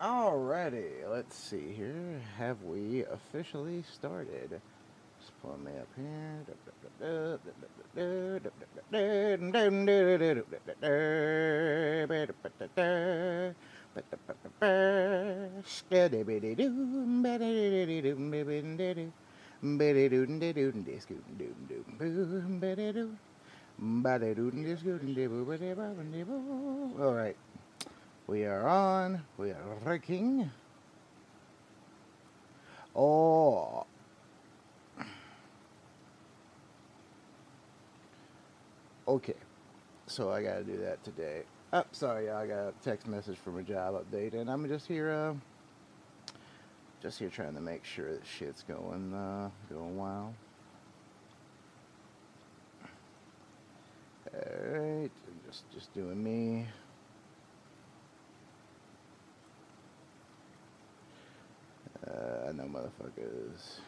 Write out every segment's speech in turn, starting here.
Alrighty, let's see here. Have we officially started? Just pull me up here. Alright. We are on. We are wrecking. Oh. Okay. So I gotta do that today. Oh, sorry, I got a text message from a job update, and I'm just here trying to make sure that shit's going well. Alright, just doing me. I know motherfuckers.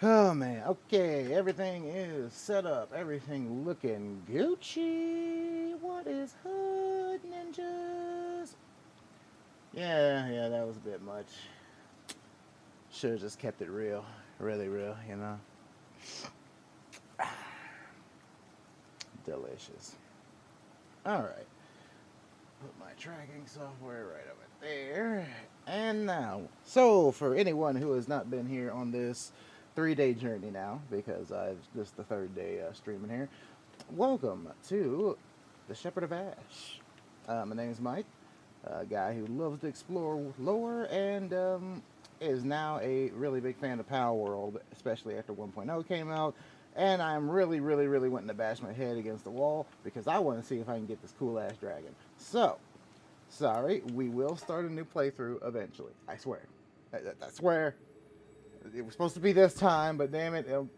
Oh man, okay, everything is set up, everything looking Gucci. What is hood ninjas? Yeah, that was a bit much. Should've just kept it real, really real, you know? Delicious. Alright. Put my tracking software right over there. And now, so for anyone who has not been here on this 3-day journey now, because this is the 3rd day streaming here, welcome to the Shepherd of Ash. My name is Mike, a guy who loves to explore lore and is now a really big fan of Palworld, especially after 1.0 came out. And I'm really wanting to bash my head against the wall because I want to see if I can get this cool-ass dragon. So, sorry, we will start a new playthrough eventually. I swear. I swear. It was supposed to be this time, but damn it, I'm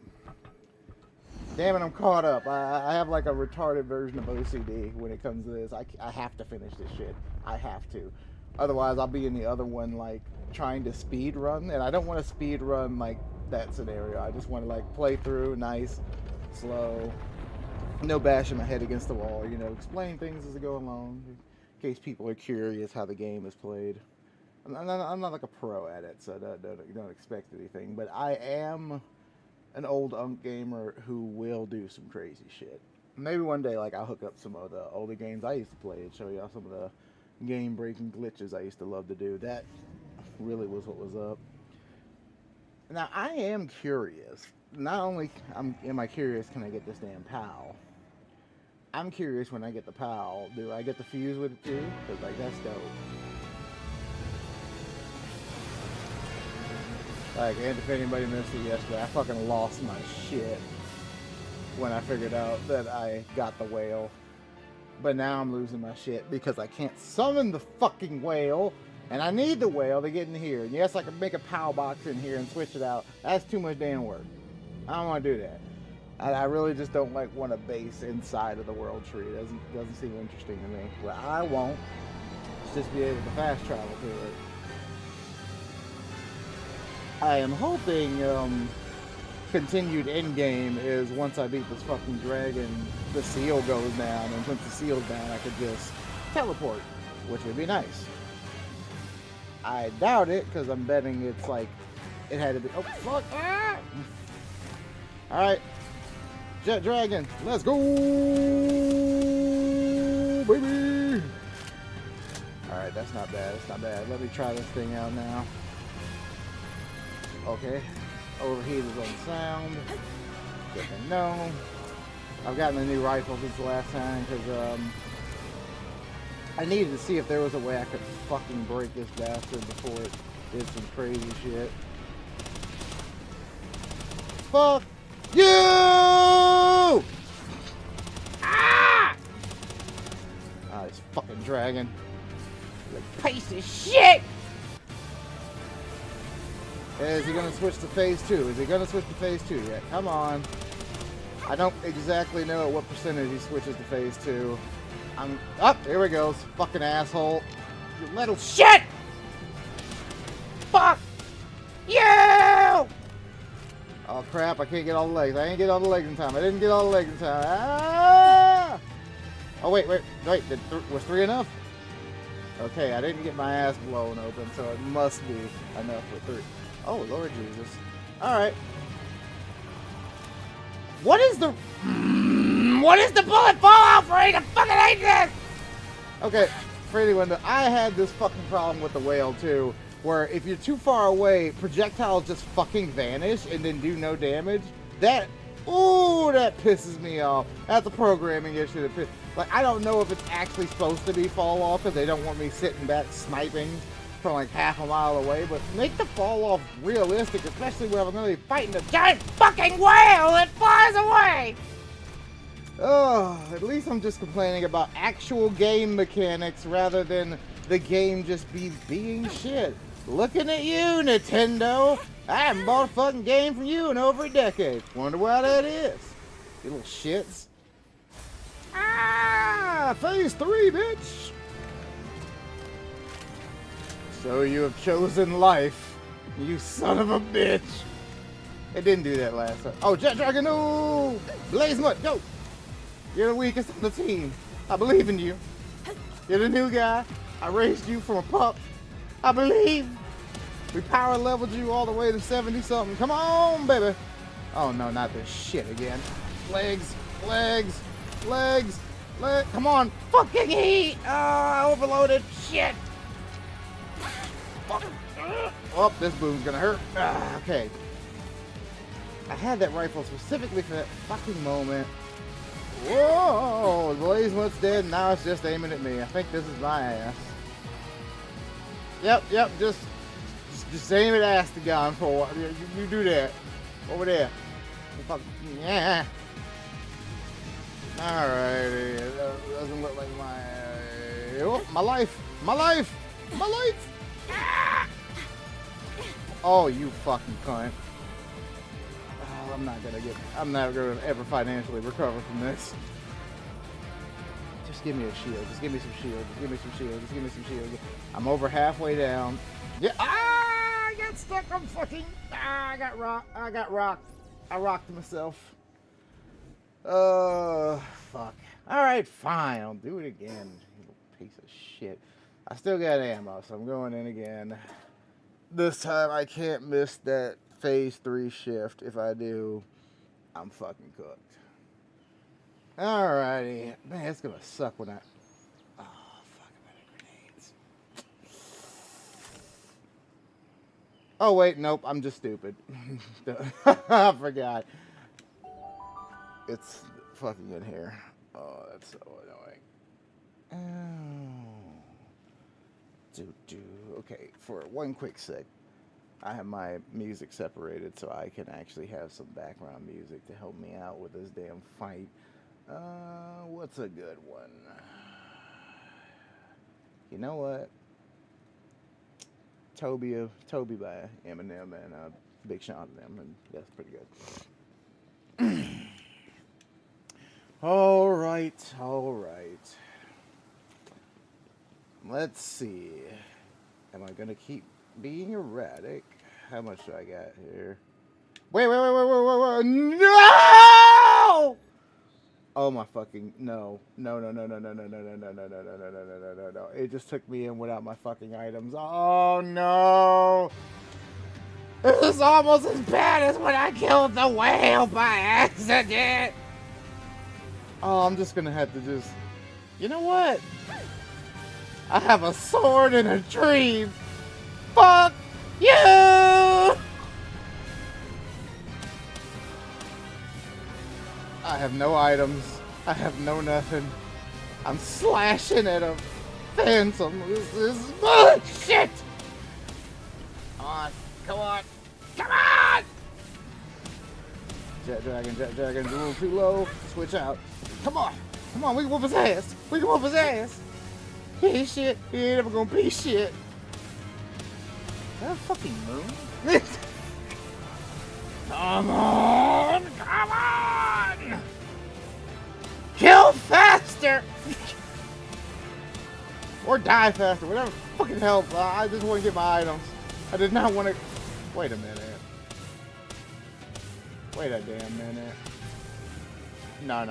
caught up. I have like a retarded version of OCD when it comes to this. I have to finish this shit. I have to. Otherwise, I'll be in the other one, like, trying to speed run. And I don't want to speed run, like, that scenario. I just want to, like, play through nice, slow, no bashing my head against the wall, you know, explain things as I go along in case people are curious how the game is played. I'm not like a pro at it, so don't expect anything, but I am an old gamer who will do some crazy shit. Maybe one day, like, I'll hook up some of the older games I used to play and show y'all some of the game-breaking glitches I used to love to do. That really was what was up. Now, I am curious. Not only am I curious, can I get this damn PAL? I'm curious when I get the PAL, do I get the fuse with it too? Because, like, that's dope. Like, and if anybody missed it yesterday, I fucking lost my shit when I figured out that I got the whale. But now I'm losing my shit because I can't summon the fucking whale. And I need the whale to get in here. And yes, I can make a PAL box in here and switch it out. That's too much damn work. I don't want to do that. I really just don't like want to base inside of the world tree. It doesn't seem interesting to me. What I want is just be able to fast travel to it. I am hoping continued end game is once I beat this fucking dragon, the seal goes down. And once the seal's down, I could just teleport, which would be nice. I doubt it, because I'm betting it's like, it had to be, oh fuck, ah! Alright, Jet Dragon, let's go, baby! Alright, that's not bad, let me try this thing out now. Okay, overheat is on sound, good to know. I've gotten a new rifle since the last time, because, I needed to see if there was a way I could fucking break this bastard before it did some crazy shit. Fuck you! Ah! Ah, this fucking dragon. You piece of shit! Is he gonna switch to phase 2? Is he gonna switch to phase 2 yet? Come on. I don't exactly know at what percentage he switches to phase 2. I'm up. Here we go, fucking asshole. You little shit! Fuck you! Oh crap, I can't get all the legs. I ain't get all the legs in time. I didn't get all the legs in time. Ah! Oh, wait. Was 3 enough? Okay, I didn't get my ass blown open, so it must be enough for 3. Oh, Lord Jesus. Alright. What is the bullet fallout rate? I fucking hate this! Okay, for anyone, I had this fucking problem with the whale too, where if you're too far away, projectiles just fucking vanish and then do no damage. That pisses me off. That's a programming issue. Like, I don't know if it's actually supposed to be fall off because they don't want me sitting back sniping from like half a mile away, but make the fall off realistic, especially when I'm going to be fighting a giant fucking whale that flies away! Oh, at least I'm just complaining about actual game mechanics rather than the game just being shit. Looking at you, Nintendo! I haven't bought a fucking game from you in over a decade. Wonder why that is. You little shits. Ah! Phase 3, bitch! So you have chosen life, you son of a bitch. It didn't do that last time. Oh, Jet Dragon, no! Blaze Mud, go! You're the weakest on the team. I believe in you. You're the new guy. I raised you from a pup. I believe. We power leveled you all the way to 70-something. Come on, baby. Oh, no, not this shit again. Legs. Come on. Fucking heat. Overloaded. Shit. Fuck. Oh, this boom's gonna hurt. Okay. I had that rifle specifically for that fucking moment. Whoa! Blaze Mud's dead. Now it's just aiming at me. I think this is my ass. Yep. Just aim at ass to gun for a while. You do that. Over there. Fuck. Yeah. Alrighty. It doesn't look like my... Oh, my life! Ah! Oh, you fucking cunt. Oh, I'm not gonna ever financially recover from this. Just give me a shield. Just give me some shield. I'm over halfway down. Yeah. I got stuck. I'm fucking. I got rocked. I rocked myself. Fuck. Alright, fine. I'll do it again. You little piece of shit. I still got ammo, so I'm going in again. This time I can't miss that phase 3 shift. If I do, I'm fucking cooked. Alrighty. Man, it's gonna suck when I... Oh, fuck, I'm out of grenades. Oh, wait, nope. I'm just stupid. I forgot. It's fucking in here. Oh, that's so annoying. Okay, for one quick sec. I have my music separated so I can actually have some background music to help me out with this damn fight. What's a good one? You know what? Toby by Eminem and Big Sean and them, and that's pretty good. All right. Let's see. Am I gonna keep being erratic? How much do I got here? Wait. No! Oh my fucking no. It just took me in without my fucking items. Oh no! This is almost as bad as when I killed the whale by accident! Oh, I'm just gonna have to just... You know what? I have a sword and a tree! Fuck you! I have no items. I have no nothing. I'm slashing at a phantom. This is bullshit! Come on! Jet Dragon, a little too low. Switch out. Come on, we can whoop his ass. He ain't shit. He ain't ever gonna be shit. Is that a fucking moon? Come on! Kill faster! Or die faster, whatever fucking helps. I just want to get my items. I did not want to... Wait a minute. Wait a damn minute. No.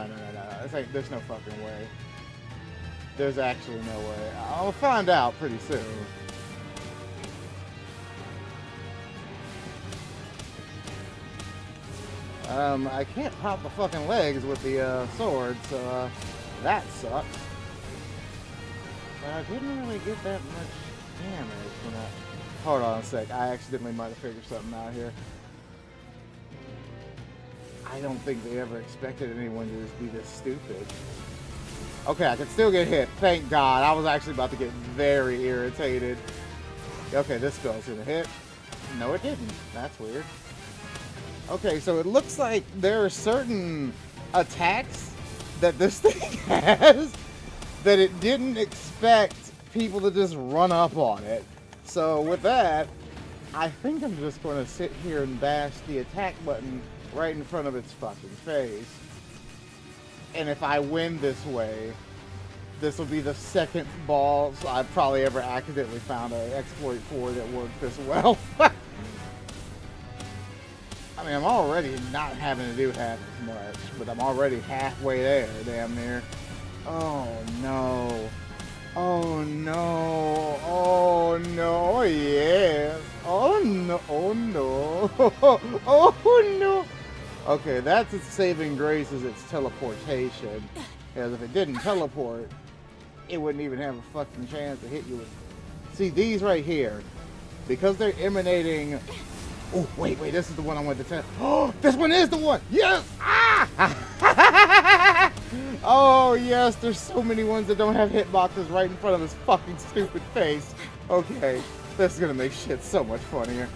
There's no fucking way. There's actually no way. I'll find out pretty soon. I can't pop the fucking legs with the sword, so that sucks. But I didn't really get that much damage from that. Hold on a sec. I accidentally might have figured something out here. I don't think they ever expected anyone to just be this stupid. Okay, I can still get hit. Thank God. I was actually about to get very irritated. Okay, this spell's gonna hit. No, it didn't. That's weird. Okay, so it looks like there are certain attacks that this thing has that it didn't expect people to just run up on it. So with that, I think I'm just going to sit here and bash the attack button right in front of its fucking face. And if I win this way, this will be the second boss I've probably ever accidentally found an exploit for that worked this well. I mean, I'm already not having to do half as much, but I'm already halfway there, damn near. Oh no. Oh no. Oh no, yes. Oh no. Oh no. Oh no. Okay, that's its saving grace, is its teleportation. Because if it didn't teleport, it wouldn't even have a fucking chance to hit you with. See, these right here, because they're emanating. Oh, wait, this is the one I wanted to tell. Oh, this one is the one! Yes! Ah! Oh, yes, there's so many ones that don't have hitboxes right in front of his fucking stupid face. Okay, this is gonna make shit so much funnier.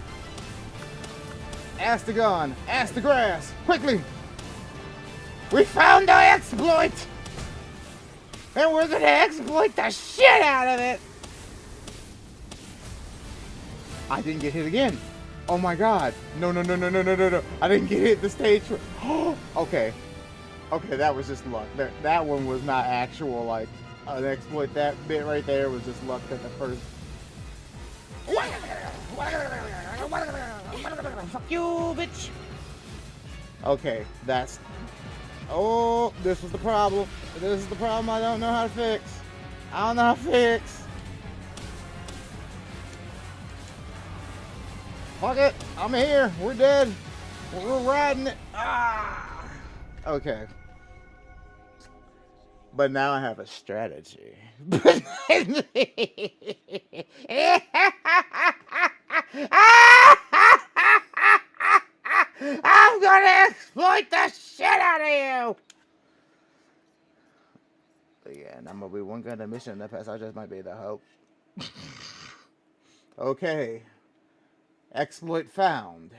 Astagon, ask the grass, quickly! We found our exploit! And we're gonna exploit the shit out of it! I didn't get hit again. Oh my god. No. I didn't get hit the stage. Okay. Okay, that was just luck. That one was not actual, like, an exploit. That bit right there was just luck that the first... Fuck you, bitch! Okay, that's... Oh, this was the problem. This is the problem I don't know how to fix. I don't know how to fix. Fuck it, I'm here. We're dead. We're riding it. Ah. Okay. But now I have a strategy. I'm gonna exploit the shit out of you. But yeah, and I'm gonna be one kind of mission in the past. I just might be the hope. Okay. Exploit found.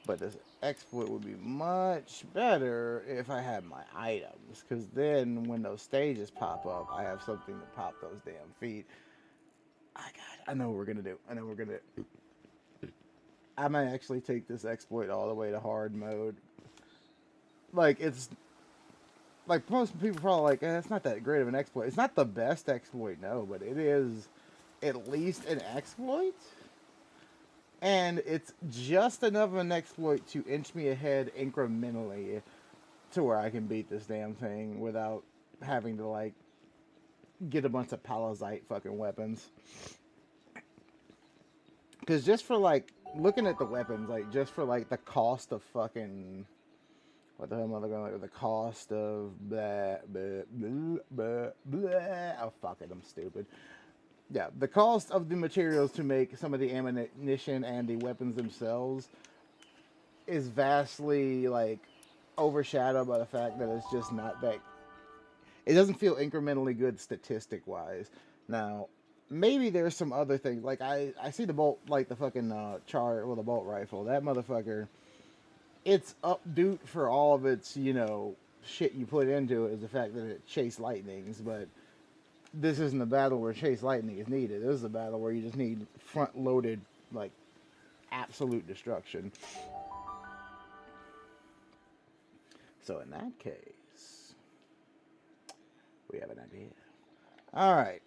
But this exploit would be much better if I had my items, because then when those stages pop up, I have something to pop those damn feet. I know what we're gonna do. I might actually take this exploit all the way to hard mode. Like, it's like most people probably like, it's not that great of an exploit. It's not the best exploit, no, but it is at least an exploit. And it's just enough of an exploit to inch me ahead incrementally to where I can beat this damn thing without having to, like, get a bunch of Palazite fucking weapons. Because just for, like, looking at the weapons, like, just for, like, the cost of fucking... What the hell am I going to like? The cost of blah, blah, blah, blah, blah. Oh, fuck it, I'm stupid. Yeah, the cost of the materials to make some of the ammunition and the weapons themselves is vastly, like, overshadowed by the fact that it's just not that... It doesn't feel incrementally good statistic-wise. Now, maybe there's some other things. Like, I see the bolt, like the fucking the bolt rifle. That motherfucker, it's updoot for all of its, you know, shit you put into it is the fact that it chased lightnings, but this isn't a battle where chase lightning is needed. This is a battle where you just need front-loaded, like, absolute destruction. So in that case, we have an idea. Alright.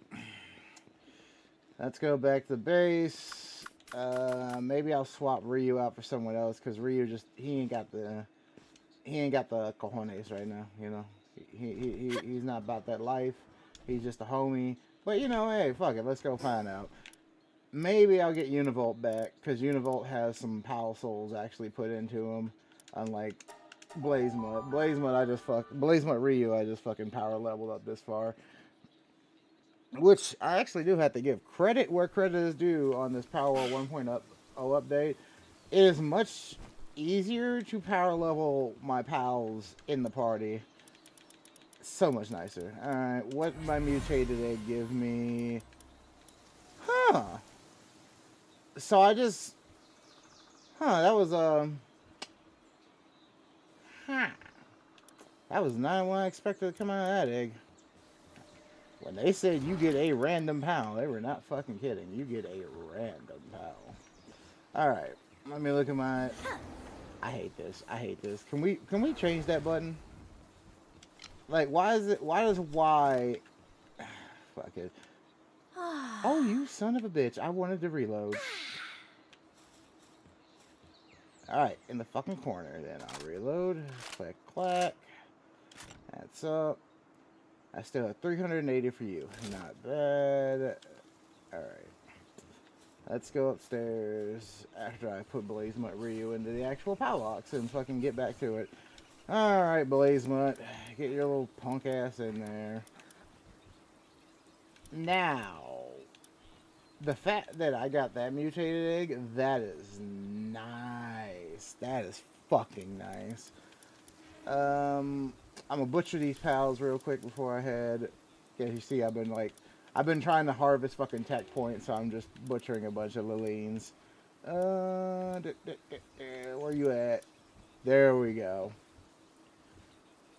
Let's go back to base. Maybe I'll swap Ryu out for someone else because Ryu just he ain't got the cojones right now. You know, he's not about that life. He's just a homie. But you know, hey, fuck it. Let's go find out. Maybe I'll get Univolt back because Univolt has some Power Souls actually put into him, unlike Blazemut. Blazemut Ryu. I just fucking power leveled up this far. Which I actually do have to give credit where credit is due on this Palworld 1.0 update. It is much easier to power level my pals in the party. So much nicer. Alright, what my mutated egg give me? Huh. So I just... that was, that was not what I expected to come out of that egg. When they said you get a random pal, they were not fucking kidding. You get a random pal. Alright, let me look at my... I hate this. I hate this. Can we change that button? Like, why does Y... Fuck it. Oh, you son of a bitch. I wanted to reload. Alright, in the fucking corner. Then I'll reload. Click, clack. That's up. I still have 380 for you. Not bad. Alright. Let's go upstairs after I put Blazemut Ryu into the actual Palworld and fucking get back to it. Alright, Blazemut. Get your little punk ass in there. Now, the fact that I got that mutated egg, that is nice. That is fucking nice. I'm gonna butcher these pals real quick before I head. Yeah, you see, I've been trying to harvest fucking tech points, so I'm just butchering a bunch of Lilines. Where you at? There we go.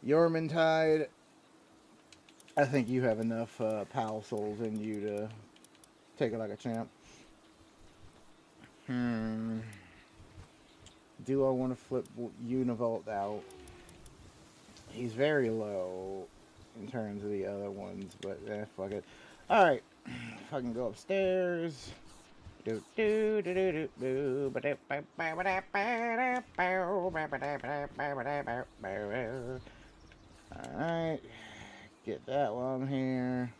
Yormantide. I think you have enough pal souls in you to take it like a champ. Do I want to flip Univolt out? He's very low in terms of the other ones, but fuck it. Alright, if I can go upstairs. Alright, get that one here.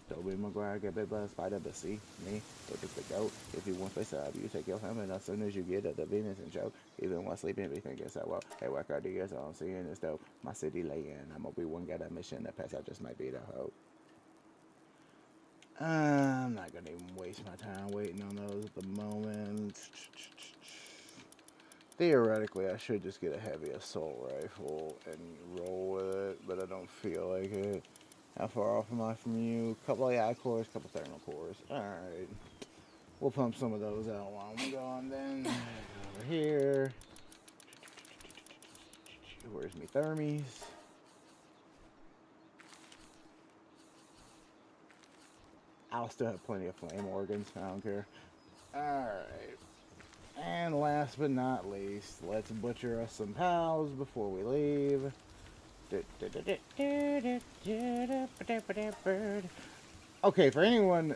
Toby Maguire, get bit by a spider, but see me, look at the goat. If you want to sub, you take your family, as soon as you get at the business and joke. Even while sleeping, everything gets that well. Hey, work out the years, all I'm seeing is dope. My city laying, I'm gonna be one got a mission that pass out just might be the hope. I'm not gonna even waste my time waiting on those at the moment. Theoretically, I should just get a heavy assault rifle and roll with it, but I don't feel like it. How far off am I from you? Couple of AI cores, couple thermal cores. Alright. We'll pump some of those out while I'm gone then. Over here. Where's me thermies? I'll still have plenty of flame organs. I don't care. Alright. And last but not least, let's butcher us some pals before we leave. Okay, for anyone,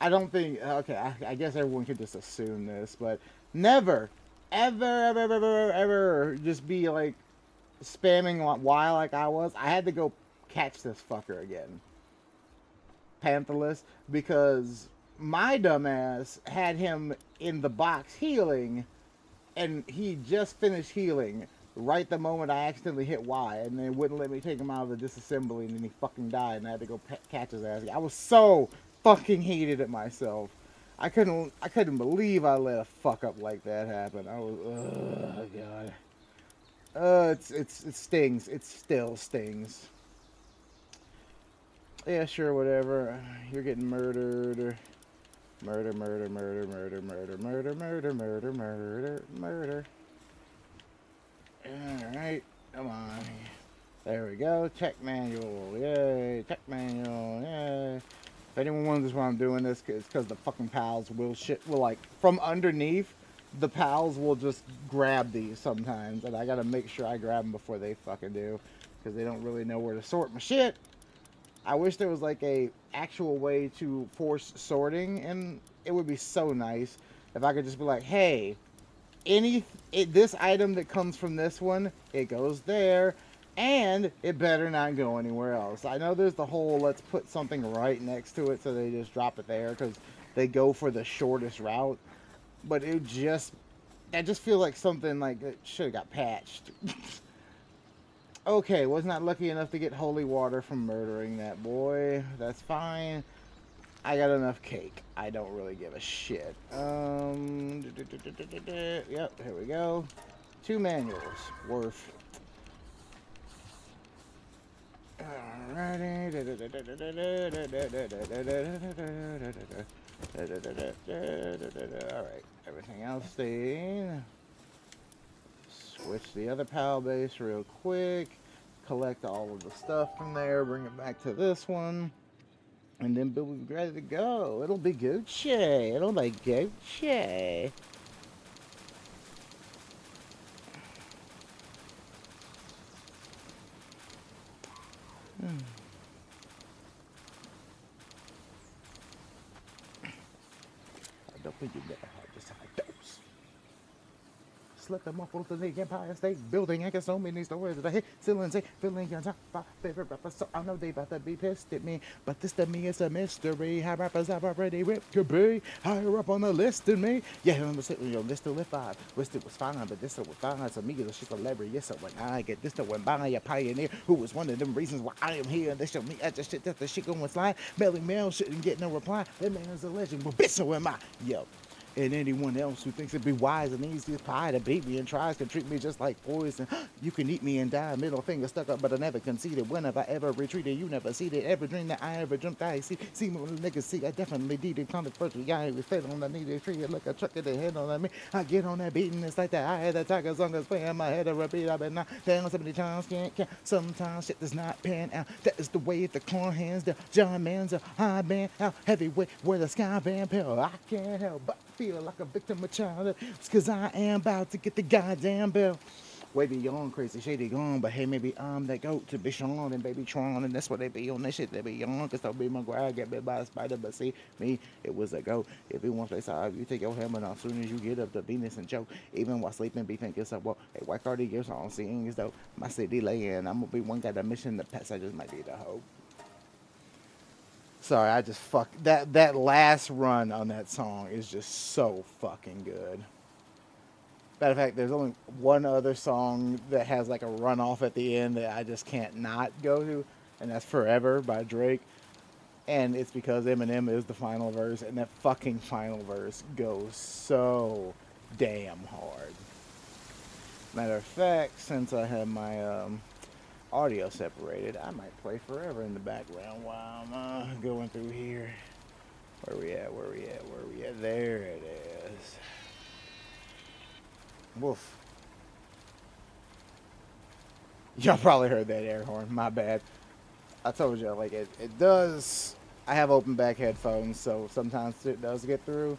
I don't think, okay, I guess everyone could just assume this, but never, ever just be like spamming Y like I was. I had to go catch this fucker again, Pantherless, because my dumbass had him in the box healing, and he just finished healing right the moment I accidentally hit Y, and they wouldn't let me take him out of the disassembly, and then he fucking died, and I had to go catch his ass. I was so fucking heated at myself. I couldn't believe I let a fuck up like that happen. I was, oh god. It stings. It still stings. Yeah, sure, whatever. You're getting murdered. Murder. Alright, come on. There we go. Tech manual. Yay. Tech manual. Yay. If anyone wonders why I'm doing this, it's because the fucking pals will like, from underneath, the pals will just grab these sometimes. And I gotta make sure I grab them before they fucking do. Because they don't really know where to sort my shit. I wish there was like a actual way to force sorting, and it would be so nice if I could just be like, hey, this item that comes from this one, it goes there, and it better not go anywhere else. I know there's the whole let's put something right next to it so they just drop it there because they go for the shortest route, but I just feel like something like it should have got patched. Okay, was not lucky enough to get holy water from murdering that boy. That's fine. I got enough cake. I don't really give a shit. Yep, here we go. 2 manuals worth. Alrighty. Alright, everything else staying. Switch the other PAL base real quick. Collect all of the stuff from there. Bring it back to this one. And then we'll be ready to go. It'll be Gucci. It'll be Gucci. I don't think you never had this high dose. Let them up onto the Empire State Building. I got so many stories that I hit. Still insane, feeling on top. My favorite rappers, so I know they about to be pissed at me. But this to me is a mystery. How rappers have already ripped to be higher up on the list than me. Yeah, I'm sitting on list to live five. List it was fine, but this one was fine. So me, it's just a celebrity. Yes, so when I get this to went by a pioneer who was one of them reasons why I am here. They show me at the shit that the shit going slide. Belly Mail shouldn't get no reply. That man is a legend, but bitch, so am I. Yo. And anyone else who thinks it'd be wise and easy to pie to beat me and tries to treat me just like poison. You can eat me and die, middle finger stuck up, but I never conceded. When have I ever retreated? You never see it. Every dream that I ever dreamt, I see me when niggas see. I definitely did it. Contact first, I was fed on the needed tree. Look a truck at the head on me. I get on that beat and it's like that. I had the tiger song that's playing my head. I repeat, I've been knocked down so many times, can't count. Sometimes shit does not pan out. That is the way the corn hands down. John Man's a high band out heavyweight where the sky band pill. I can't help but feel like a victim of childhood. It's cause I am about to get the goddamn bill. Wavy young, crazy, shady gone, but hey, maybe I'm that goat to be Sean and baby Tron, and that's what they be on that shit. They be young, cause they'll be McGuire, get bit by a spider, but see, me, it was a goat. If you want to say you take your helmet off soon as you get up to Venus and choke. Even while sleeping, be thinking yourself, well, hey, why Cardi your song singing is dope. My city laying, I'm gonna be one got a mission, the pets, I just might be the hope. Sorry, I just fucked that last run on that song is just so fucking good. Matter of fact, there's only one other song that has like a runoff at the end that I just can't not go to, and that's Forever by Drake. And it's because Eminem is the final verse, and that fucking final verse goes so damn hard. Matter of fact, since I have my audio separated, I might play Forever in the background while I'm going through here. Where we at? There it is. Woof. Y'all probably heard that air horn. My bad. I told you, like, it does. I have open back headphones, so sometimes it does get through.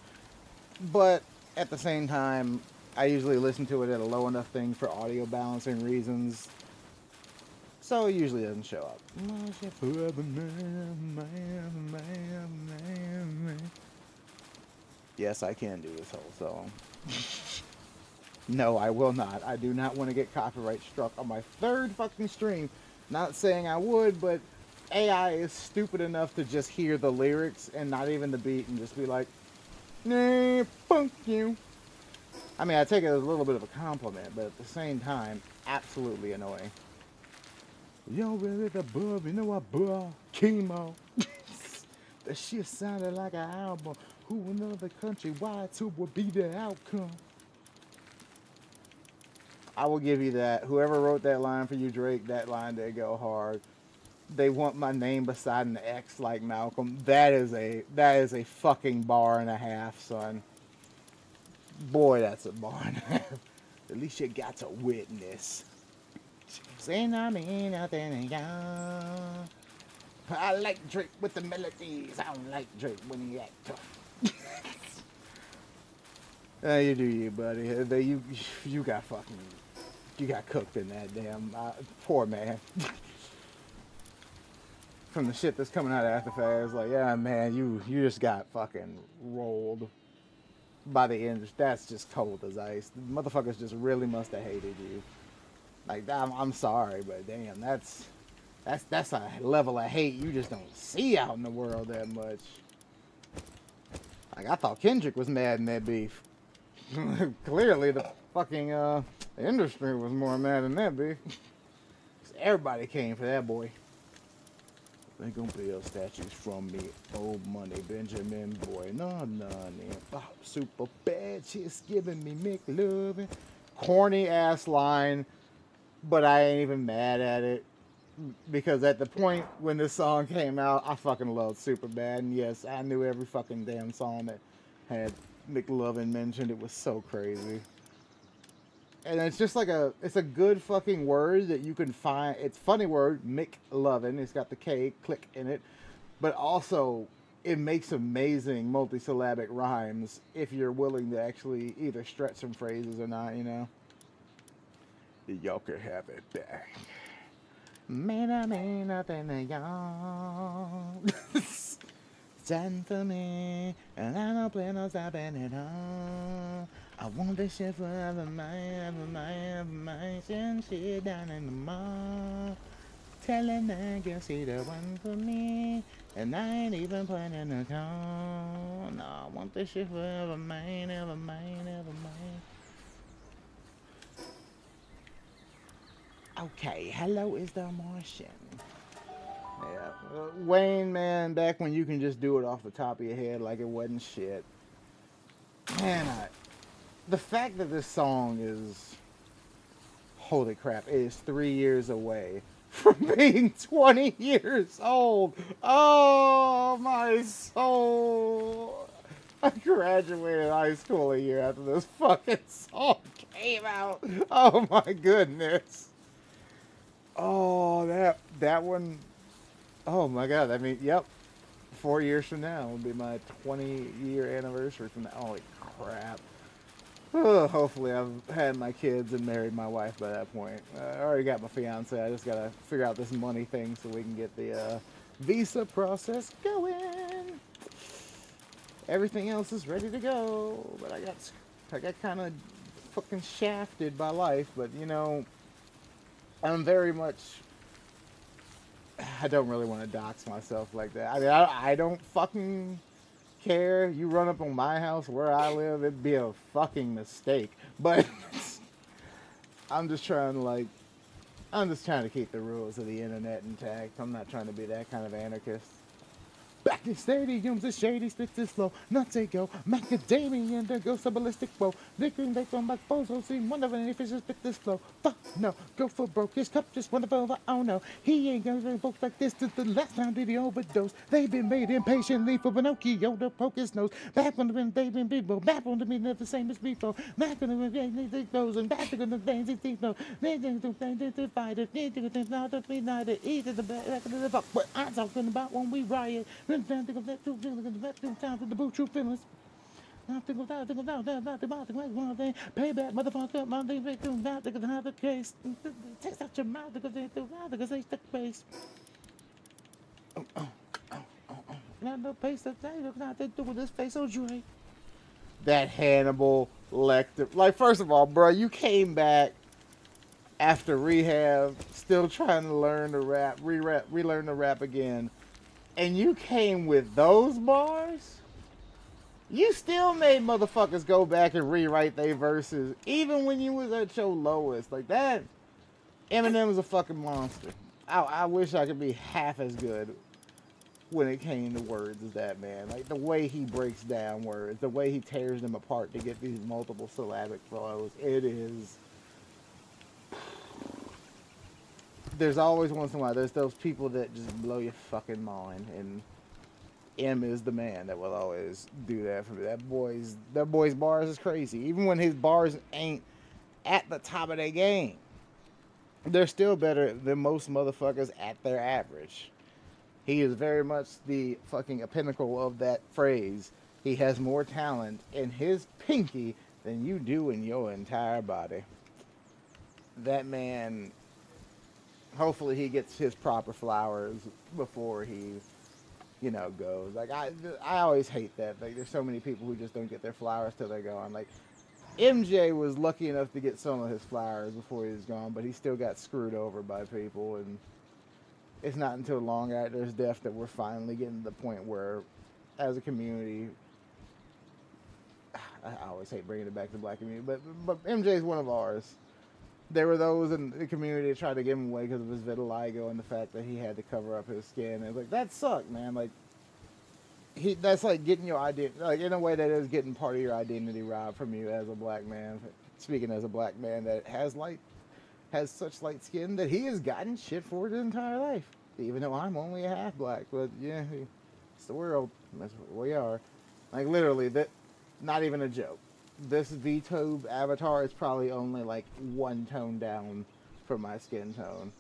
But at the same time, I usually listen to it at a low enough thing for audio balancing reasons. So it usually doesn't show up. Yes, I can do this whole song. No, I will not. I do not want to get copyright struck on my third fucking stream. Not saying I would, but AI is stupid enough to just hear the lyrics and not even the beat and just be like, nah, fuck you. I mean, I take it as a little bit of a compliment, but at the same time, absolutely annoying. Yo, really the bub, you know what, bub? Chemo. The shit sounded like an album. Who in another country, why two would be the outcome? I will give you that. Whoever wrote that line for you, Drake, that line did go hard. They want my name beside an X like Malcolm. That is a fucking bar and a half, son. Boy, that's a bar and a half. At least you got to witness. Saying I mean nothing, y'all. I like Drake with the melodies. I don't like Drake when he act tough. You do you, buddy. You got fucking, you got cooked in that damn poor man. from the shit that's coming out after fact. It's like, yeah, man, you just got fucking rolled by the end. That's just cold as ice. The motherfuckers just really must have hated you. Like, I'm sorry, but damn, that's a level of hate you just don't see out in the world that much. Like, I thought Kendrick was mad in that beef. Clearly, the fucking industry was more mad in that beef. Everybody came for that boy. They gonna build statues from me. Old money, Benjamin boy. No, oh, super bad. She's giving me McLovin. Corny ass line, but I ain't even mad at it. Because at the point when this song came out, I fucking loved Superbad. And yes, I knew every fucking damn song that had McLovin mentioned. It was so crazy. And it's just like it's a good fucking word that you can find. It's a funny word, McLovin. It's got the K, click in it. But also, it makes amazing multisyllabic rhymes if you're willing to actually either stretch some phrases or not, you know? Y'all can have it back. Man, I mean nothing to y'all. Stand for me, and I don't plan on stopping it all. I want this shit forever, mine, send shit down in the mall. Telling that you'll see the one for me, and I ain't even planning a call. No, I want this shit forever, mine, ever mine, ever mine. Okay, hello is the Martian. Yeah, Wayne, man, back when you can just do it off the top of your head like it wasn't shit. Man, the fact that this song is, holy crap, it is 3 years away from being 20 years old. Oh, my soul. I graduated high school a year after this fucking song came out. Oh, my goodness. Oh, that one. Oh my god, I mean, yep. 4 years from now will be my 20-year anniversary from that. Holy crap. Oh, hopefully I've had my kids and married my wife by that point. I already got my fiance. I just gotta figure out this money thing so we can get the visa process going. Everything else is ready to go. But I got kind of fucking shafted by life. But, you know, I'm very much... I don't really want to dox myself like that. I mean, I don't fucking care. You run up on my house where I live, it'd be a fucking mistake. But I'm just trying to keep the rules of the internet intact. I'm not trying to be that kind of anarchist. Back in stadiums, the shady spits is slow. Not say go, macadamia, there goes a ballistic bow. Licking they from my bozo, see one of any fishes spit this flow. Fuck no, go for broke, his cup just went over, oh no. He ain't gonna drink folks like this since the last time did he overdose. They've been made impatiently for Pinocchio to poke his nose. Back when they've been people, back when they've been the same as before. Back when they goes and back when the things he thinks no. They think to fight it, they think to not to be neither, either the back of the fuck. But I'm talking about when we riot. Time to go back to the boot troop feelings. Payback, motherfucker, my thing, victim, not to have the case. Takes out your mouth because they say the face. Not the pace that they look not to do with this face, oh, Dre. That Hannibal Lecter. Like, first of all, bro, you came back after rehab, still trying to learn to rap, relearn to rap again. And you came with those bars? You still made motherfuckers go back and rewrite their verses, even when you was at your lowest. Like that, Eminem's a fucking monster. I wish I could be half as good when it came to words as that man. Like the way he breaks down words, the way he tears them apart to get these multiple syllabic flows. It is... There's always once in a while, there's those people that just blow your fucking mind, and M is the man that will always do that for me. That boy's bars is crazy. Even when his bars ain't at the top of their game, they're still better than most motherfuckers at their average. He is very much the fucking pinnacle of that phrase. He has more talent in his pinky than you do in your entire body. That man... hopefully he gets his proper flowers before he, goes. Like I always hate that. Like there's so many people who just don't get their flowers till they're gone. Like MJ was lucky enough to get some of his flowers before he was gone, but he still got screwed over by people. And it's not until long after his death that we're finally getting to the point where, as a community, I always hate bringing it back to the black community, but MJ is one of ours. There were those in the community that tried to give him away because of his vitiligo and the fact that he had to cover up his skin. And it's like, that sucked, man. Like, that's like getting your identity, like in a way that is getting part of your identity robbed from you as a black man. Speaking as a black man that has such light skin that he has gotten shit for his entire life. Even though I'm only a half black, but yeah, it's the world. That's what we are. Like literally, that, not even a joke. This VTube avatar is probably only like one tone down from my skin tone.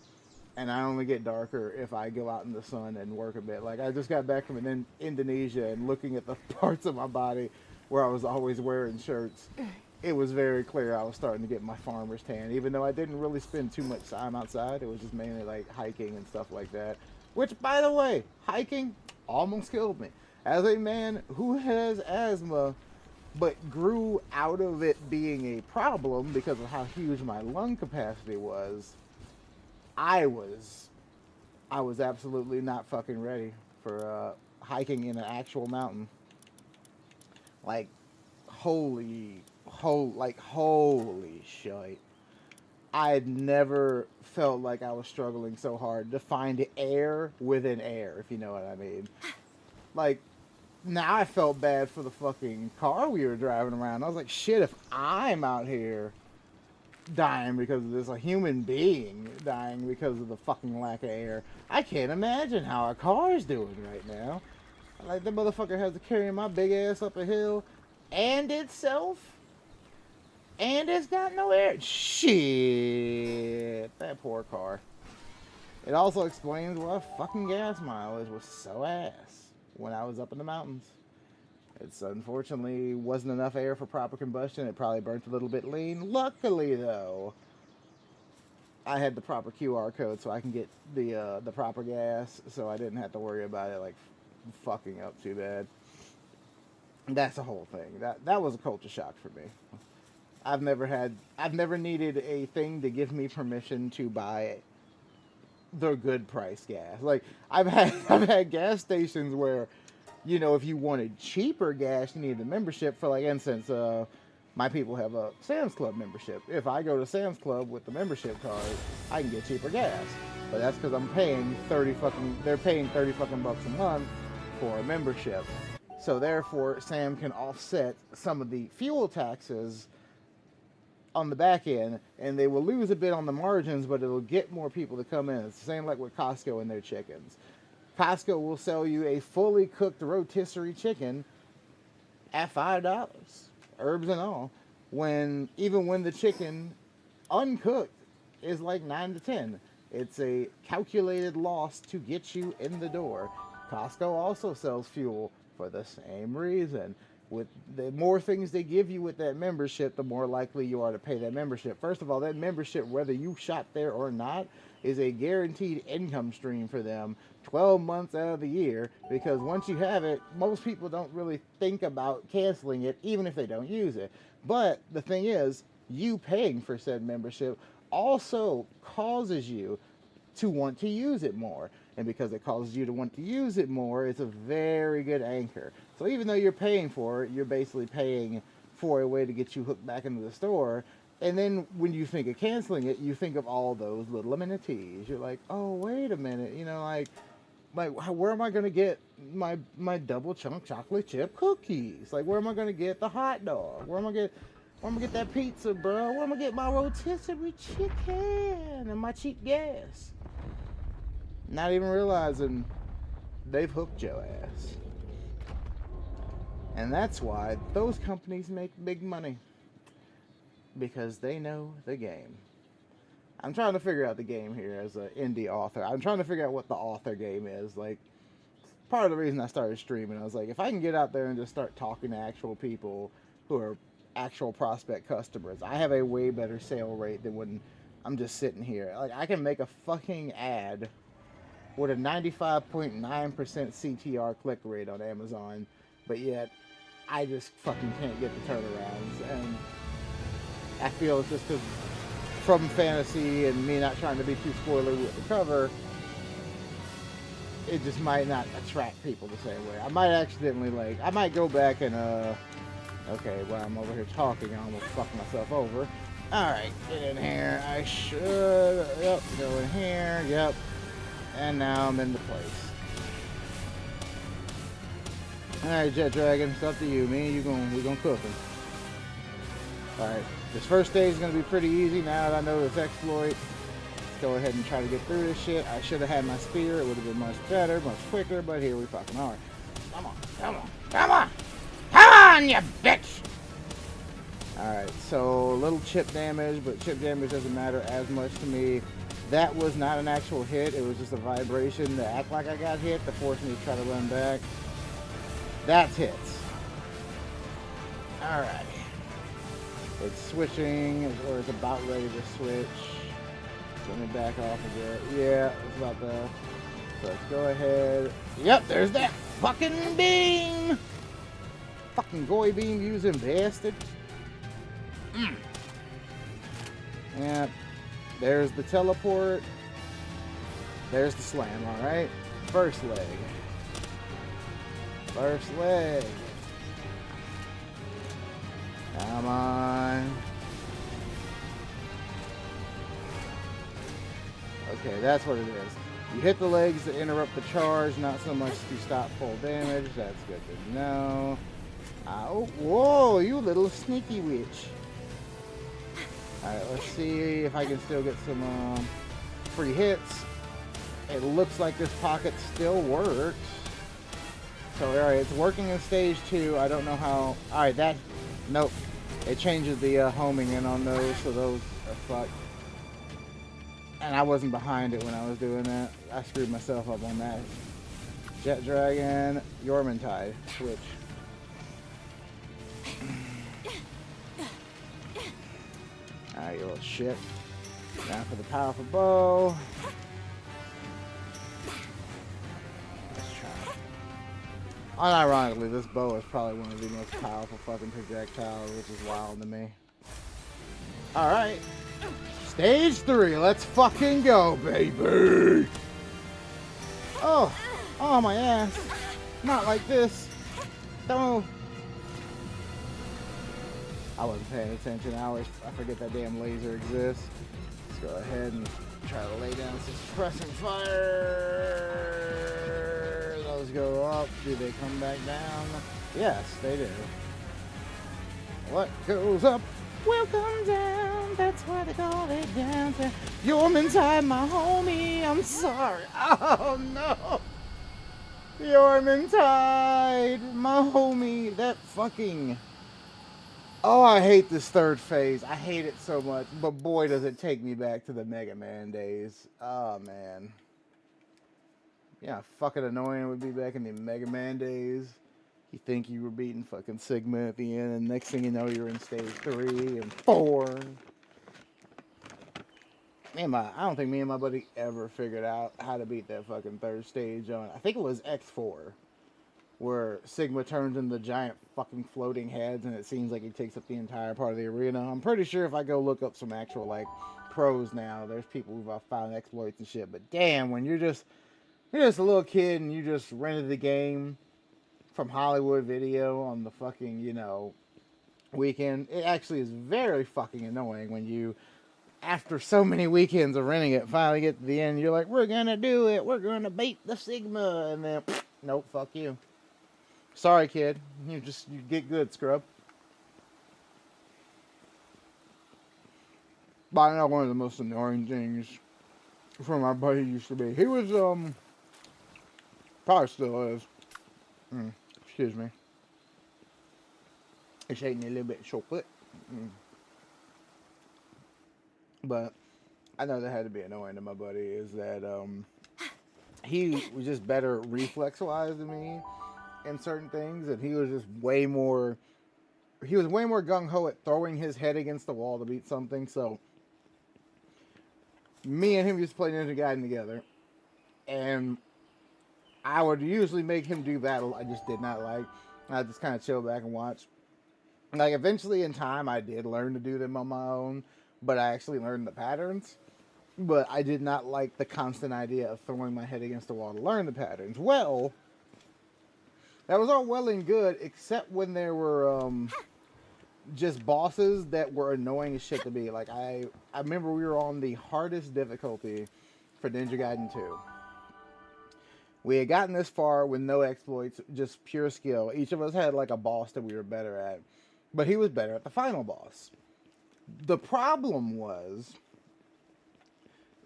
And I only get darker if I go out in the sun and work a bit. Like I just got back from Indonesia and looking at the parts of my body where I was always wearing shirts, it was very clear I was starting to get my farmer's tan. Even though I didn't really spend too much time outside, it was just mainly like hiking and stuff like that. Which, by the way, hiking almost killed me. As a man who has asthma, but grew out of it being a problem because of how huge my lung capacity was, I was absolutely not fucking ready for hiking in an actual mountain. Like, holy shit. I had never felt like I was struggling so hard to find air within air, if you know what I mean. Like, now I felt bad for the fucking car we were driving around. I was like, shit, if I'm out here dying because of this, a human being dying because of the fucking lack of air, I can't imagine how a car's doing right now. Like, the motherfucker has to carry my big ass up a hill and itself, and it's got no air. Shit, that poor car. It also explains why fucking gas mileage was so ass when I was up in the mountains. It's unfortunately wasn't enough air for proper combustion. It probably burnt a little bit lean. Luckily, though, I had the proper QR code so I can get the proper gas, so I didn't have to worry about it like fucking up too bad. That's the whole thing. That was a culture shock for me. I've never needed a thing to give me permission to buy the good price gas. Like I've had gas stations where, if you wanted cheaper gas, you needed a membership. For like instance, my people have a Sam's Club membership. If I go to Sam's Club with the membership card, I can get cheaper gas. But that's because I'm paying they're paying 30 fucking bucks a month for a membership. So therefore, Sam can offset some of the fuel taxes on the back end, and they will lose a bit on the margins, but it'll get more people to come in. It's the same like with Costco and their chickens. Costco will sell you a fully cooked rotisserie chicken at $5, herbs and all, even when the chicken uncooked is like 9 to 10. It's a calculated loss to get you in the door. Costco also sells fuel for the same reason. With the more things they give you with that membership, the more likely you are to pay that membership. First of all, that membership, whether you shop there or not, is a guaranteed income stream for them 12 months out of the year, because once you have it, most people don't really think about canceling it, even if they don't use it. But the thing is, you paying for said membership also causes you to want to use it more. And because it causes you to want to use it more, it's a very good anchor. So even though you're paying for it, you're basically paying for a way to get you hooked back into the store. And then when you think of canceling it, you think of all those little amenities. You're like, oh, wait a minute. Where am I going to get my double chunk chocolate chip cookies? Like, where am I going to get the hot dog? Where am I going to get that pizza, bro? Where am I going to get my rotisserie chicken and my cheap gas? Not even realizing they've hooked your ass. And that's why those companies make big money. Because they know the game. I'm trying to figure out the game here as an indie author. I'm trying to figure out what the author game is. Like, part of the reason I started streaming, I was like, if I can get out there and just start talking to actual people who are actual prospect customers, I have a way better sale rate than when I'm just sitting here. Like, I can make a fucking ad with a 95.9% CTR click rate on Amazon, but yet I just fucking can't get the turnarounds. And I feel it's just because from fantasy and me not trying to be too spoilery with the cover, it just might not attract people the same way. I might accidentally, like, I might go back and, okay, while I'm over here talking, I almost fucked myself over. Alright, get in here. I should, yep, go in here, yep. And now I'm into place. Alright, Jet Dragon, it's up to you. Me and we're gonna cook them. Alright, this first day is gonna be pretty easy now that I know this exploit. Let's go ahead and try to get through this shit. I should have had my spear, it would have been much better, much quicker, but here we fucking are. Come on, come on, come on! Come on, you bitch! Alright, so a little chip damage, but chip damage doesn't matter as much to me. That was not an actual hit, it was just a vibration to act like I got hit to force me to try to run back. That's hits. Alright. It's switching, or it's about ready to switch. Let me back off a bit. Yeah, it's about there. So let's go ahead. Yep, there's that fucking beam! Fucking goy beam using bastard. Yep. There's the teleport. There's the slam, alright? First leg. First leg. Come on. Okay, that's what it is. You hit the legs to interrupt the charge, not so much to stop full damage. That's good to know. Oh, whoa, you little sneaky witch. Alright, let's see if I can still get some free hits. It looks like this pocket still works. So, alright, it's working in stage 2. I don't know how... Alright, that... Nope. It changes the homing in on those, so those are fucked. And I wasn't behind it when I was doing that. I screwed myself up on that. Jet Dragon, Yormantide, switch. Alright, you little shit. Now for the powerful bow. Let's try. Unironically, this bow is probably one of the most powerful fucking projectiles, which is wild to me. Alright. Stage 3, let's fucking go, baby! Oh, oh my ass. Not like this. Don't. I wasn't paying attention. I forget that damn laser exists. Let's go ahead and try to lay down some suppressing fire. Those go up. Do they come back down? Yes, they do. What goes up will come down. That's why they call it down. Yormantide, my homie. I'm sorry. Oh no. Yormantide, my homie. That fucking... Oh, I hate this third phase. I hate it so much. But boy, does it take me back to the Mega Man days. Oh, man. Yeah, fucking annoying it would be back in the Mega Man days. You think you were beating fucking Sigma at the end, and next thing you know, you're in stage 3 and 4. I don't think me and my buddy ever figured out how to beat that fucking third stage on... I think it was X4. Where Sigma turns into giant fucking floating heads and it seems like he takes up the entire part of the arena. I'm pretty sure if I go look up some actual, like, pros now, there's people who've found exploits and shit. But damn, when you're just a little kid and you just rented the game from Hollywood Video on the fucking, you know, weekend, it actually is very fucking annoying when you, after so many weekends of renting it, finally get to the end, you're like, we're gonna do it, we're gonna beat the Sigma, and then, nope, fuck you. Sorry, kid. You get good, scrub. But I know one of the most annoying things from our buddy used to be. He was, probably still is. Excuse me. It's eating a little bit of chocolate. But I know that had to be annoying to my buddy is that, he was just better reflex-wise than me in certain things, and he was just way more gung-ho at throwing his head against the wall to beat something. So Me and him used to play Ninja Gaiden together, and I would usually make him do battle. I just did not like. I just kind of chill back and watch. Like eventually, in time, I did learn to do them on my own, but I actually learned the patterns. But I did not like the constant idea of throwing my head against the wall to learn the patterns. Well, that was all well and good, except when there were just bosses that were annoying as shit to me. Like I remember we were on the hardest difficulty for Ninja Gaiden 2. We had gotten this far with no exploits, just pure skill. Each of us had like a boss that we were better at, but he was better at the final boss. The problem was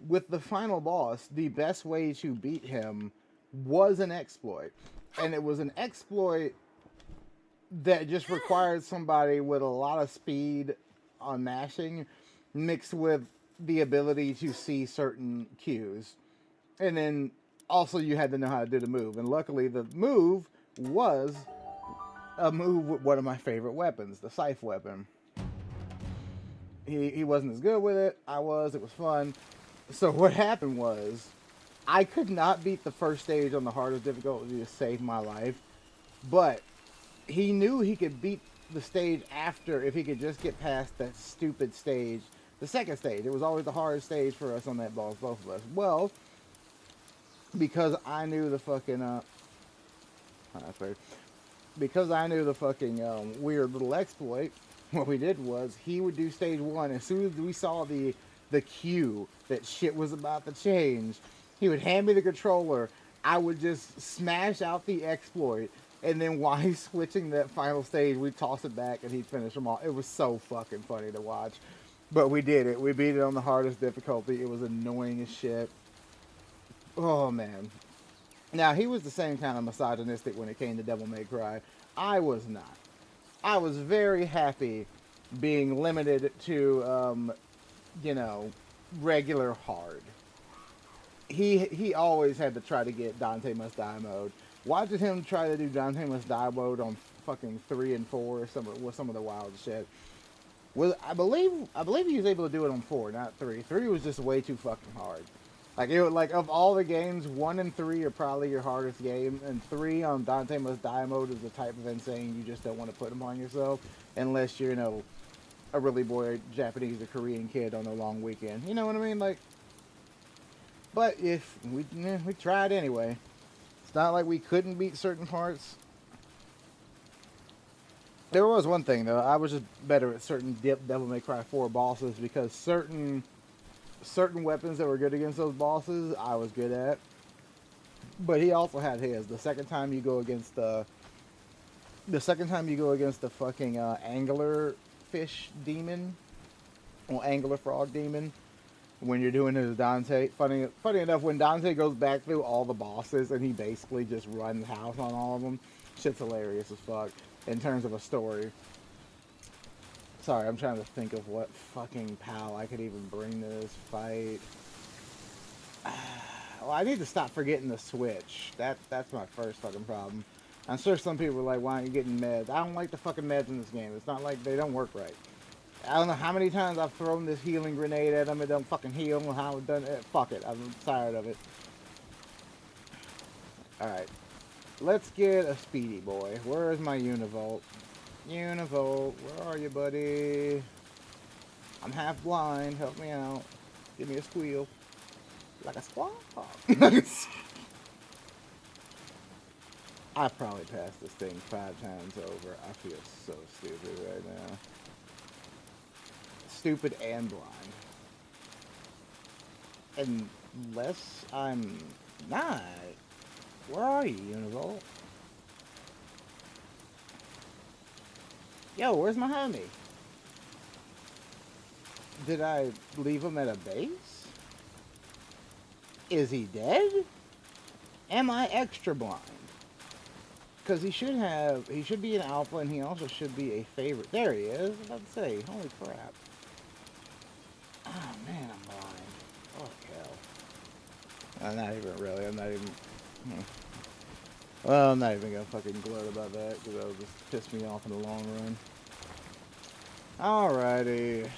with the final boss, the best way to beat him was an exploit. And it was an exploit that just required somebody with a lot of speed on mashing mixed with the ability to see certain cues. And then also you had to know how to do the move. And luckily the move was a move with one of my favorite weapons, the scythe weapon. He wasn't as good with it. I was. It was fun. So what happened was I could not beat the first stage on the hardest difficulty to save my life. But he knew he could beat the stage after if he could just get past that stupid stage. The second stage. It was always the hardest stage for us on that boss, both of us. Well, because I knew the fucking because I knew the fucking weird little exploit, what we did was he would do stage one. As soon as we saw the cue that shit was about to change, he would hand me the controller. I would just smash out the exploit, and then while he's switching that final stage, we'd toss it back and he'd finish them all. It was so fucking funny to watch. But we did it. We beat it on the hardest difficulty. It was annoying as shit. Oh, man. Now, he was the same kind of misogynistic when it came to Devil May Cry. I was not. I was very happy being limited to, regular hard. He always had to try to get Dante Must Die mode. Watching him try to do Dante Must Die mode on fucking 3 and 4 with some of the wild shit. I believe he was able to do it on 4, not 3. 3 was just way too fucking hard. Like of all the games, 1 and 3 are probably your hardest game, and 3 on Dante Must Die mode is the type of insane you just don't want to put them on yourself unless you're a really bored Japanese or Korean kid on a long weekend. You know what I mean? Like, but if we tried anyway. It's not like we couldn't beat certain parts. There was one thing though. I was just better at certain Devil May Cry 4 bosses because certain weapons that were good against those bosses, I was good at. But he also had his. The second time you go against the fucking angler fish demon, or angler frog demon, when you're doing it as Dante. Funny enough, when Dante goes back through all the bosses and he basically just runs house on all of them, shit's hilarious as fuck in terms of a story. Sorry, I'm trying to think of what fucking pal I could even bring to this fight. Well, I need to stop forgetting the switch. That's my first fucking problem. I'm sure some people are like, why aren't you getting meds? I don't like the fucking meds in this game. It's not like they don't work right. I don't know how many times I've thrown this healing grenade at them. It don't fucking heal them. How I've done it. Fuck it. I'm tired of it. Alright. Let's get a speedy boy. Where is my Univolt? Univolt, where are you, buddy? I'm half blind. Help me out. Give me a squeal. Like a squawk. I probably passed this thing 5 times over. I feel so stupid right now. Stupid and blind. Unless I'm not. Where are you, Univolt? Yo, where's my homie? Did I leave him at a base? Is he dead? Am I extra blind? Because he should be an alpha, and he also should be a favorite. There he is. I was about to say, holy crap. Oh man, I'm blind. Oh hell. I'm not even really. Well, I'm not even gonna fucking gloat about that because that'll just piss me off in the long run. Alrighty.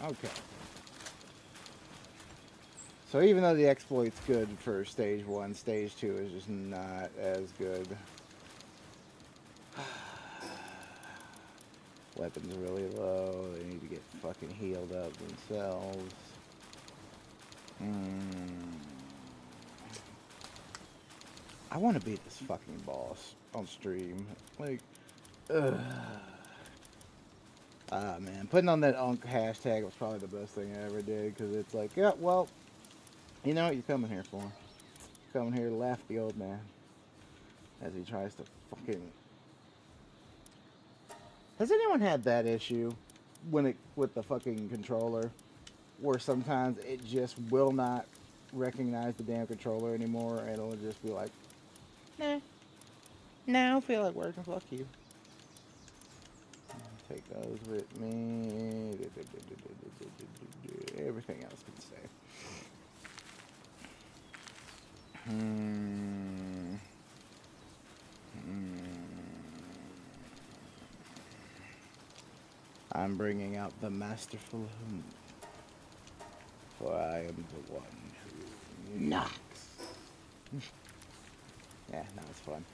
Okay. So even though the exploit's good for stage 1, stage 2 is just not as good. Weapons are really low. They need to get fucking healed up themselves. I want to beat this fucking boss on stream. Like, ugh. Ah, man. Putting on that Unk hashtag was probably the best thing I ever did, because it's like, yeah, well, you know what you're coming here for. You're coming here to laugh at the old man as he tries to fucking... Has anyone had that issue with the fucking controller, where sometimes it just will not recognize the damn controller anymore, and it'll just be like, nah, I don't feel like working, fuck you. Take those with me. Everything else can stay. I'm bringing out the masterful hum, for I am the one who knocks. Yeah, no, it's fun.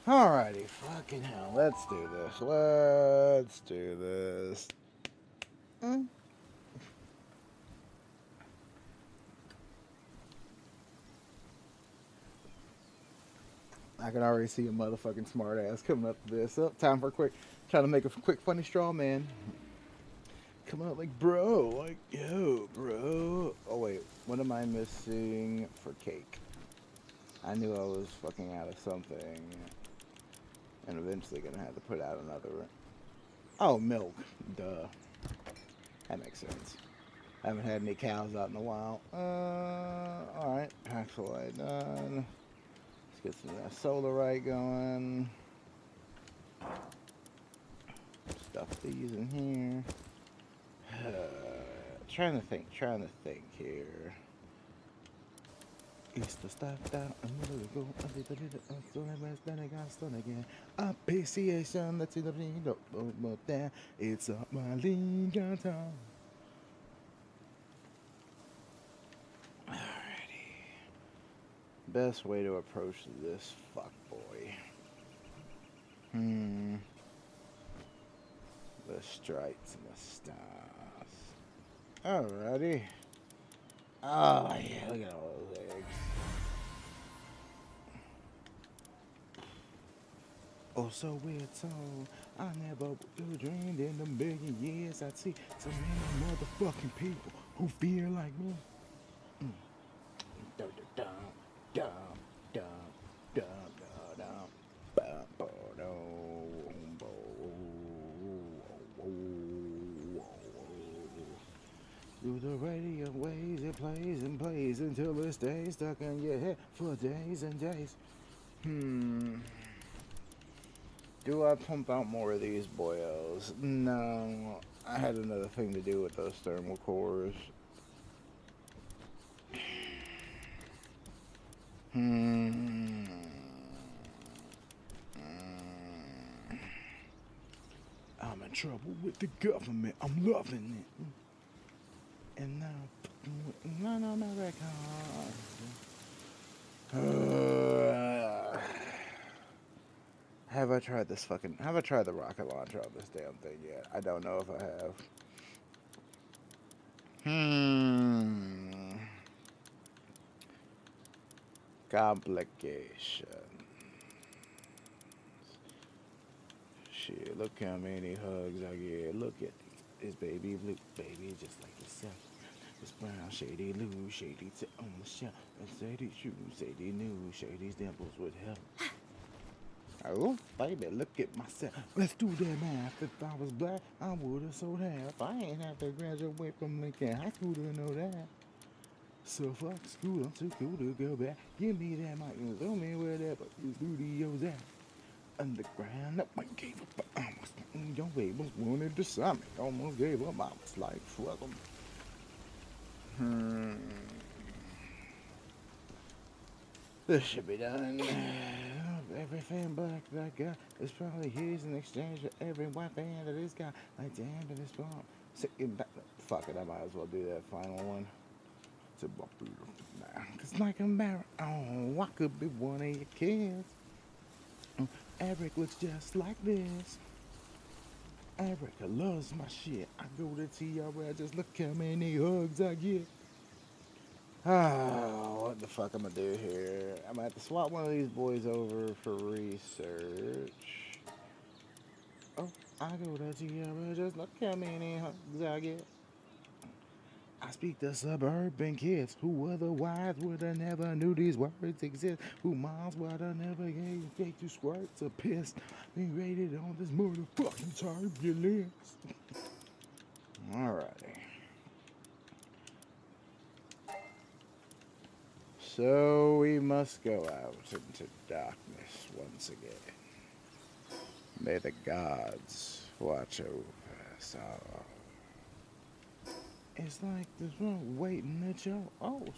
Alrighty, fucking hell, let's do this. Let's do this. I can already see a motherfucking smart ass coming up to this. Oh, time for a quick, trying to make a quick funny straw man. Come out like, bro, like, yo, bro. Oh wait, what am I missing for cake? I knew I was fucking out of something. And eventually gonna have to put out another. Oh, milk. Duh. That makes sense. I haven't had any cows out in a while. Alright. Paxolite done. Let's get some of that solarite going. Stuff these in here. Trying to think here. It's the stuff down a little ago. I did a little then I got stunned again. Appreciation, that's in the ring. But there, it's up my legal time. Alrighty. Best way to approach this fuckboy. The stripes and the stars. Alrighty. Oh yeah, look at all those eggs. Oh, so weird, so I never would have dreamed in a million years I'd see so many motherfucking people who feel like me. Through the radio waves, it plays and plays until it stays stuck in your head for days and days. Do I pump out more of these boyos? No, I had another thing to do with those thermal cores. I'm in trouble with the government. I'm loving it. And now, none on my record. Have I tried the rocket launcher on this damn thing yet? I don't know if I have. Complications. Shit, look how many hugs I get. Look at this baby blue, baby just like yourself. This brown, shady blue, shady tip on the shelf. And shady shoes, shady news, shady's dimples would help. Oh, baby, look at myself. Let's do that math. If I was black, I would have sold half. I ain't have to graduate from Lincoln High School to know that. So fuck school, I'm too cool to go back. Give me that mic and show me where that studio's at. Underground, no one gave up. I was your labels wanted to sign me. Almost gave up. I was like, fuck them. This should be done. Everything black that guy is probably his in exchange for every white band that he's got. Like damn, but it's wrong. Fuck it, I might as well do that final one. Cause like a marathon, I could be one of your kids. Eric looks just like this. Erica loves my shit. I go to TRL, just look how many hugs I get. What the fuck I'm gonna do here? I'm gonna have to swap one of these boys over for research. Oh, I go to TRL, just look how many hugs I get. I speak to suburban kids who otherwise would have never knew these words exist. Who moms would have never gave fake to squirts of piss. Being rated on this motherfucking turbulence. Alrighty. So we must go out into darkness once again. May the gods watch over us all. It's like this one waiting at your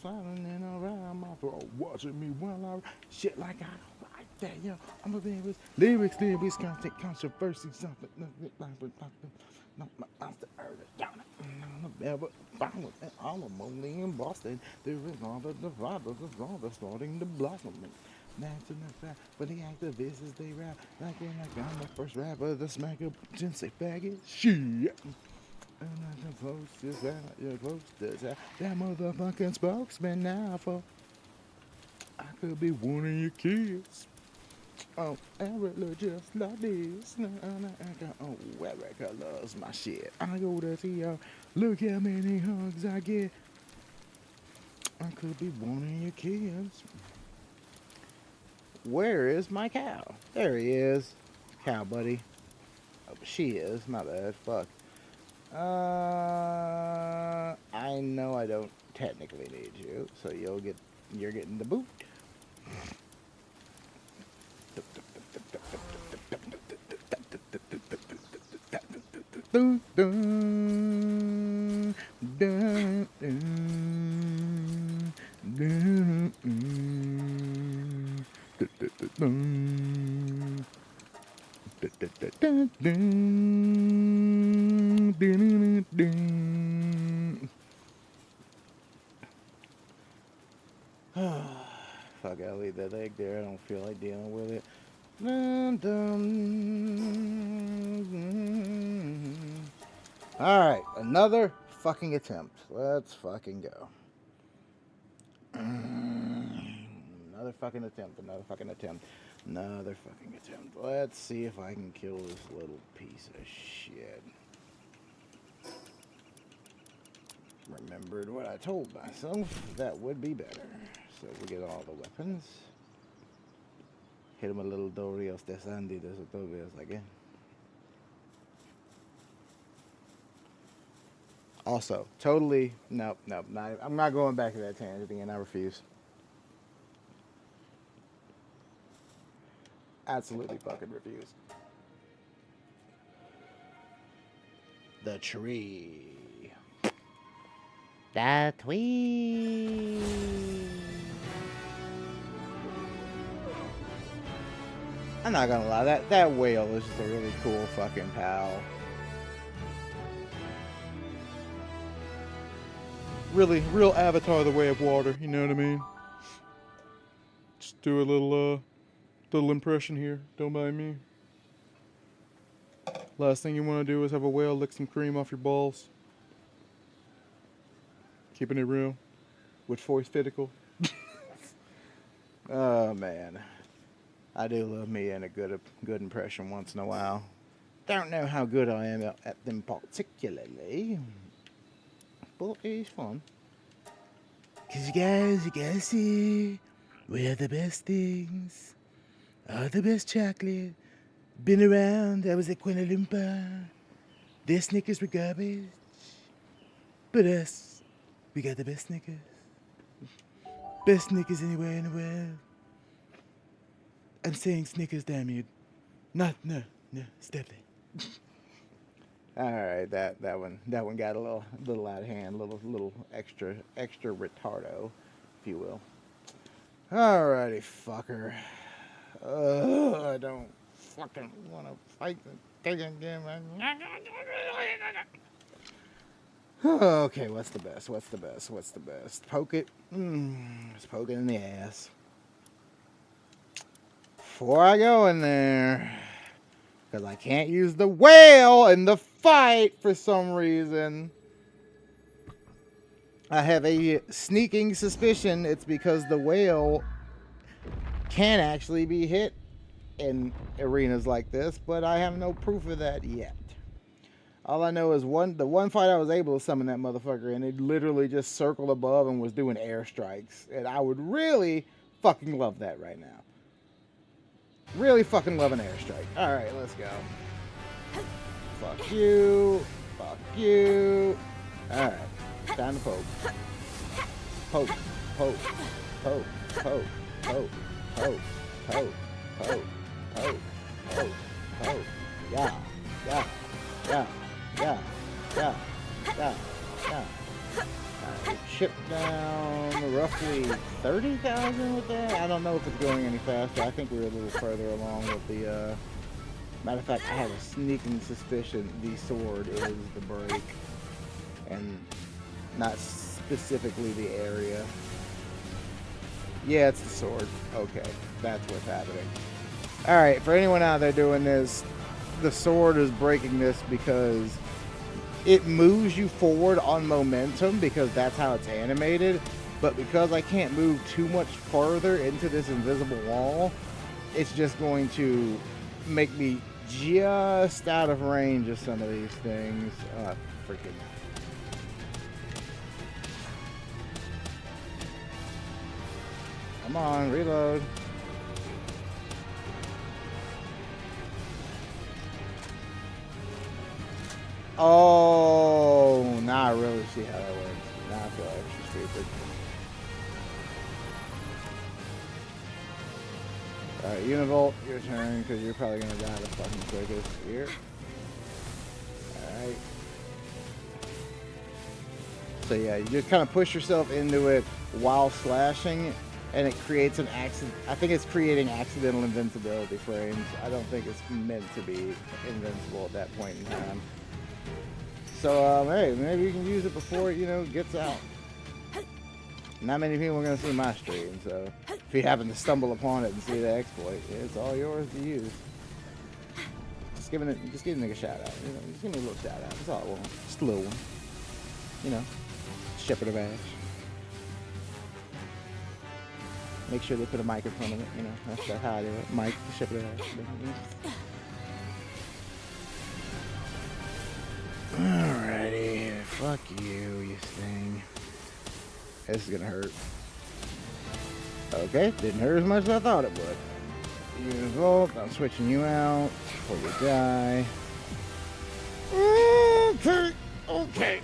silent and around my throat, watching me while I shit like I don't like that, yo. I'm a lyrics, content, controversy, something, not my monster early down it. Never found it all of only in Boston. There is all the fathers of all the starting to blossom. That's in the fact, but the activists is they rap like when I'm the first rapper to smack a say faggot. Shit. And I can post this out, your posters out. That motherfucking spokesman now for I could be one of your kids. Oh, Erica just like this. Oh, Erica loves my shit. I go to see y'all. Look how many hugs I get. I could be one of your kids. Where is my cow? There he is. Cow buddy. Oh, she is. My bad. Fuck. I know I don't technically need you, so you're getting the boot. Dun, dun, dun, dun, dun, dun. Fuck, I'll leave that egg there. I don't feel like dealing with it. Alright, another fucking attempt. Let's fucking go. Another fucking attempt. Let's see if I can kill this little piece of shit. Remembered what I told myself. That would be better. So we get all the weapons. Hit him a little Dorios de Sandy. There's a Dorios again. Also, totally, nope, I'm not going back to that tangent again. I refuse. Absolutely fucking refuse. The tree. The tree. I'm not gonna lie, that whale is just a really cool fucking pal. Really, real Avatar: The Way of Water, you know what I mean? Just do a little impression here, don't mind me. Last thing you want to do is have a whale lick some cream off your balls. Keeping it real. With forced fiticle. Oh, man. I do love me and a good impression once in a while. Don't know how good I am at them particularly. But it's fun. Cause you gotta see, we're the best things. Are the best chocolate. Been around, I was at Kuala Lumpur. Their Snickers were garbage. But us, we got the best Snickers. Best Snickers anywhere in the world. I'm saying Snickers, damn you. No, step it. Alright, that one got a little out of hand, little extra retardo, if you will. Alrighty, fucker. I don't fucking want to fight the thing again, man. Okay, what's the best? What's the best? What's the best? Poke it. Just poke it in the ass. Before I go in there, because I can't use the whale in the fight for some reason. I have a sneaking suspicion it's because the whale can actually be hit in arenas like this, but I have no proof of that yet. All I know is the one fight I was able to summon that motherfucker, and it literally just circled above and was doing airstrikes. And I would really fucking love that right now. Really fucking love an airstrike. Alright, let's go. Fuck you. Fuck you. Alright. Time to poke. Poke. Poke. Poke. Poke. Poke. Poke. Poke. Poke. Poke. Poke. Poke. Yeah. Yeah. Yeah. Yeah. Yeah. Yeah. Yeah. Chip down roughly 30,000 with that. I don't know if it's going any faster. I think we're a little further along with the. Matter of fact, I have a sneaking suspicion the sword is the break, and not specifically the area. Yeah, it's the sword. Okay, that's what's happening. All right, for anyone out there doing this, the sword is breaking this because it moves you forward on momentum because that's how it's animated. But because I can't move too much further into this invisible wall, it's just going to make me just out of range of some of these things. Freaking. Come on, reload. Oh, now I really see how that works. Now I feel extra stupid. Alright, Univolt, your turn, because you're probably going to die the fucking quickest here. Alright. So yeah, you just kind of push yourself into it while slashing, and it creates an accident. I think it's creating accidental invincibility frames. I don't think it's meant to be invincible at that point in time. So, hey, maybe you can use it before it, gets out. Not many people are going to see my stream, so if you happen to stumble upon it and see the exploit, it's all yours to use. Just give the nigga a shout out. Just give me a little shout out. That's all I want. Just a little one. Shepherd of Ash. Make sure they put a mic in front of it. That's how I do it. Mike, the Shepherd of Ash. Alrighty, fuck you thing. This is gonna hurt. Okay, didn't hurt as much as I thought it would. Use Volt, I'm switching you out before you die. Okay.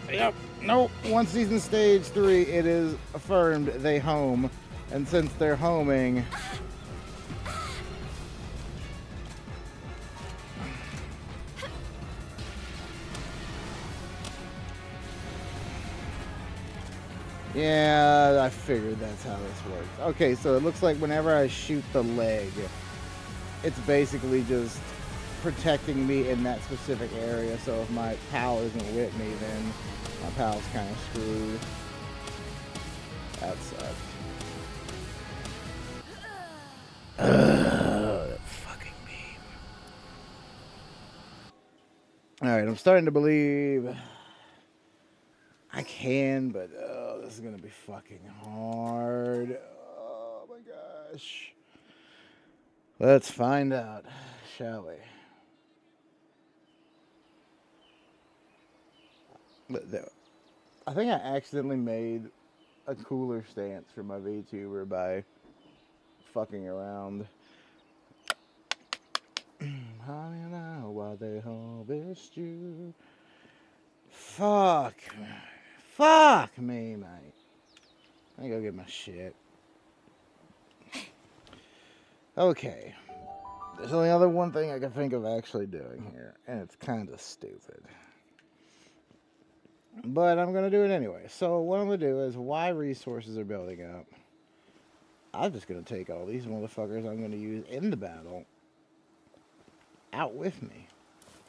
Yep, nope. One season stage 3, it is affirmed they home. And since they're homing, yeah, I figured that's how this works. Okay, so it looks like whenever I shoot the leg, it's basically just protecting me in that specific area. So if my pal isn't with me, then my pal's kind of screwed. That sucks. That fucking beam. Alright, I'm starting to believe I can, but this is gonna be fucking hard. Oh my gosh. Let's find out, shall we? I think I accidentally made a cooler stance for my VTuber by fucking around. Honey, now while they harvest you. Fuck me, mate. Let me go get my shit. Okay. There's only other one thing I can think of actually doing here, and it's kind of stupid. But I'm going to do it anyway. So what I'm going to do is, while resources are building up, I'm just gonna take all these motherfuckers I'm gonna use in the battle out with me.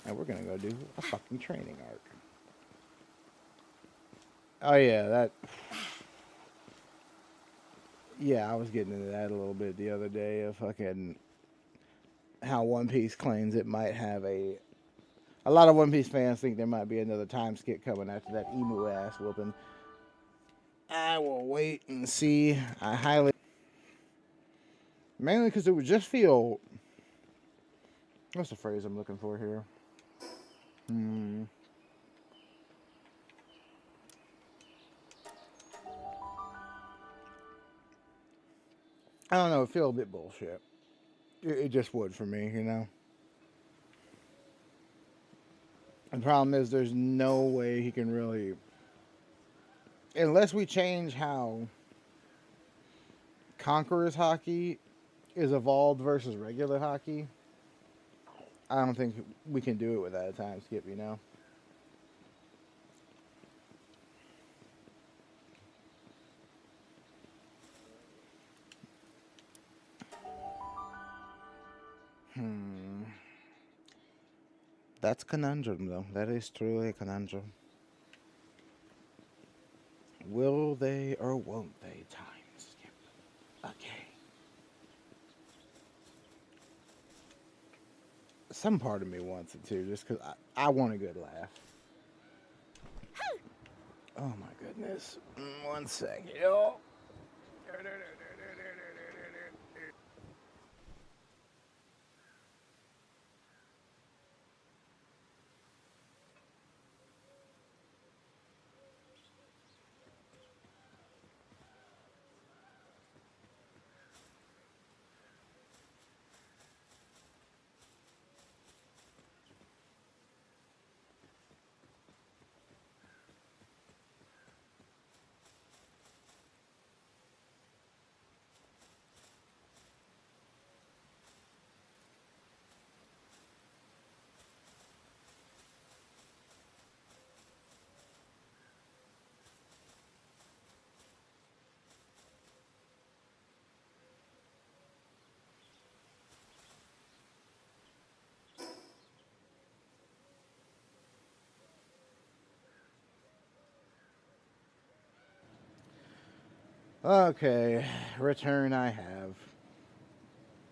And we're gonna go do a fucking training arc. Oh yeah, that... Yeah, I was getting into that a little bit the other day of fucking how One Piece claims it might have a... A lot of One Piece fans think there might be another time skip coming after that emu ass whooping. I will wait and see. I highly... Mainly because it would just feel... What's the phrase I'm looking for here? I don't know. It feels a bit bullshit. It just would for me, you know? The problem is there's no way he can really... Unless we change how Conqueror's hockey is evolved versus regular hockey, I don't think we can do it without a time skip, you know? That's a conundrum, though. That is truly a conundrum. Will they or won't they time skip? Okay. Some part of me wants it too, just because I want a good laugh. Oh my goodness. 1 second. Okay, return I have.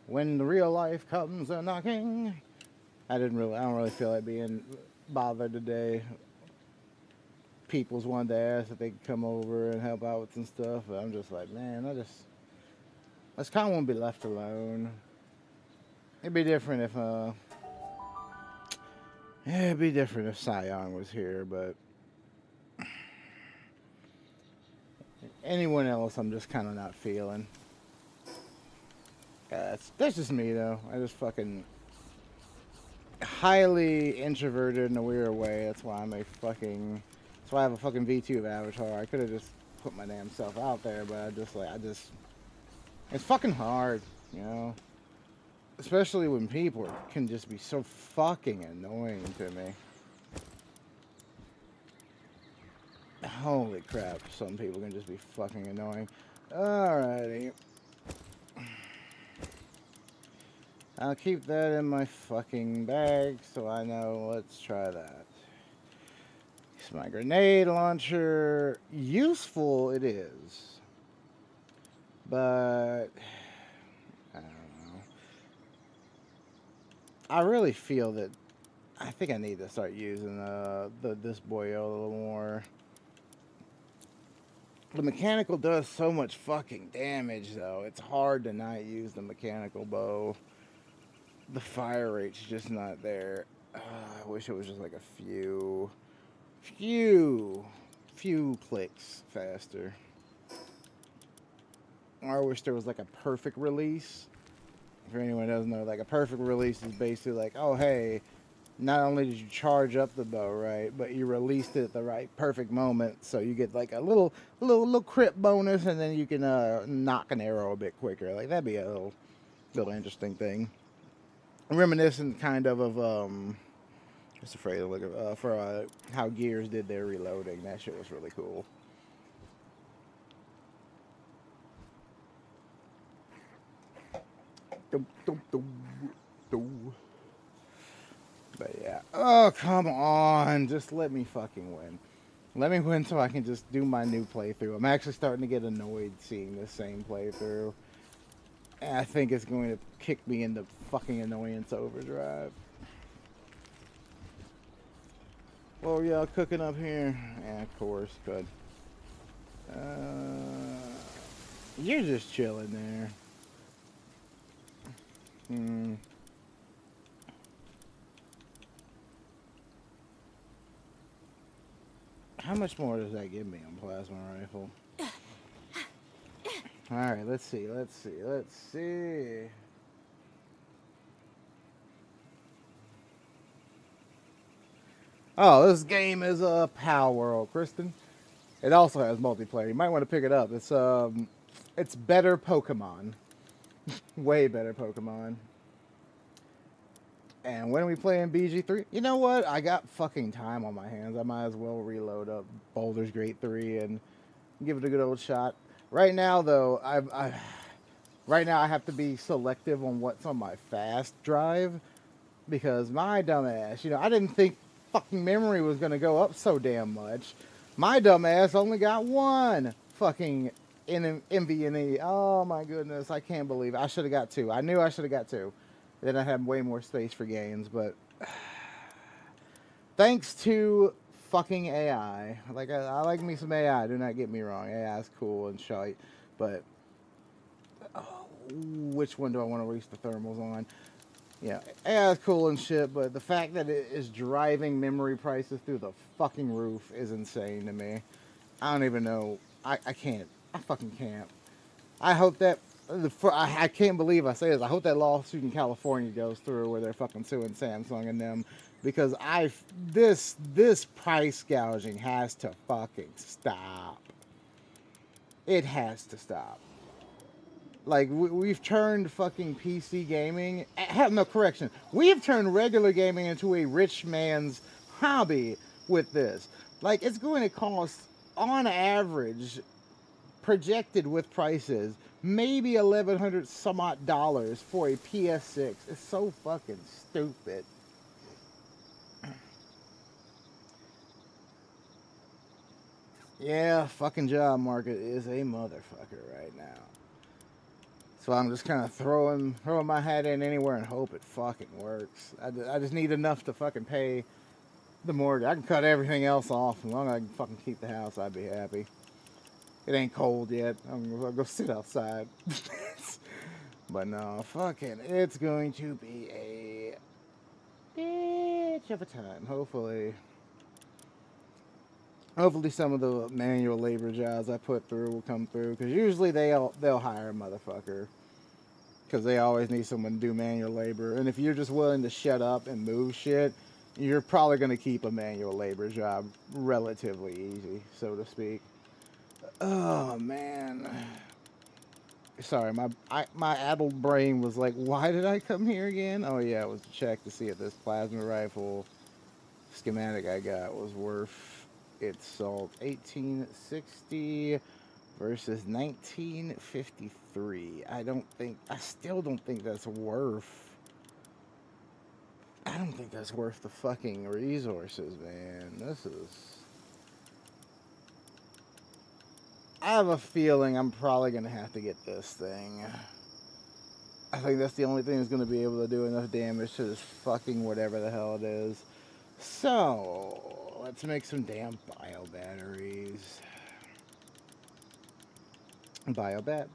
When the real life comes a knocking. I don't really feel like being bothered today. People's wanted to ask if they could come over and help out with some stuff, but I'm just like, man, I just kind of want to be left alone. It'd be different if it'd be different if Sion was here, but anyone else, I'm just kind of not feeling. That's just me though. I just fucking highly introverted in a weird way. That's why that's why I have a fucking VTube avatar. I could have just put my damn self out there, but it's fucking hard, you know? Especially when people can just be so fucking annoying to me. Holy crap, some people can just be fucking annoying. Alrighty. I'll keep that in my fucking bag so I know. Let's try that. It's my grenade launcher. Useful it is. But I don't know. I really feel that I think I need to start using this boyo a little more. The mechanical does so much fucking damage though. It's hard to not use the mechanical bow. The fire rate's just not there. I wish it was just like a few clicks faster. I wish there was like a perfect release. For anyone who doesn't know, like a perfect release is basically like, oh hey, not only did you charge up the bow right, but you released it at the right perfect moment, so you get like a little crit bonus, and then you can knock an arrow a bit quicker. Like that'd be a little interesting thing. Reminiscent kind of what's the phrase for how Gears did their reloading. That shit was really cool. Dum, dum, dum, dum. But yeah. Oh, come on. Just let me fucking win. Let me win so I can just do my new playthrough. I'm actually starting to get annoyed seeing the same playthrough. And I think it's going to kick me into fucking annoyance overdrive. What were y'all cooking up here? Yeah, of course. Good. You're just chilling there. How much more does that give me on plasma rifle? Alright, let's see. Oh, this game is a Palworld, Kristen. It also has multiplayer. You might want to pick it up. It's better Pokemon. Way better Pokemon. And when are we playing BG3? You know what? I got fucking time on my hands. I might as well reload up Baldur's Gate 3 and give it a good old shot. Right now, though, right now I have to be selective on what's on my fast drive because my dumbass, I didn't think fucking memory was gonna go up so damn much. My dumbass only got one fucking NVMe. Oh my goodness, I can't believe it. I should have got two. I knew I should have got two. Then I had way more space for games, but thanks to fucking AI. Like I like me some AI. Do not get me wrong. AI is cool and shite, but which one do I want to reach the thermals on? Yeah, AI is cool and shit, but the fact that it is driving memory prices through the fucking roof is insane to me. I don't even know. I can't. I fucking can't. I hope that I can't believe I say this. I hope that lawsuit in California goes through where they're fucking suing Samsung and them because this price gouging has to fucking stop. It has to stop. Like we've turned fucking PC gaming. No correction. We've turned regular gaming into a rich man's hobby with this. Like it's going to cost on average, projected with prices, maybe $1,100 some odd dollars for a PS6. It's so fucking stupid. Yeah, fucking job market is a motherfucker right now. So I'm just kind of throwing my hat in anywhere and hope it fucking works. I just need enough to fucking pay the mortgage. I can cut everything else off as long as I can fucking keep the house. I'd be happy. It ain't cold yet. I'm gonna go sit outside. But no, fucking, it's going to be a bitch of a time. Hopefully some of the manual labor jobs I put through will come through. Because usually they'll hire a motherfucker. Because they always need someone to do manual labor. And if you're just willing to shut up and move shit, you're probably going to keep a manual labor job relatively easy, so to speak. Oh, man. Sorry, my addled brain was like, why did I come here again? Oh, yeah, it was to check to see if this plasma rifle schematic I got was worth its salt. 1860 versus 1953. I still don't think that's worth... I don't think that's worth the fucking resources, man. This is... I have a feeling I'm probably going to have to get this thing. I think that's the only thing that's going to be able to do enough damage to this fucking whatever the hell it is. So, let's make some damn bio batteries. Bio-bat.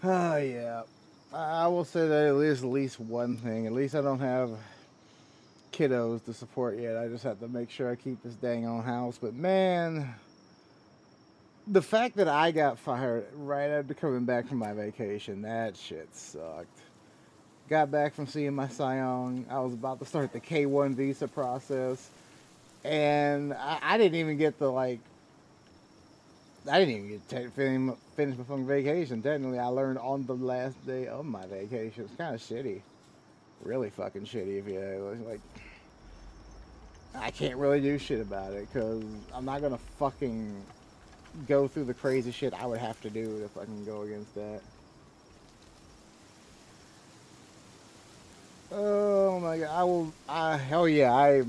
Oh, yeah. I will say that at least one thing. At least I don't have kiddos to support yet. I just have to make sure I keep this dang on house. But, man, the fact that I got fired right after coming back from my vacation, that shit sucked. Got back from seeing my Scion. I was about to start the K1 visa process. And I didn't even get the, like... I didn't even get to finish my fucking vacation. Technically, I learned on the last day of my vacation. It's kind of shitty. really fucking shitty if you like. I can't really do shit about it because I'm not gonna fucking go through the crazy shit I would have to do if I can go against that. Oh my god, I will. Hell yeah,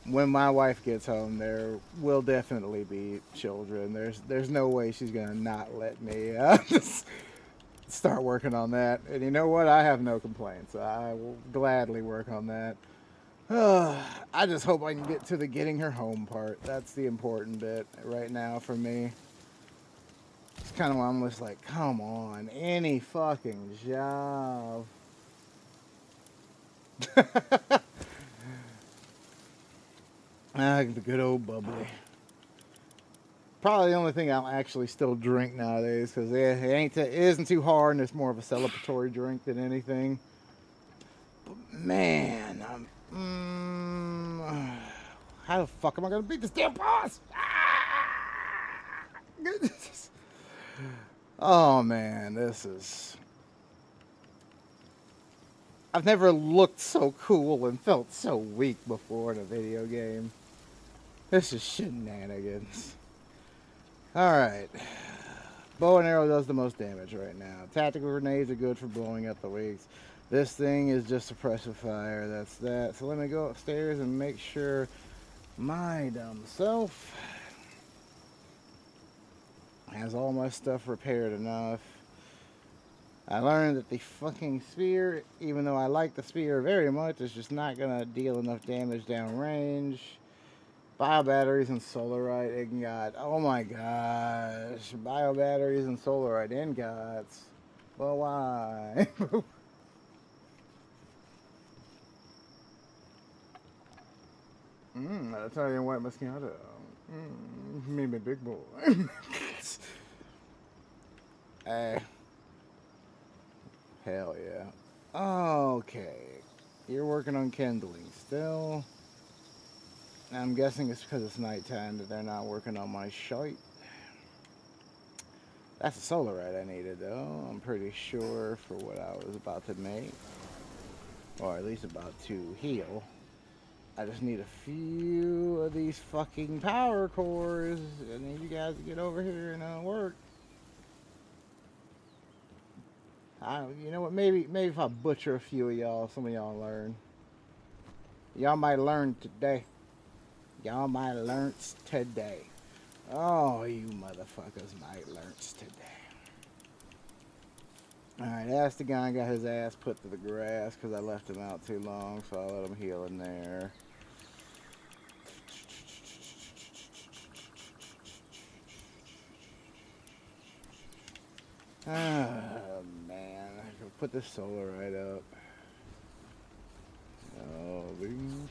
when my wife gets home, there will definitely be children. There's no way she's gonna not let me start working on that. And you know what? I have no complaints. I will gladly work on that. I just hope I can get to the getting her home part. That's the important bit right now for me. It's kind of why I'm just like, come on, any fucking job. The good old bubbly. Probably the only thing I'll actually still drink nowadays because it isn't too hard and it's more of a celebratory drink than anything. But man, how the fuck am I gonna beat this damn boss? Oh man, this is. I've never looked so cool and felt so weak before in a video game. This is shenanigans. Alright. Bow and arrow does the most damage right now. Tactical grenades are good for blowing up the weaks. This thing is just suppressive fire. That's that. So let me go upstairs and make sure my dumb self has all my stuff repaired enough. I learned that the fucking spear, even though I like the spear very much, is just not going to deal enough damage downrange. Bio batteries and solarite ingot. Oh my gosh. Bio batteries and solarite ingots. But why? Italian white Moscato. Maybe big boy. Hey. Hell yeah. Okay. You're working on kindling still. I'm guessing it's because it's nighttime that they're not working on my shite. That's the solarite I needed though. I'm pretty sure for what I was about to make. Or at least about to heal. I just need a few of these fucking power cores. I need you guys to get over here and work. You know what? Maybe if I butcher a few of y'all, some of y'all learn. Y'all might learn today. Y'all might learn today. Oh, you motherfuckers might learn today. Alright, Astagon got his ass put to the grass because I left him out too long, so I'll let him heal in there. Oh, man. I can put this solarite up. Oh,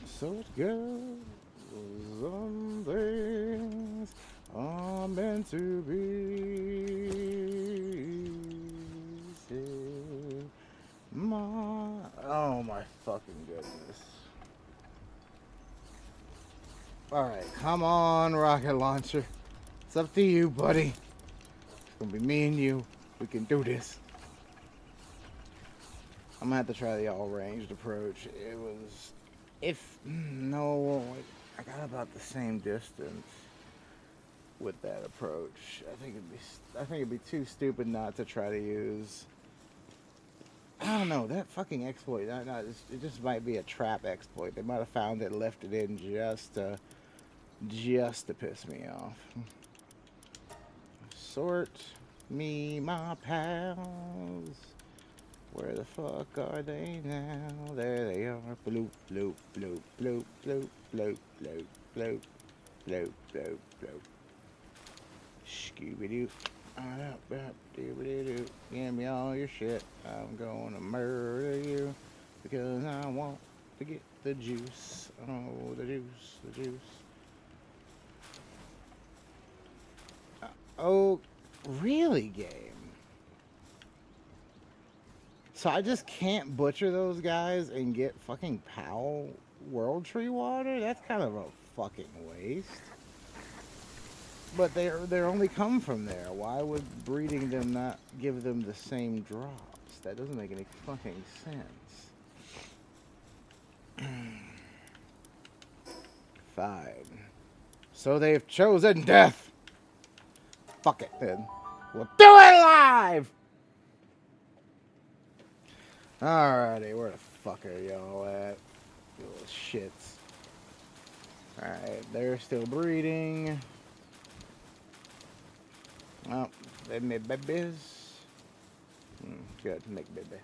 so good. Some things are meant to be. Oh my fucking goodness. Alright, come on, rocket launcher. It's up to you, buddy. It's gonna be me and you. We can do this. I'm gonna have to try the all-ranged approach. It was... No, I got about the same distance with that approach. I think it'd be too stupid not to try to use... I don't know, that fucking exploit, it just might be a trap exploit. They might have found it, left it in just to piss me off. Sort me my pals. Where the fuck are they now? There they are. Bloop, bloop, bloop, bloop, bloop, bloop, bloop, bloop, bloop, bloop, bloop. Scooby-doo. Give me all your shit. I'm gonna murder you because I want to get the juice. Oh, the juice, the juice. Oh, really, game? So I just can't butcher those guys and get fucking POW World Tree water? That's kind of a fucking waste. But they're only come from there. Why would breeding them not give them the same drops? That doesn't make any fucking sense. 5. So they've chosen death. Fuck it then. We'll do it live! Alrighty, where the fuck are y'all at? You little shits. Alright, they're still breeding. Oh, they made babies. Good, make baby.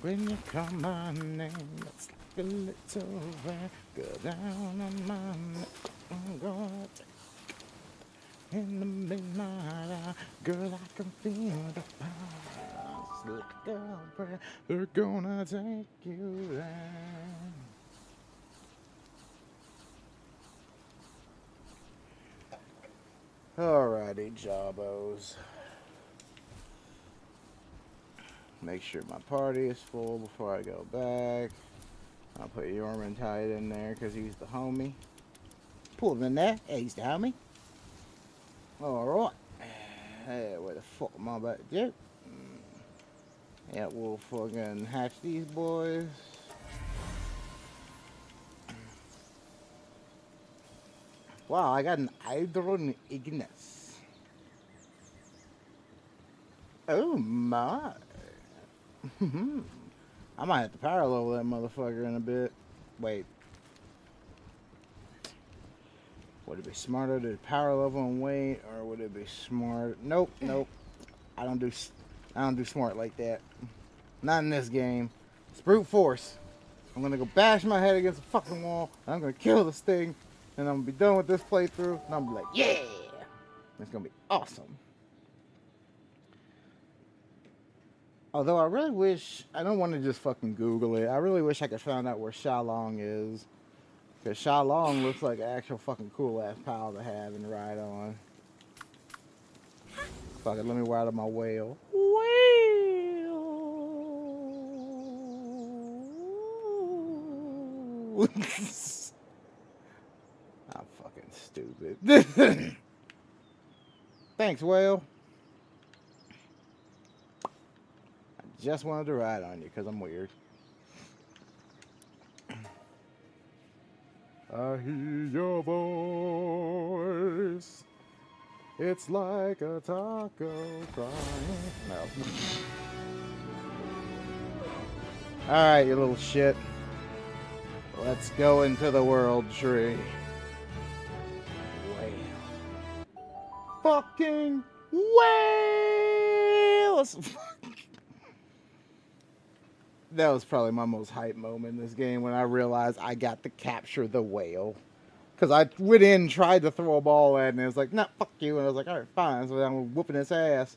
When you call my name, it's like a little rain. Go down on my neck. I'm gonna take in the midnight hour. Girl, I can feel the power. Slick girlfriend, they're gonna take you there. Alrighty, Jawbos. Make sure my party is full before I go back. I'll put Yormantide in there because he's the homie. Pull him in there. Yeah, he's the homie. Alright. Hey, where the fuck am I about to do? Yeah, we'll fucking hatch these boys. Wow, I got an Hydron Ignis. Oh my. I might have to power level that motherfucker in a bit. Wait. Would it be smarter to power level and wait, or would it be smart? Nope, nope. I don't do smart like that. Not in this game. It's brute force. I'm gonna go bash my head against the fucking wall. And I'm gonna kill this thing, and I'm gonna be done with this playthrough. And I'm gonna be like, yeah, it's gonna be awesome. Although I really wish, I don't want to just fucking Google it. I really wish I could find out where Shalong is. Because Shalong looks like an actual fucking cool ass pal to have and ride on. Fuck it, let me ride on my whale. Whale! I'm fucking stupid. Thanks, whale. Just wanted to ride on you because I'm weird. I hear your voice. It's like a taco crying. No. Alright, you little shit. Let's go into the world tree. Whale. Fucking whales! That was probably my most hype moment in this game when I realized I got to capture the whale. Because I went in and tried to throw a ball at it, and it was like, nah, fuck you. And I was like, alright, fine. So I'm whooping its ass.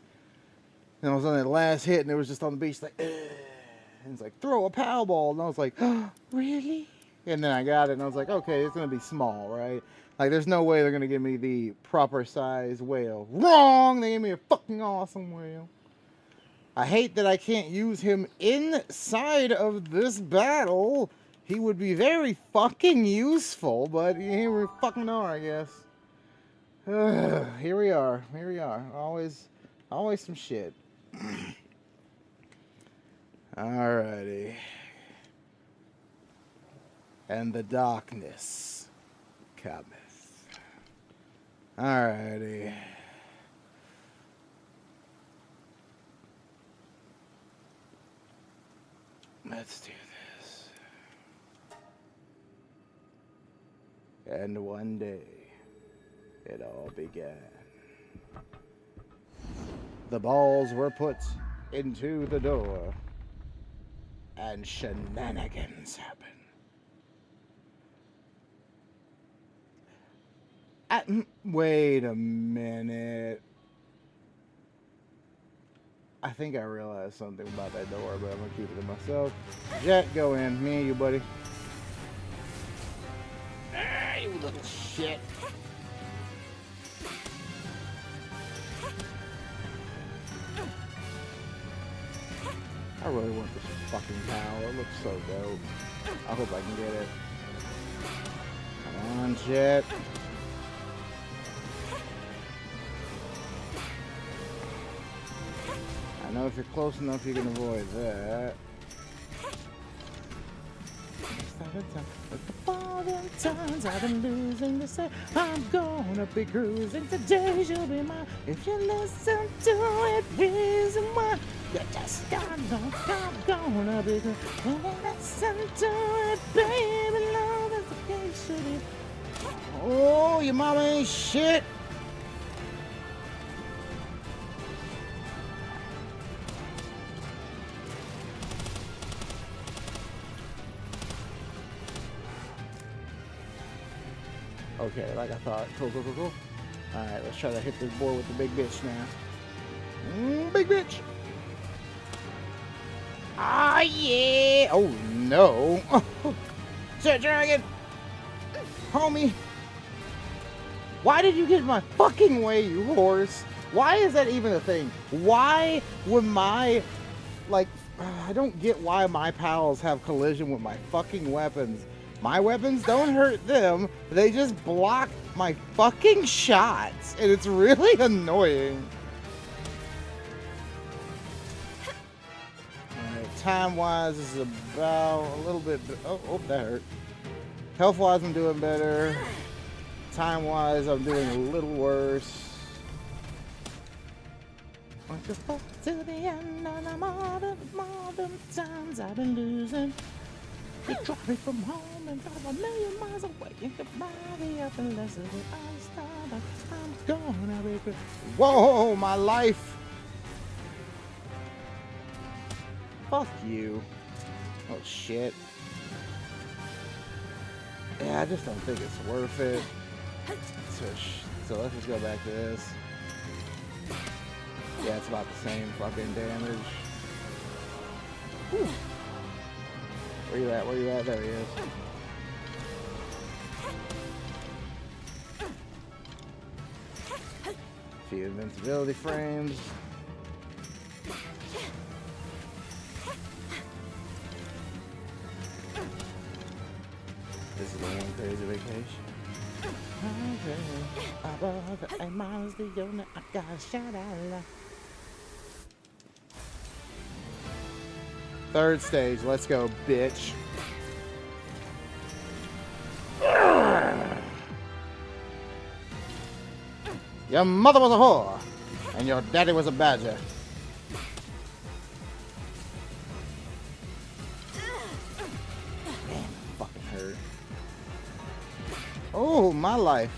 And I was on that last hit, and it was just on the beach, like, ugh. And it's like, throw a pow ball. And I was like, oh, really? And then I got it, and I was like, okay, it's going to be small, right? Like, there's no way they're going to give me the proper size whale. Wrong! They gave me a fucking awesome whale. I hate that I can't use him inside of this battle. He would be very fucking useful, but here we fucking are, I guess. Here we are. Here we are. Always some shit. Alrighty. And the darkness cometh. Alrighty. Let's do this. And one day, it all began. The balls were put into the door, and shenanigans happened. Wait a minute. I think I realized something about that door, but I'm gonna keep it to myself. Jet, go in. Me and you, buddy. Ah, you little shit. I really want this fucking towel. It looks so dope. I hope I can get it. Come on, Jet. know if you're close enough, you can avoid that. All them times I've been losing to say I'm gonna be cruising today, you'll be mine. If you listen to it, reason why you just gotta know I'm gonna be good. When you listen to it, baby, love is the case should be. Oh, your mama ain't shit. Okay, like I thought. Cool. Alright, let's try to hit this board with the big bitch now. Big bitch! Ah, yeah! Oh, no! Shit, dragon! Homie! Why did you get in my fucking way, you horse? Why is that even a thing? Why would my... Like, I don't get why my pals have collision with my fucking weapons. My weapons don't hurt them, they just block my fucking shots, and it's really annoying. Alright, time-wise, this is about a little bit... Oh, that hurt. Health-wise, I'm doing better. Time-wise, I'm doing a little worse. Want to fall to the end, and I'm all the times I've been losing. You drive me from home and drive a million miles away. You can buy the up unless it's I'm gonna be good. Whoa, my life. Fuck you. Oh, shit. Yeah, I just don't think it's worth it. So let's just go back to this. Yeah, it's about the same fucking damage. Whew. Where you at? Where you at? There he is. A few invincibility frames. This is the one crazy vacation. Above the 8 miles, the only I got a shout out. Third stage, let's go, bitch. Your mother was a whore, and your daddy was a badger. Damn, fucking hurt. Oh, my life.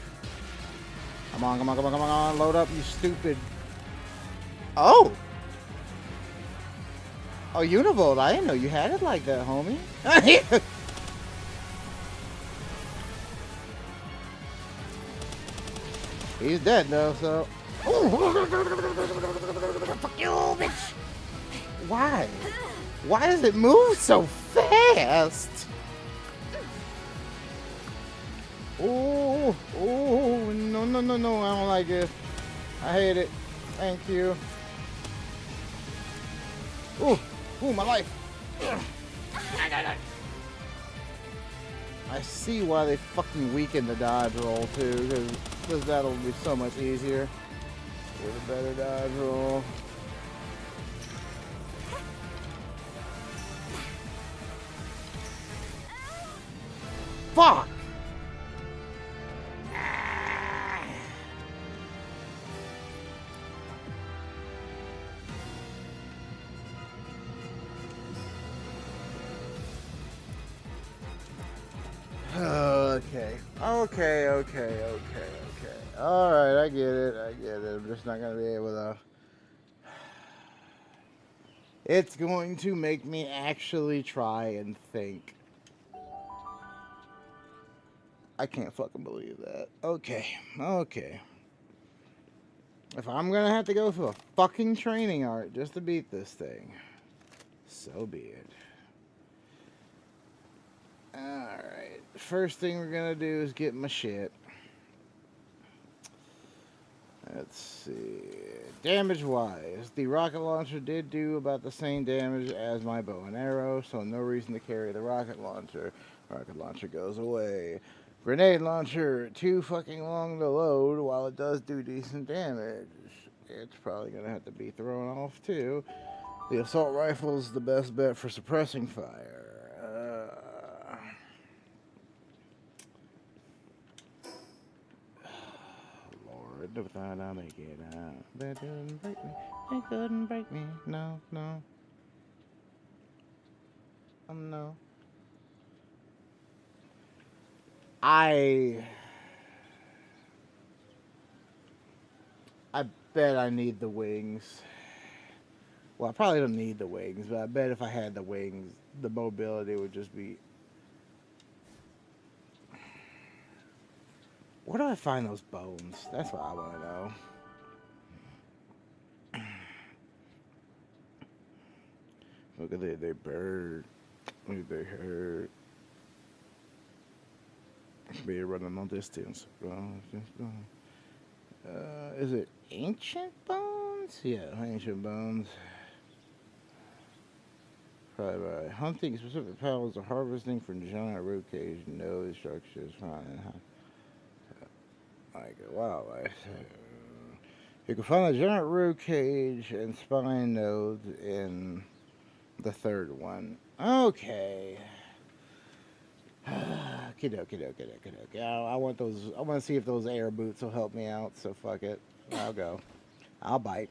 Come on, load up, you stupid. Oh! Oh, Univolt, I didn't know you had it like that, homie. He's dead, though, so... Fuck you, bitch! Why? Why does it move so fast? Oh, no, I don't like it. I hate it. Thank you. Ooh, my life. I see why they fucking weaken the dodge roll too, because that'll be so much easier with a better dodge roll. Fuck! Okay. Alright, I get it. I'm just not gonna be able to... It's going to make me actually try and think. I can't fucking believe that. Okay. If I'm gonna have to go through a fucking training art just to beat this thing, so be it. Alright, first thing we're gonna do is get my shit. Let's see. Damage wise, the rocket launcher did do about the same damage as my bow and arrow, so no reason to carry the rocket launcher. Rocket launcher goes away. Grenade launcher, too fucking long to load while it does do decent damage. it's probably going to have to be thrown off too. The assault rifle is the best bet for suppressing fire. Lord, without I make it out. They didn't break me. They couldn't break me. No, no. No. I bet I need the wings. Well, I probably don't need the wings, but I bet if I had the wings, the mobility would just be... Where do I find those bones? That's what I want to know. Look at they bird. Look at they hurt. Be running long distance. Is it ancient bones? Yeah, ancient bones. Probably right. Hunting specific powers or harvesting from giant root cage. No structures found. Like wildlife. You can find a giant root cage and spine nodes in the third one. Okay. Kiddo. I want those. I want to see if those air boots will help me out. So fuck it. I'll go. I'll bite.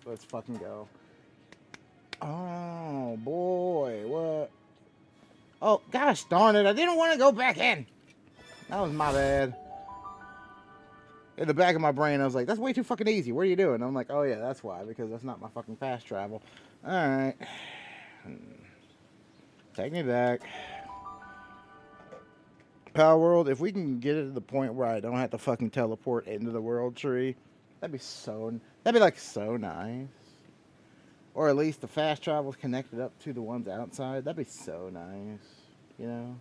Let's fucking go. Oh boy, what? Oh gosh darn it! I didn't want to go back in. That was my bad. In the back of my brain, I was like, "That's way too fucking easy. What are you doing?" I'm like, "Oh yeah, that's why. Because that's not my fucking fast travel." All right. Take me back. Palworld, if we can get it to the point where I don't have to fucking teleport into the world tree, that'd be like so nice. Or at least the fast travel's connected up to the ones outside. That'd be so nice, you know?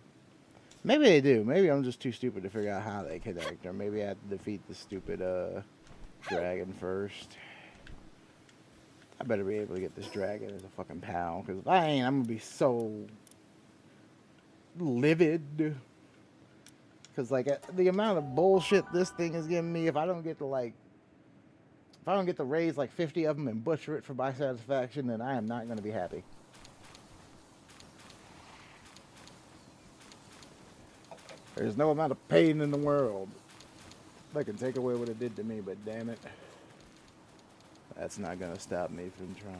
Maybe they do. Maybe I'm just too stupid to figure out how they connect. Or maybe I have to defeat the stupid dragon first. I better be able to get this dragon as a fucking pal. Because if I ain't, I'm going to be so livid. Because, like, the amount of bullshit this thing is giving me, if I don't get to, like, if I don't get to raise, like, 50 of them and butcher it for my satisfaction, then I am not going to be happy. There's no amount of pain in the world that can take away what it did to me, but damn it, that's not going to stop me from trying.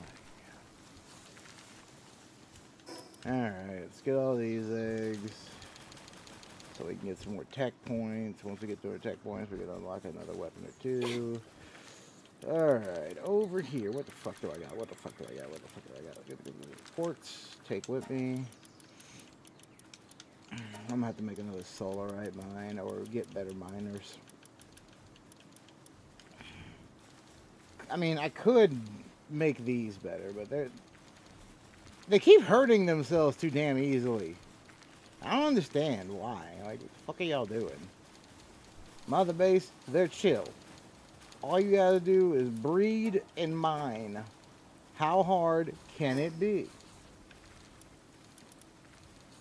Alright, let's get all these eggs so we can get some more tech points. Once we get to our tech points, we can unlock another weapon or two. Alright, over here. What the fuck do I got? Quartz, take with me. I'm gonna have to make another solarite mine or get better miners. I mean, I could make these better, but they keep hurting themselves too damn easily. I don't understand why. Like, what the fuck are y'all doing? Mother base, they're chill. All you gotta do is breed and mine. How hard can it be?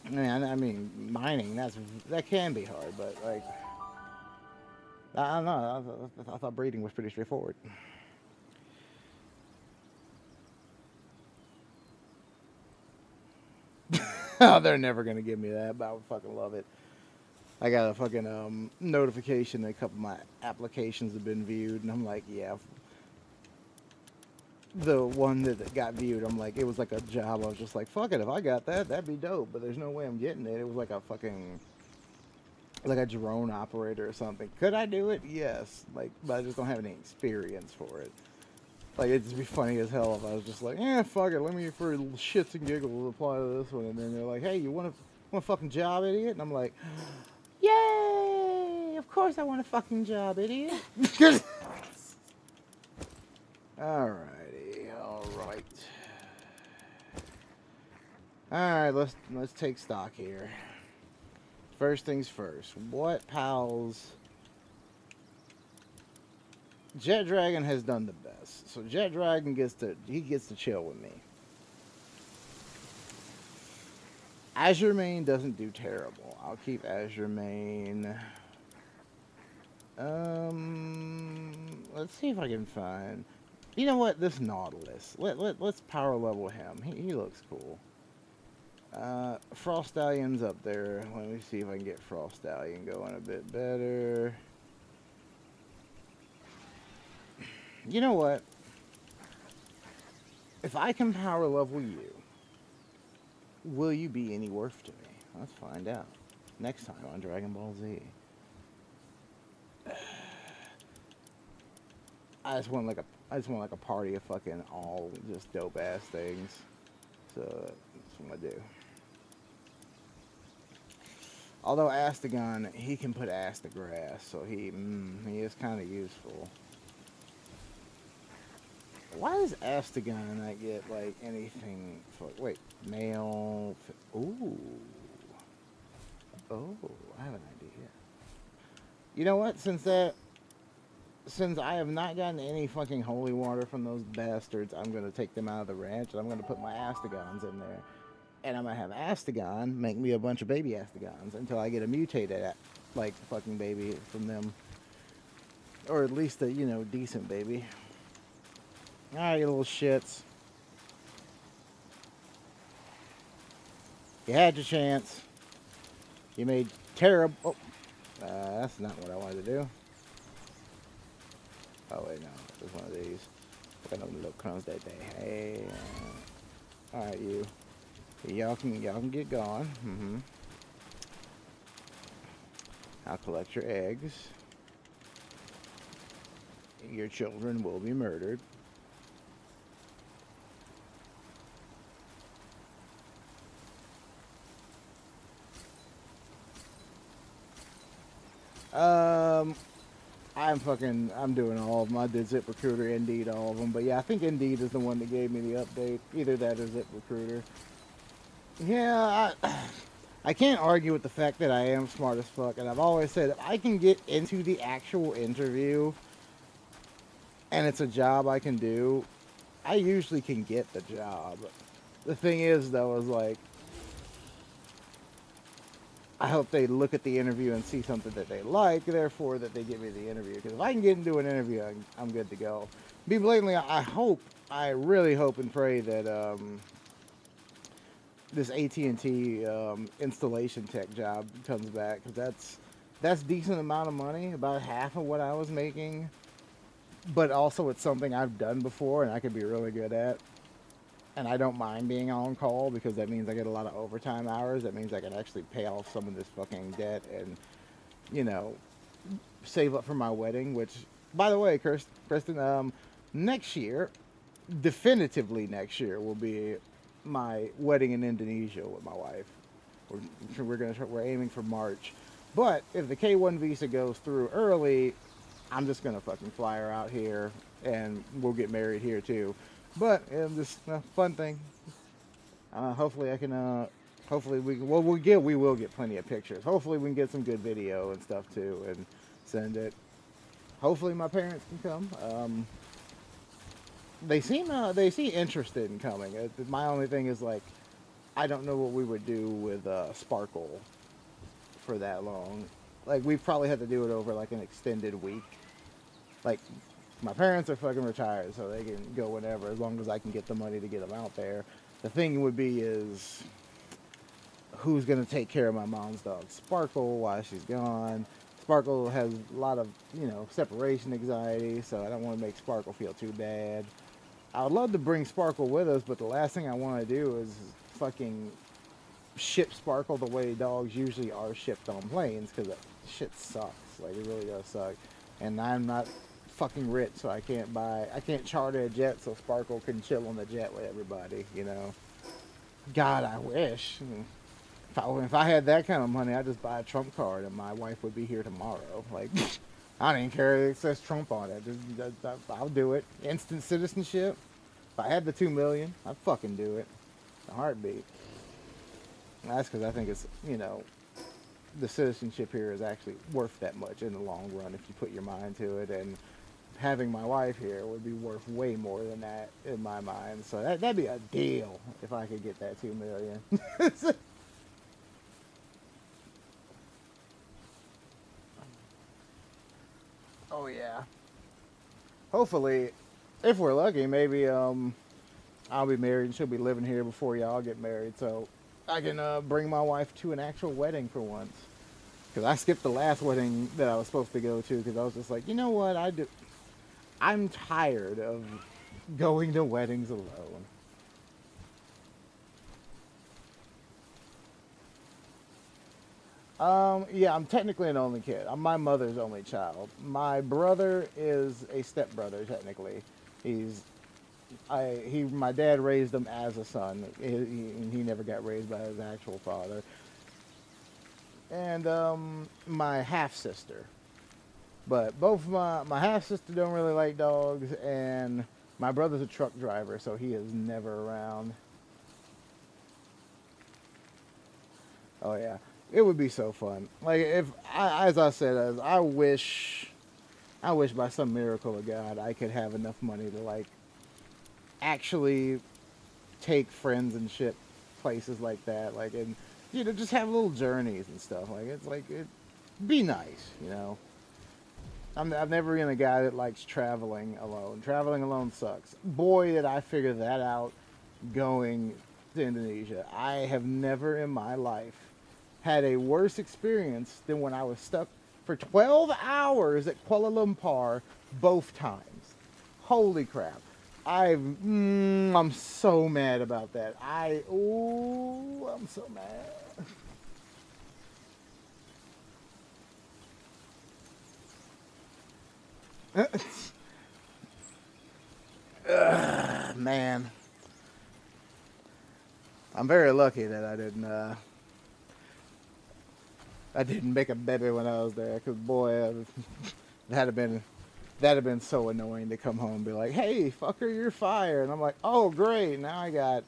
Man, I mean, mining, that can be hard, but, like, I don't know. I thought breeding was pretty straightforward. Oh, they're never going to give me that, but I would fucking love it. I got a fucking notification that a couple of my applications have been viewed, and I'm like, yeah. The one that got viewed, I'm like, it was like a job. I was just like, fuck it, if I got that, that'd be dope, but there's no way I'm getting it. It was like a fucking, like a drone operator or something. Could I do it? Yes. Like, but I just don't have any experience for it. Like, it'd just be funny as hell if I was just like, yeah, fuck it, let me, for shits and giggles, apply to this one. And then they're like, hey, you want a fucking job, idiot? And I'm like, yay! Of course I want a fucking job, idiot. Alrighty, alright. Alright, let's take stock here. First things first. What pals? Jet Dragon has done the best. So Jet Dragon gets to chill with me. Azure Main doesn't do terrible. I'll keep Azure Main. Let's see if I can find. You know what? This Nautilus. Let's power level him. He looks cool. Frost Stallion's up there. Let me see if I can get Frost Stallion going a bit better. You know what? If I can power level you, will you be any worth to me? Let's find out. Next time on Dragon Ball Z. I just want like a party of fucking all just dope ass things. So that's what I do. Although Astagon, he can put ass to grass, so he is kind of useful. Why does Astagon not get like anything for? Wait, male. Ooh. Oh, I have an idea. You know what? Since I have not gotten any fucking holy water from those bastards, I'm gonna take them out of the ranch and I'm gonna put my Astagons in there. And I'm gonna have Astagon make me a bunch of baby Astagons until I get a mutated like fucking baby from them. Or at least a, you know, decent baby. Alright, you little shits. You had your chance. You made terrible. Oh, that's not what I wanted to do. Oh wait, no, it was one of these. Look at them little crumbs that day. Hey, all right, you. Y'all can get gone. I'll collect your eggs. Your children will be murdered. I'm doing all of them. I did ZipRecruiter, Indeed, all of them. But yeah, I think Indeed is the one that gave me the update. Either that or ZipRecruiter. Yeah, I can't argue with the fact that I am smart as fuck. And I've always said, if I can get into the actual interview and it's a job I can do, I usually can get the job. The thing is, though, is like, I hope they look at the interview and see something that they like, therefore that they give me the interview. Because if I can get into an interview, I'm good to go. Be blatantly, I really hope and pray that this AT&T installation tech job comes back. Because that's decent amount of money, about half of what I was making. But also it's something I've done before and I could be really good at. And I don't mind being on call because that means I get a lot of overtime hours. That means I can actually pay off some of this fucking debt and, you know, save up for my wedding. Which, by the way, Kristen, next year, definitively next year, will be my wedding in Indonesia with my wife. We're aiming for March. But if the K1 visa goes through early, I'm just gonna fucking fly her out here and we'll get married here too. But just a fun thing. Hopefully I can. Hopefully we will get plenty of pictures. Hopefully we can get some good video and stuff too, and send it. Hopefully my parents can come. They seem interested in coming. My only thing is like, I don't know what we would do with Sparkle for that long. Like we probably had to do it over like an extended week. Like. My parents are fucking retired, so they can go whenever, as long as I can get the money to get them out there. The thing would be is, who's going to take care of my mom's dog, Sparkle, while she's gone? Sparkle has a lot of, you know, separation anxiety, so I don't want to make Sparkle feel too bad. I would love to bring Sparkle with us, but the last thing I want to do is fucking ship Sparkle the way dogs usually are shipped on planes, because that shit sucks. Like, it really does suck. And I'm not fucking rich, so I can't charter a jet so Sparkle can chill on the jet with everybody, you know. God, I wish. If I had that kind of money, I'd just buy a Trump card and my wife would be here tomorrow. Like, I don't even care if it says Trump on it. I'll do it. Instant citizenship. If I had the $2 million, I'd fucking do it. A heartbeat. And that's because I think it's, you know, the citizenship here is actually worth that much in the long run if you put your mind to it. And having my wife here would be worth way more than that in my mind. So that'd be a deal if I could get that $2 million. Oh yeah. Hopefully, if we're lucky, maybe I'll be married and she'll be living here before y'all get married, so I can bring my wife to an actual wedding for once. Because I skipped the last wedding that I was supposed to go to because I was just like, you know what, I'm tired of going to weddings alone. Yeah, I'm technically an only kid. I'm my mother's only child. My brother is a stepbrother, technically. He's my dad raised him as a son. He never got raised by his actual father. And my half sister. But both my half sister don't really like dogs, and my brother's a truck driver, so he is never around. Oh yeah, it would be so fun. Like if as I said, as I wish by some miracle of God I could have enough money to like actually take friends and shit places like that, like and just have little journeys and stuff. Like it's like it be nice, you know. I've never been a guy that likes traveling alone. Traveling alone sucks. Boy, did I figure that out going to Indonesia. I have never in my life had a worse experience than when I was stuck for 12 hours at Kuala Lumpur both times. Holy crap. I'm so mad about that. I'm so mad. Man, I'm very lucky that I didn't make a baby when I was there. Cause boy, that'd have been that'd have been so annoying to come home and be like, "Hey, fucker, you're fired," and I'm like, "Oh, great! Now I got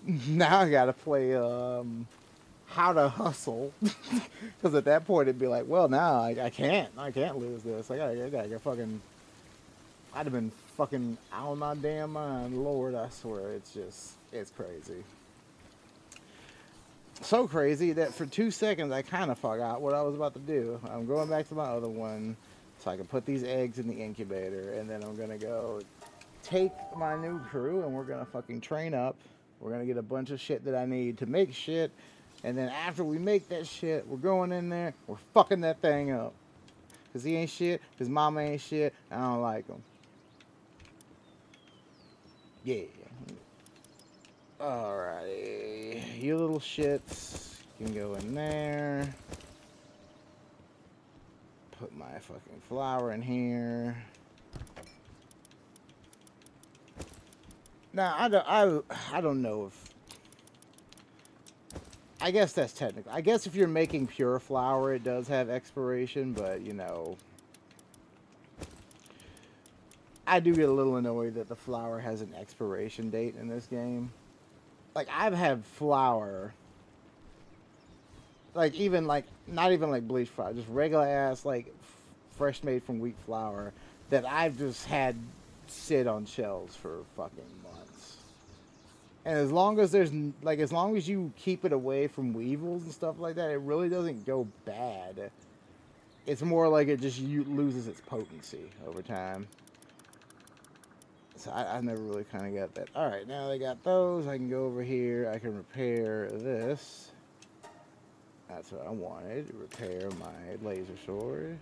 to play how to hustle." Because at that point it'd be like, "Well, now I can't lose this. I gotta get fucking." I'd have been fucking out of my damn mind. Lord, I swear, it's crazy. So crazy that for 2 seconds I kind of forgot what I was about to do. I'm going back to my other one so I can put these eggs in the incubator, and then I'm gonna go take my new crew and we're gonna fucking train up. We're gonna get a bunch of shit that I need to make shit, and then after we make that shit, we're going in there, we're fucking that thing up. Cause he ain't shit, his mama ain't shit, I don't like him. Yeah. Alrighty. You little shits can go in there. Put my fucking flour in here. Now I don't know if I guess that's technical. I guess if you're making pure flour it does have expiration, but you know I do get a little annoyed that the flour has an expiration date in this game. Like I've had flour, like even like not even like bleached flour, just regular ass like fresh made from wheat flour that I've just had sit on shelves for fucking months. And as long as you keep it away from weevils and stuff like that, it really doesn't go bad. It's more like it just loses its potency over time. So I never really kind of got that. All right, now they got those. I can go over here. I can repair this. That's what I wanted. Repair my laser sword.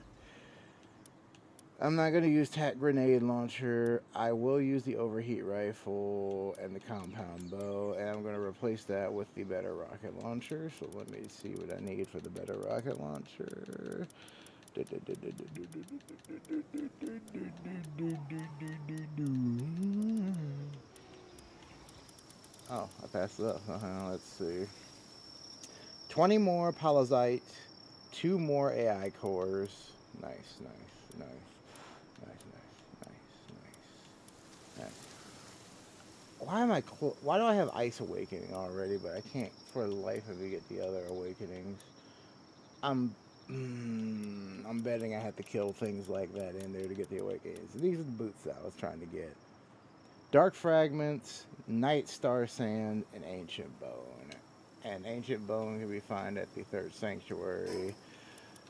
I'm not going to use tac grenade launcher. I will use the overheat rifle and the compound bow. And I'm going to replace that with the better rocket launcher. So let me see what I need for the better rocket launcher. Oh, I passed it up. Let's see. 20 more palazite, 2 more AI cores. Nice, nice, nice, nice, nice, nice, nice. Why do I have Ice Awakening already, but I can't for the life of me get the other awakenings? I'm I'm betting I have to kill things like that in there to get the awakenings. These are the boots that I was trying to get. Dark Fragments, Night Star Sand, and Ancient Bone. And Ancient Bone can be found at the Third Sanctuary.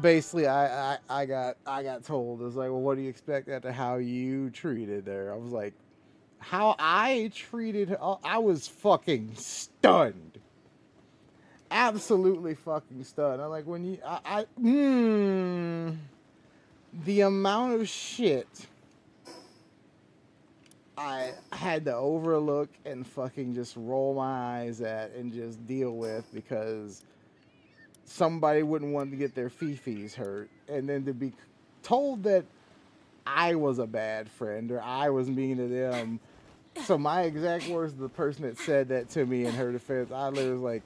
basically I got told, it was like, well, what do you expect after how you treated her? I was like, how I treated her, I was fucking stunned, absolutely fucking stunned. I'm like, when you the amount of shit I had to overlook and fucking just roll my eyes at and just deal with because somebody wouldn't want to get their fifis hurt, and then to be told that I was a bad friend or I was mean to them. So my exact words to the person that said that to me in her defense, I literally was like,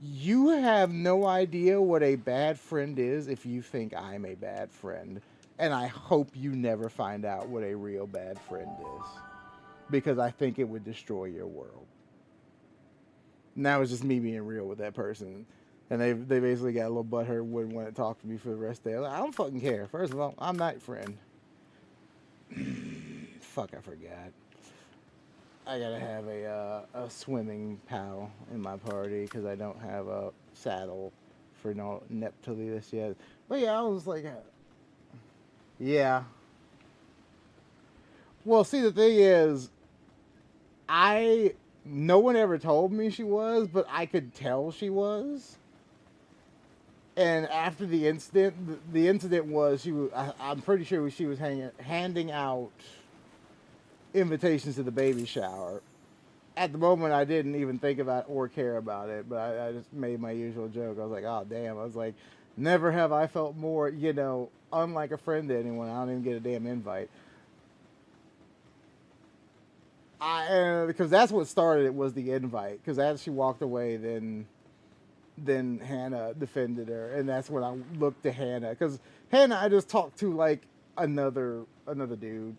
you have no idea what a bad friend is if you think I'm a bad friend. And I hope you never find out what a real bad friend is. Because I think it would destroy your world. And that was just me being real with that person. And they basically got a little butthurt, wouldn't want to talk to me for the rest of the day. Like, I don't fucking care. First of all, I'm not your friend. Fuck, I forgot. I gotta have a swimming pal in my party because I don't have a saddle for no Neptulius yet. But yeah, I was like, yeah. Well, see, the thing is, no one ever told me she was, but I could tell she was. And after the incident, the incident was I'm pretty sure she was handing out invitations to the baby shower. At the moment, I didn't even think about or care about it, but I just made my usual joke. I was like, oh, damn. I was like, never have I felt more, unlike a friend to anyone. I don't even get a damn invite. Because that's what started it, was the invite. Because as she walked away, then Hannah defended her, and that's when I looked to Hannah. Because Hannah, I just talked to like another dude.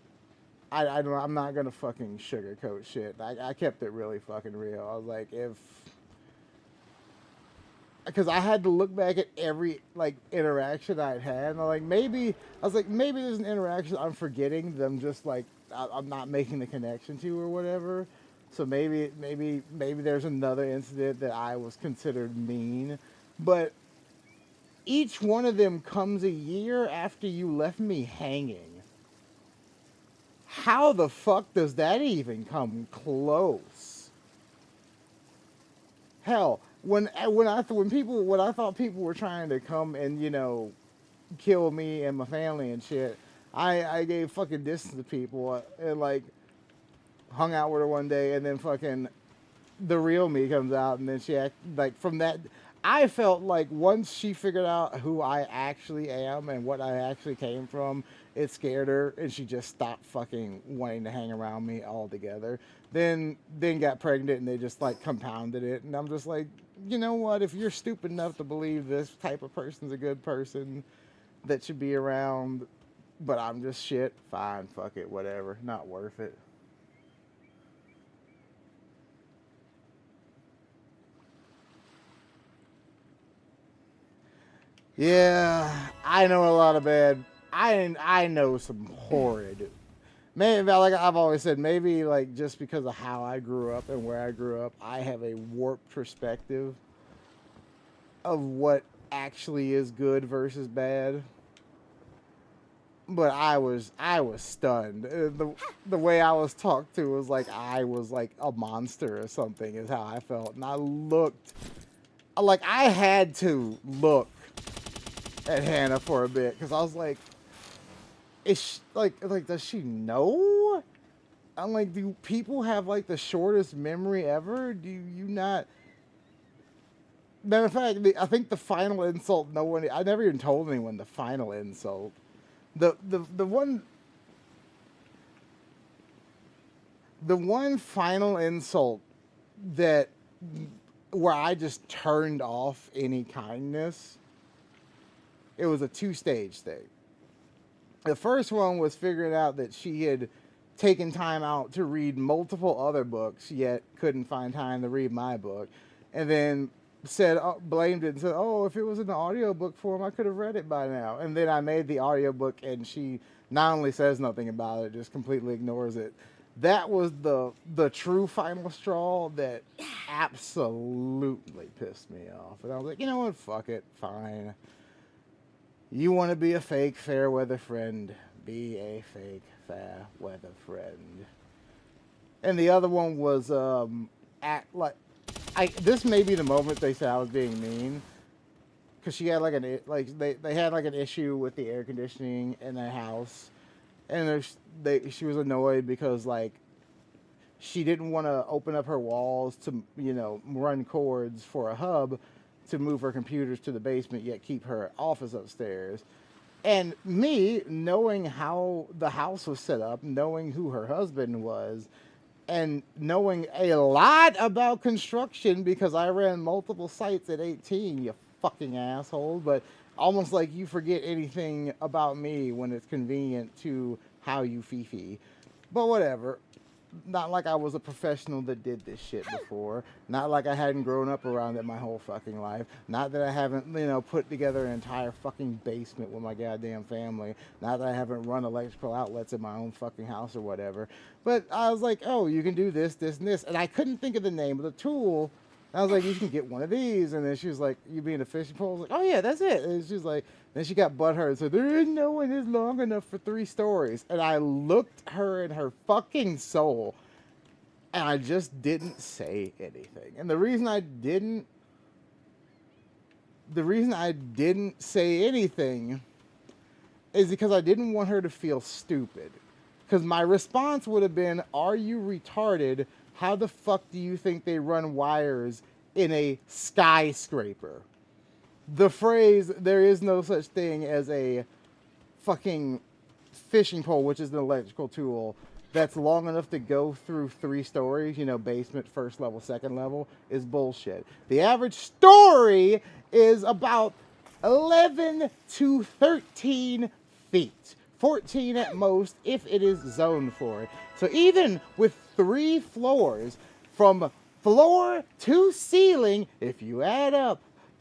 I'm not gonna fucking sugarcoat shit. I kept it really fucking real. I was like, because I had to look back at every like interaction I'd had, and maybe there's an interaction I'm forgetting that I'm just like I'm not making the connection to or whatever. So maybe there's another incident that I was considered mean, but each one of them comes a year after you left me hanging. How the fuck does that even come close? Hell, when I thought people were trying to come and kill me and my family and shit, I gave fucking distance to people and like hung out with her one day, and then fucking the real me comes out, and then from that. I felt like once she figured out who I actually am and what I actually came from, it scared her, and she just stopped fucking wanting to hang around me altogether. Then got pregnant, and they just like compounded it. And I'm just like, you know what? If you're stupid enough to believe this type of person's a good person that should be around, but I'm just shit, fine, fuck it, whatever. Not worth it. Yeah, I know a lot of bad. I know some horrid. Maybe like I've always said, maybe like just because of how I grew up and where I grew up, I have a warped perspective of what actually is good versus bad. But I was stunned. The way I was talked to was like I was like a monster or something is how I felt, and I looked like I had to look at Hannah for a bit because I was like, is she, like does she know? I'm like, do people have like the shortest memory ever? Do you not? Matter of fact, I think the final insult. I never even told anyone the final insult. The one final insult that where I just turned off any kindness. It was a two-stage thing. The first one was figuring out that she had taken time out to read multiple other books, yet couldn't find time to read my book, and then blamed it and said, "Oh, if it was in the audiobook form, I could have read it by now." And then I made the audiobook, and she not only says nothing about it, just completely ignores it. That was the true final straw that absolutely pissed me off. And I was like, you know what? Fuck it, fine. You want to be a fake fair weather friend. Be a fake fair weather friend. And the other one was act like this may be the moment they said I was being mean because she had they had like an issue with the air conditioning in the house, and she was annoyed because like she didn't want to open up her walls to run cords for a hub to move her computers to the basement yet keep her office upstairs. And me knowing how the house was set up, knowing who her husband was, and knowing a lot about construction because I ran multiple sites at 18, you fucking asshole. But almost like you forget anything about me when it's convenient to how you fifi. But whatever. Not like I was a professional that did this shit before. Not like I hadn't grown up around it my whole fucking life. Not that I haven't, put together an entire fucking basement with my goddamn family. Not that I haven't run electrical outlets in my own fucking house or whatever. But I was like, oh, you can do this, this, and this. And I couldn't think of the name of the tool. I was like, you can get one of these. And then she was like, you being a fishing pole? I was like, oh yeah, that's it. And she was like, then she got butthurt and said, there is no one is long enough for 3 stories. And I looked her in her fucking soul. And I just didn't say anything. And the reason I didn't say anything is because I didn't want her to feel stupid. Because my response would have been, are you retarded? How the fuck do you think they run wires in a skyscraper? The phrase, there is no such thing as a fucking fishing pole, which is an electrical tool, that's long enough to go through 3 stories, basement, first level, second level, is bullshit. The average story is about 11 to 13 feet. 14 at most if it is zoned for it. So even with 3 floors, from floor to ceiling, if you add up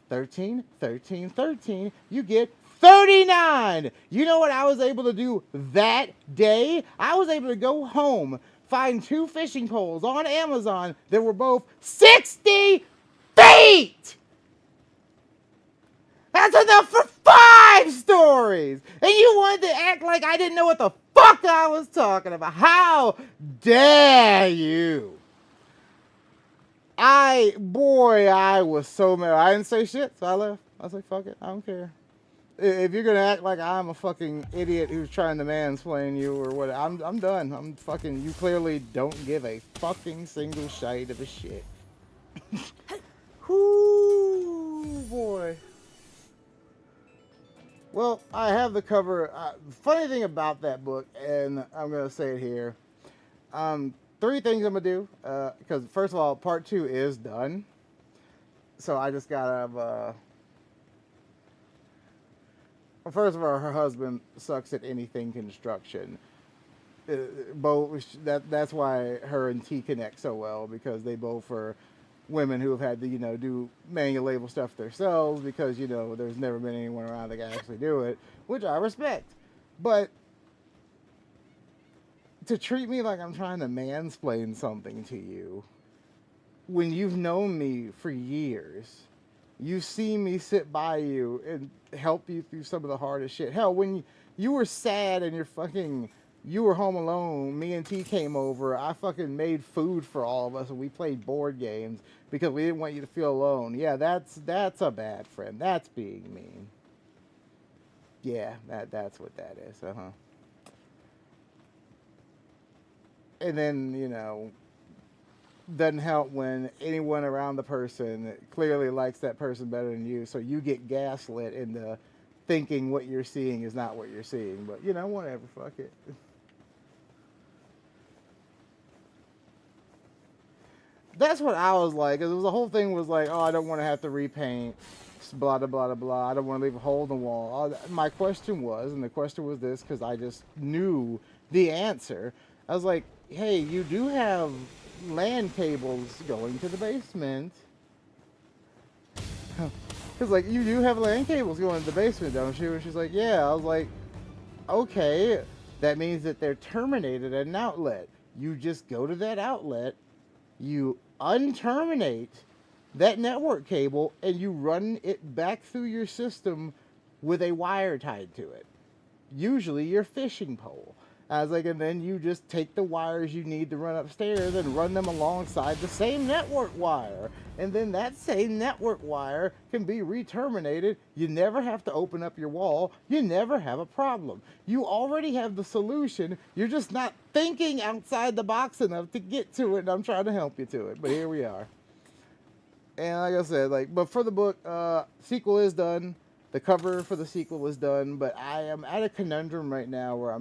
13, 13, 13, you get 39. You know what I was able to do that day? I was able to go home, find 2 fishing poles on Amazon that were both 60 feet. That's enough for 5 stories. And you wanted to act like I didn't know what the fuck I was talking about. How dare you? I was so mad. I didn't say shit, so I left. I was like, fuck it, I don't care. If you're gonna act like I'm a fucking idiot who's trying to mansplain you or what, I'm done. I'm fucking, you clearly don't give a fucking single shite of a shit. Whoo, boy. Well, I have the cover. Funny thing about that book, and I'm gonna say it here. 3 things I'm gonna do. Because first of all, part 2 is done. So I just gotta first of all, her husband sucks at anything construction. That's why her and T connect so well, because they both are women who have had to, do manual label stuff themselves because, there's never been anyone around that can actually do it, which I respect. But to treat me like I'm trying to mansplain something to you when you've known me for years, you've seen me sit by you and help you through some of the hardest shit. Hell, when you were sad and you were home alone, me and T came over, I fucking made food for all of us and we played board games because we didn't want you to feel alone. Yeah, that's a bad friend. That's being mean. Yeah, that's what that is. And then, doesn't help when anyone around the person clearly likes that person better than you, so you get gaslit into thinking what you're seeing is not what you're seeing. But, whatever, fuck it. That's what I was like. Because the whole thing was like, oh, I don't want to have to repaint, blah, blah, blah, blah. I don't want to leave a hole in the wall. My question was, and the question was this, because I just knew the answer. I was like, hey, you do have LAN cables going to the basement. Because, like, you do have LAN cables going to the basement, don't you? And she's like, yeah. I was like, okay, that means that they're terminated at an outlet. You just go to that outlet, you unterminate that network cable, and you run it back through your system with a wire tied to it, usually your fishing pole. I was like, and then you just take the wires you need to run upstairs and run them alongside the same network wire. And then that same network wire can be re-terminated. You never have to open up your wall. You never have a problem. You already have the solution. You're just not thinking outside the box enough to get to it. And I'm trying to help you to it. But here we are. And like I said, but for the book, sequel is done. The cover for the sequel is done. But I am at a conundrum right now where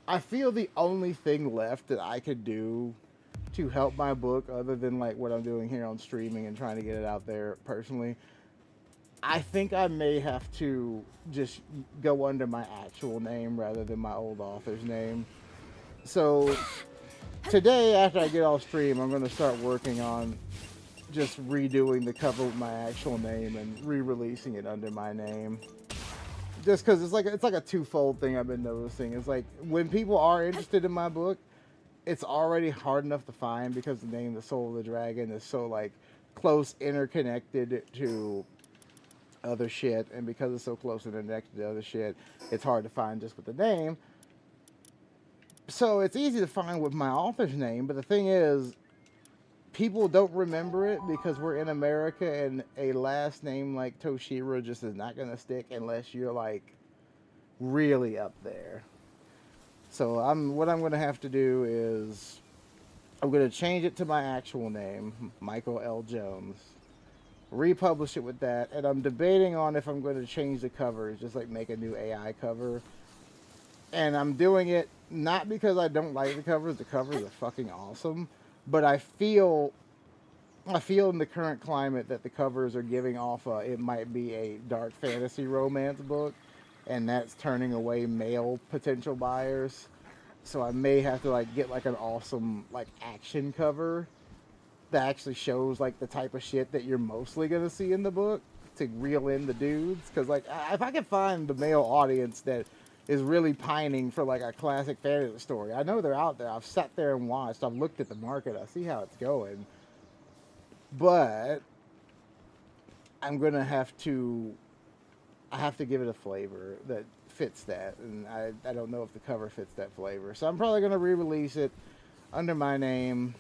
I feel the only thing left that I could do to help my book, other than like what I'm doing here on streaming and trying to get it out there personally, I think I may have to just go under my actual name rather than my old author's name. So today, after I get off stream, I'm going to start working on just redoing the cover with my actual name and re-releasing it under my name. Just because it's like a twofold thing I've been noticing. It's like when people are interested in my book, it's already hard enough to find because the name The Soul of the Dragon is so like close interconnected to other shit, and because it's so close interconnected to other shit, it's hard to find just with the name. So it's easy to find with my author's name, but the thing is, people don't remember it because we're in America, and a last name like Toshiro just is not going to stick unless you're like really up there. So what I'm going to have to do is I'm going to change it to my actual name, Michael L. Jones, republish it with that, and I'm debating on if I'm going to change the covers, just like make a new AI cover. And I'm doing it not because I don't like the covers are fucking awesome, but I feel in the current climate that the covers are giving off it might be a dark fantasy romance book, and that's turning away male potential buyers. So I may have to like get like an awesome like action cover that actually shows like the type of shit that you're mostly gonna see in the book to reel in the dudes. Because like if I can find the male audience that is really pining for like a classic fantasy story, I know they're out there. I've sat there and watched. I've looked at the market. I see how it's going. But I'm gonna have to give it a flavor that fits that, and I don't know if the cover fits that flavor. So I'm probably gonna re-release it under my name.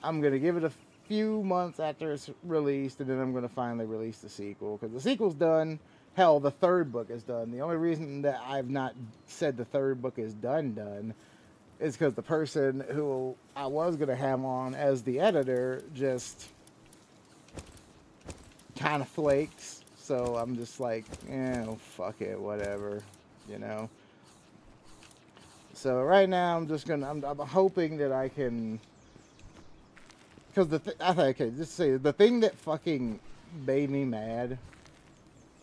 I'm gonna give it a few months after it's released, and then I'm gonna finally release the sequel, because the sequel's done. Hell, the third book is done. The only reason that I've not said the third book is done is because the person who I was gonna have on as the editor just kind of flakes. So I'm just like, fuck it, whatever, you know. So right now I'm hoping that I can, because just say the thing that fucking made me mad,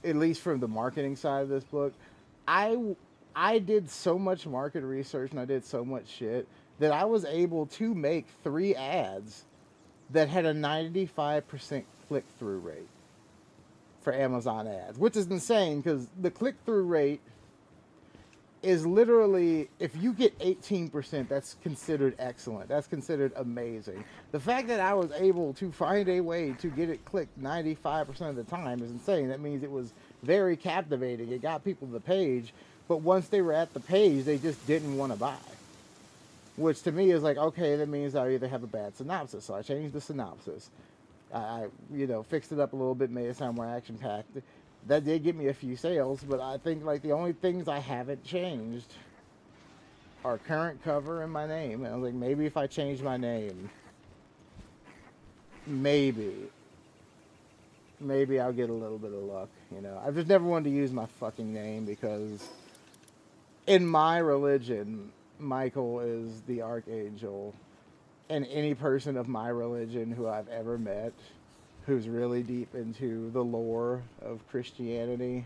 at least from the marketing side of this book, I did so much market research and I did so much shit that I was able to make 3 ads that had a 95% click-through rate for Amazon ads, which is insane because the click-through rate is literally, if you get 18%, that's considered excellent. That's considered amazing. The fact that I was able to find a way to get it clicked 95% of the time is insane. That means it was very captivating. It got people to the page, but once they were at the page, they just didn't want to buy. Which to me is like, okay, that means I either have a bad synopsis. So I changed the synopsis. I fixed it up a little bit, made it sound more action-packed. That did get me a few sales, but I think like the only things I haven't changed are current cover and my name. And I was like, maybe if I change my name, maybe I'll get a little bit of luck, you know. I've just never wanted to use my fucking name because in my religion, Michael is the archangel, and any person of my religion who I've ever met who's really deep into the lore of Christianity,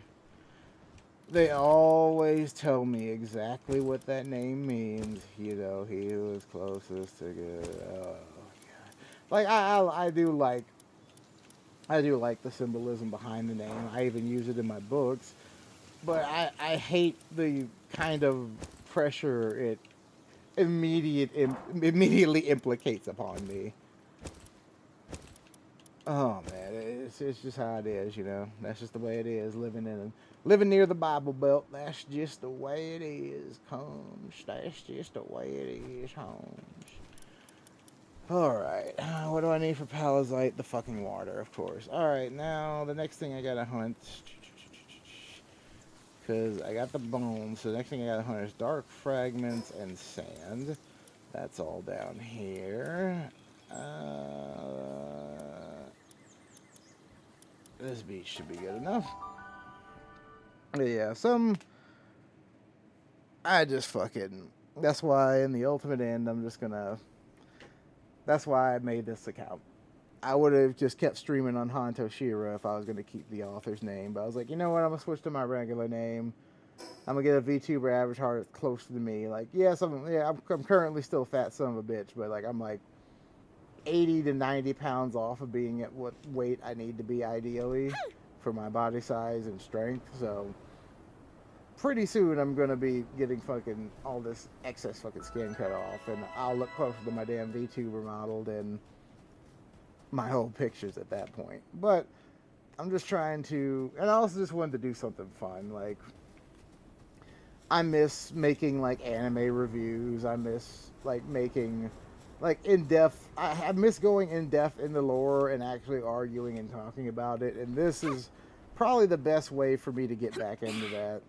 they always tell me exactly what that name means. You know, he who is closest to God. Oh, God. Like, I do like the symbolism behind the name. I even use it in my books. But I hate the kind of pressure it immediately implicates upon me. Oh man, it's just how it is, you know. That's just the way it is. Living near the Bible Belt. That's just the way it is, Holmes. That's just the way it is, Holmes. All right, what do I need for Palizite? The fucking water, of course. All right, now the next thing I gotta hunt, because I got the bones. So the next thing I gotta hunt is dark fragments and sand. That's all down here. This beach should be good enough. Yeah, I just fucking. That's why in the ultimate end, I'm just gonna. That's why I made this account. I would have just kept streaming on Hanto Shira if I was gonna keep the author's name, but I was like, you know what? I'm gonna switch to my regular name. I'm gonna get a VTuber avatar that's closer to me. Like, yes, I'm currently still fat son of a bitch, but like I'm like 80 to 90 pounds off of being at what weight I need to be ideally for my body size and strength. So pretty soon I'm gonna be getting fucking all this excess fucking skin cut off, and I'll look closer to my damn VTuber model than my old pictures at that point. But I'm just trying to, and I also just wanted to do something fun. Like, I miss making like anime reviews. I miss like making like in depth. I miss going in depth in the lore and actually arguing and talking about it. And this is probably the best way for me to get back into that,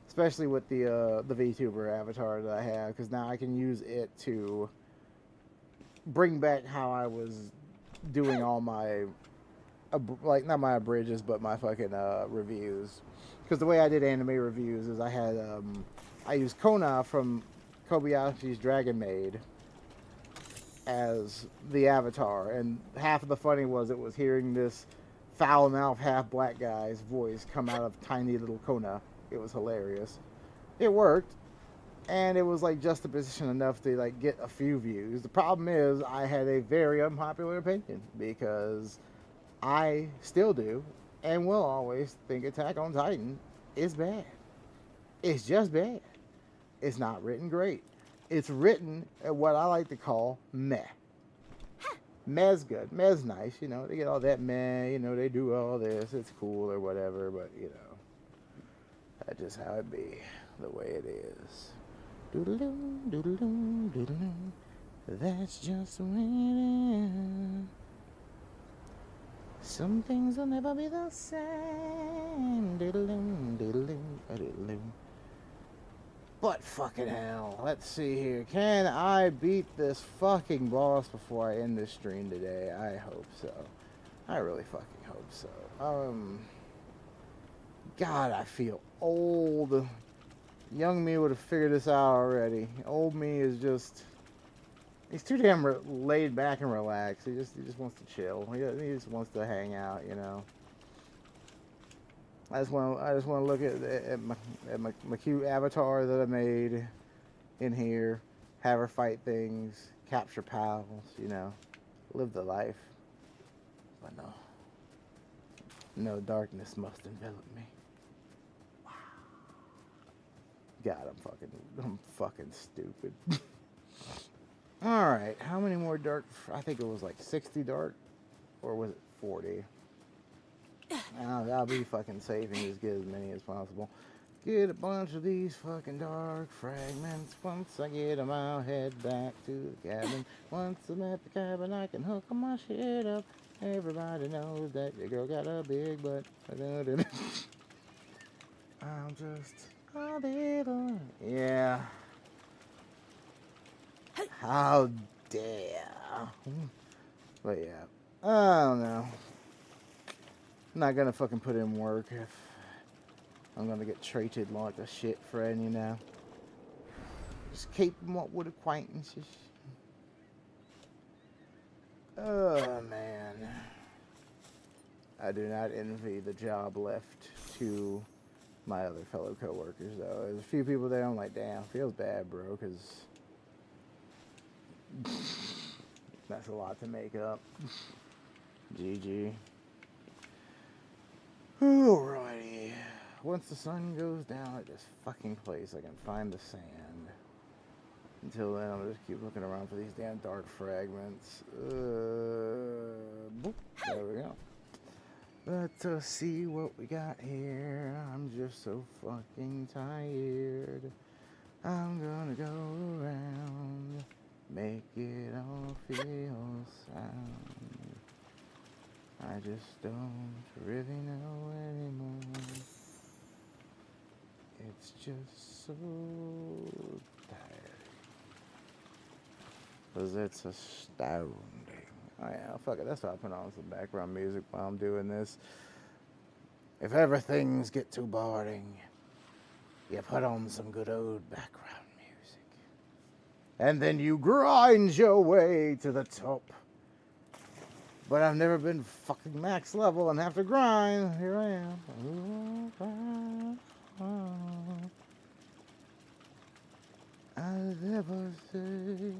especially with the VTuber avatar that I have, because now I can use it to bring back how I was doing all my like not my abridges but my fucking reviews. Because the way I did anime reviews is I used Kona from Kobayashi's Dragon Maid as the avatar, and half of the funny was it was hearing this foul mouth half black guy's voice come out of tiny little Kona. It was hilarious. It worked, and it was like juxtaposition enough to like get a few views. The problem is I had a very unpopular opinion, because I still do and will always think Attack on Titan is bad. It's just bad. It's not written great. It's written at what I like to call meh. Meh's good. Meh's nice, you know. They get all that meh, you know, they do all this. It's cool or whatever, but, you know, that's just how it be, the way it is. Doodle-doo, doodle-doo, doodle-doo. That's just the way it is. Some things will never be the same. Doodle-doo, doodle-doo, doodle-doo. But fucking hell, let's see here. Can I beat this fucking boss before I end this stream today? I hope so. I really fucking hope so. God, I feel old. Young me would have figured this out already. Old me is just... He's too damn laid back and relaxed. He just wants to chill. He just wants to hang out, you know. I just want to look at my cute avatar that I made in here, have her fight things, capture pals, you know, live the life. But no darkness must envelop me. Wow. God, I'm fucking stupid. All right, how many more dark? I think it was like 60 dark, or was it 40? I'll be fucking saving as good as many as possible. Get a bunch of these fucking dark fragments. Once I get them, I'll head back to the cabin. Once I'm at the cabin, I can hook my shit up. Everybody knows that your girl got a big butt. I'm just a little... Yeah. How dare. But yeah, I don't know. I'm not gonna fucking put in work if I'm gonna get treated like a shit friend, you know. Just keep them up with acquaintances. Oh man, I do not envy the job left to my other fellow coworkers though. There's a few people there I'm like, damn, feels bad, bro, because that's a lot to make up. GG. Alrighty. Once the sun goes down at this fucking place, I can find the sand. Until then, I'll just keep looking around for these damn dark fragments. Boop. There we go. Let's see what we got here. I'm just so fucking tired. I'm gonna go around, make it all feel sound. I just don't really know anymore. It's just so tired. 'Cause it's astounding. Oh yeah, fuck it. That's why I put on some background music while I'm doing this. If ever things get too boring, you put on some good old background music. And then you grind your way to the top. But I've never been fucking max level and have to grind. Here I am. I'll never say,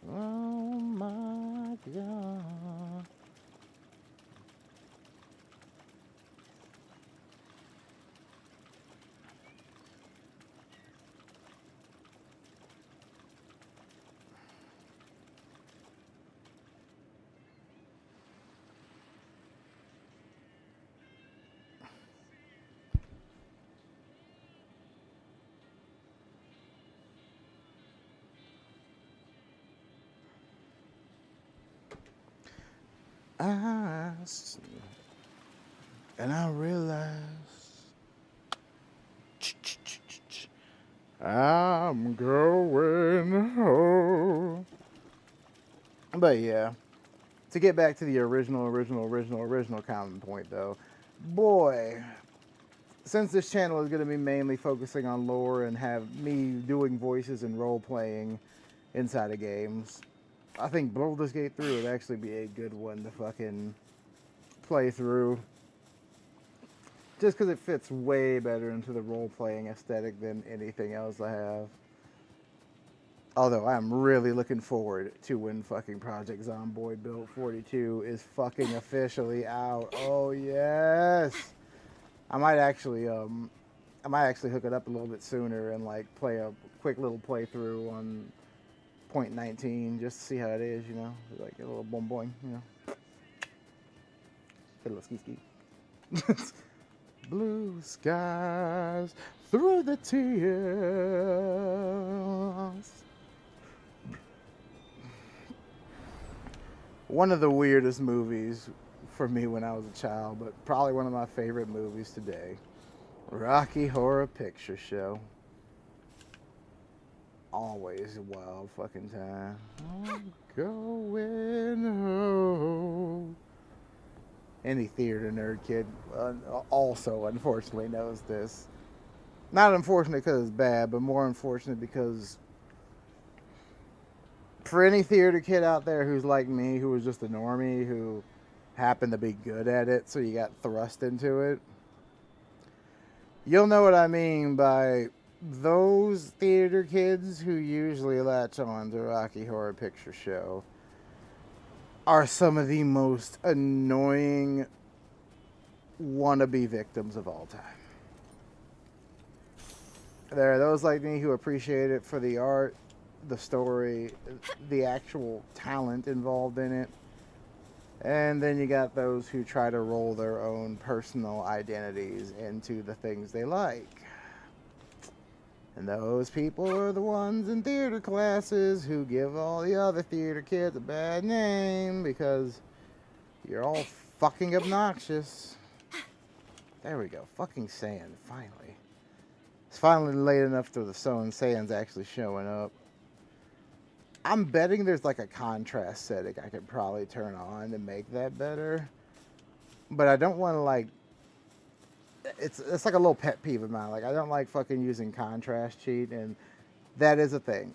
oh my God. And I realized I'm going home. But yeah, to get back to the original comment point though, boy, since this channel is going to be mainly focusing on lore and have me doing voices and role playing inside of games, I think Baldur's Gate 3 would actually be a good one to fucking play through. Just because it fits way better into the role-playing aesthetic than anything else I have. Although I'm really looking forward to when fucking Project Zomboid Build 42 is fucking officially out. Oh yes! I might actually hook it up a little bit sooner and like play a quick little playthrough on 0.19 just to see how it is, you know, like a little boing boing, you know, a little ski ski. Blue skies through the tears. One of the weirdest movies for me when I was a child, but probably one of my favorite movies today. Rocky Horror Picture Show. Always a wild fucking time. I'm going home. Any theater nerd kid also unfortunately knows this. Not unfortunate because it's bad, but more unfortunate because for any theater kid out there who's like me, who was just a normie, who happened to be good at it, so you got thrust into it, you'll know what I mean by those theater kids who usually latch on to Rocky Horror Picture Show are some of the most annoying wannabe victims of all time. There are those like me who appreciate it for the art, the story, the actual talent involved in it. And then you got those who try to roll their own personal identities into the things they like. And those people are the ones in theater classes who give all the other theater kids a bad name because you're all fucking obnoxious. There we go. Fucking sand, finally. It's finally late enough to the sand's actually showing up. I'm betting there's like a contrast setting I could probably turn on to make that better. But I don't want to like... It's like a little pet peeve of mine. Like, I don't like fucking using contrast cheat, and that is a thing.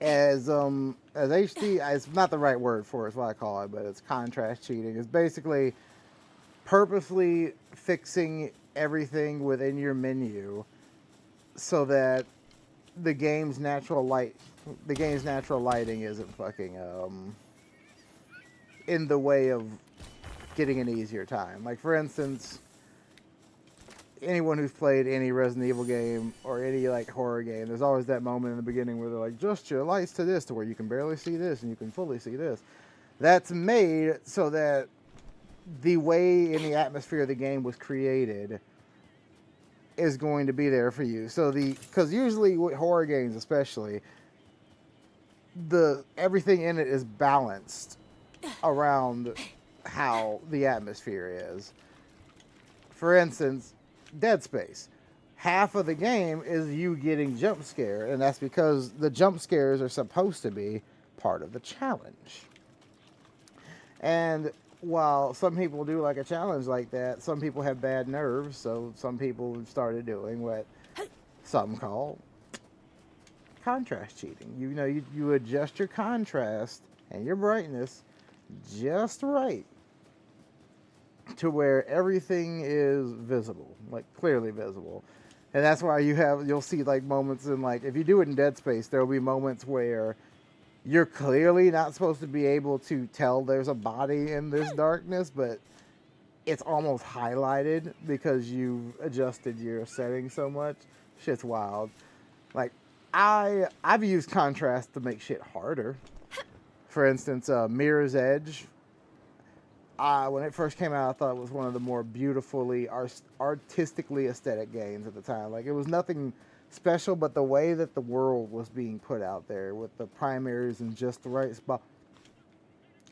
As HD, it's not the right word for it, it's what I call it, but it's contrast cheating. It's basically purposely fixing everything within your menu so that the game's natural lighting isn't fucking in the way of getting an easier time. Like, for instance, anyone who's played any Resident Evil game or any like horror game, there's always that moment in the beginning where they're like, adjust your lights to this, to where you can barely see this and you can fully see this. That's made so that the way in the atmosphere of the game was created is going to be there for you. So because usually with horror games, especially, everything in it is balanced around how the atmosphere is. For instance, Dead Space. Half of the game is you getting jump scared, and that's because the jump scares are supposed to be part of the challenge. And while some people do like a challenge like that, some people have bad nerves, so some people have started doing what some call contrast cheating. You adjust your contrast and your brightness just right to where everything is visible, like clearly visible. And that's why you'll see like moments in, like, if you do it in Dead Space, there'll be moments where you're clearly not supposed to be able to tell there's a body in this darkness, but it's almost highlighted because you've adjusted your settings so much. Shit's wild. Like, I've used contrast to make shit harder. For instance, Mirror's Edge. When it first came out, I thought it was one of the more beautifully, artistically aesthetic games at the time. Like, it was nothing special, but the way that the world was being put out there with the primaries in just the right spot,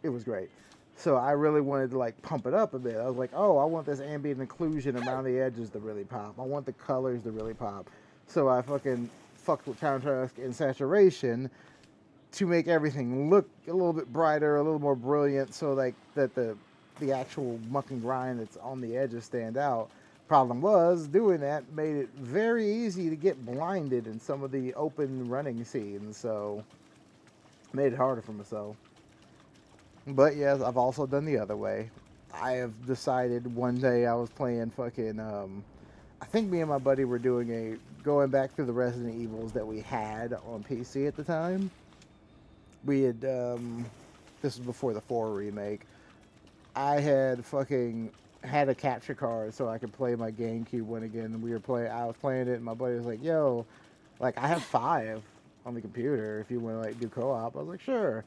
it was great. So I really wanted to like pump it up a bit. I was like, oh, I want this ambient occlusion around the edges to really pop. I want the colors to really pop. So I fucked with contrast and saturation to make everything look a little bit brighter, a little more brilliant, so like that the actual muck and grind that's on the edges stand out. Problem was, doing that made it very easy to get blinded in some of the open running scenes, so made it harder for myself. But yes, I've also done the other way. I have decided one day I was playing fucking, I think me and my buddy were going back through the Resident Evils that we had on PC at the time. We had, this was before the 4 remake. I had a capture card so I could play my GameCube one again. I was playing it, and my buddy was like, yo, like, I have 5 on the computer if you want to like do co-op. I was like, sure.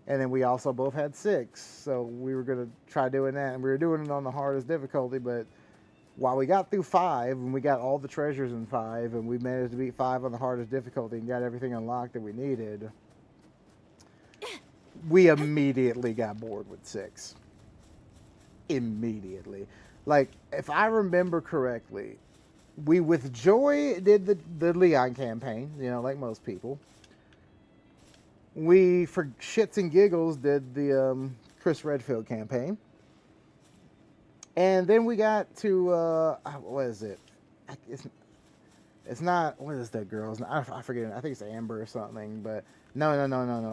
And then we also both had 6, so we were going to try doing that, and we were doing it on the hardest difficulty. But while we got through 5, and we got all the treasures in 5, and we managed to beat 5 on the hardest difficulty and got everything unlocked that we needed, we immediately got bored with 6. Immediately. Like, if I remember correctly, we with joy did the Leon campaign, like most people. We, for shits and giggles, did the Chris Redfield campaign. And then we got to, what is it? It's not, what is that girl's name? I forget. I think it's Amber or something, but no.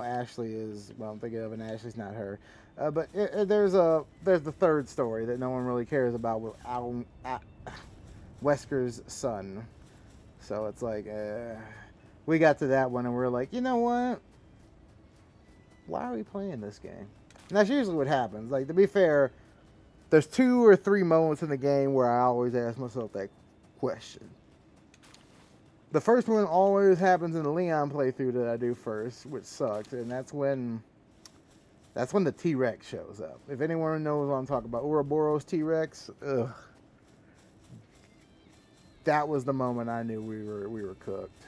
Ashley is, well, I'm thinking of, and Ashley's not her. But there's the third story that no one really cares about with Wesker's son. So it's like, we got to that one and we're like, you know what? Why are we playing this game? And that's usually what happens. Like, to be fair, there's 2 or 3 moments in the game where I always ask myself that question. The first one always happens in the Leon playthrough that I do first, which sucks, and that's when the T-Rex shows up. If anyone knows what I'm talking about, Ouroboros T-Rex, ugh. That was the moment I knew we were cooked.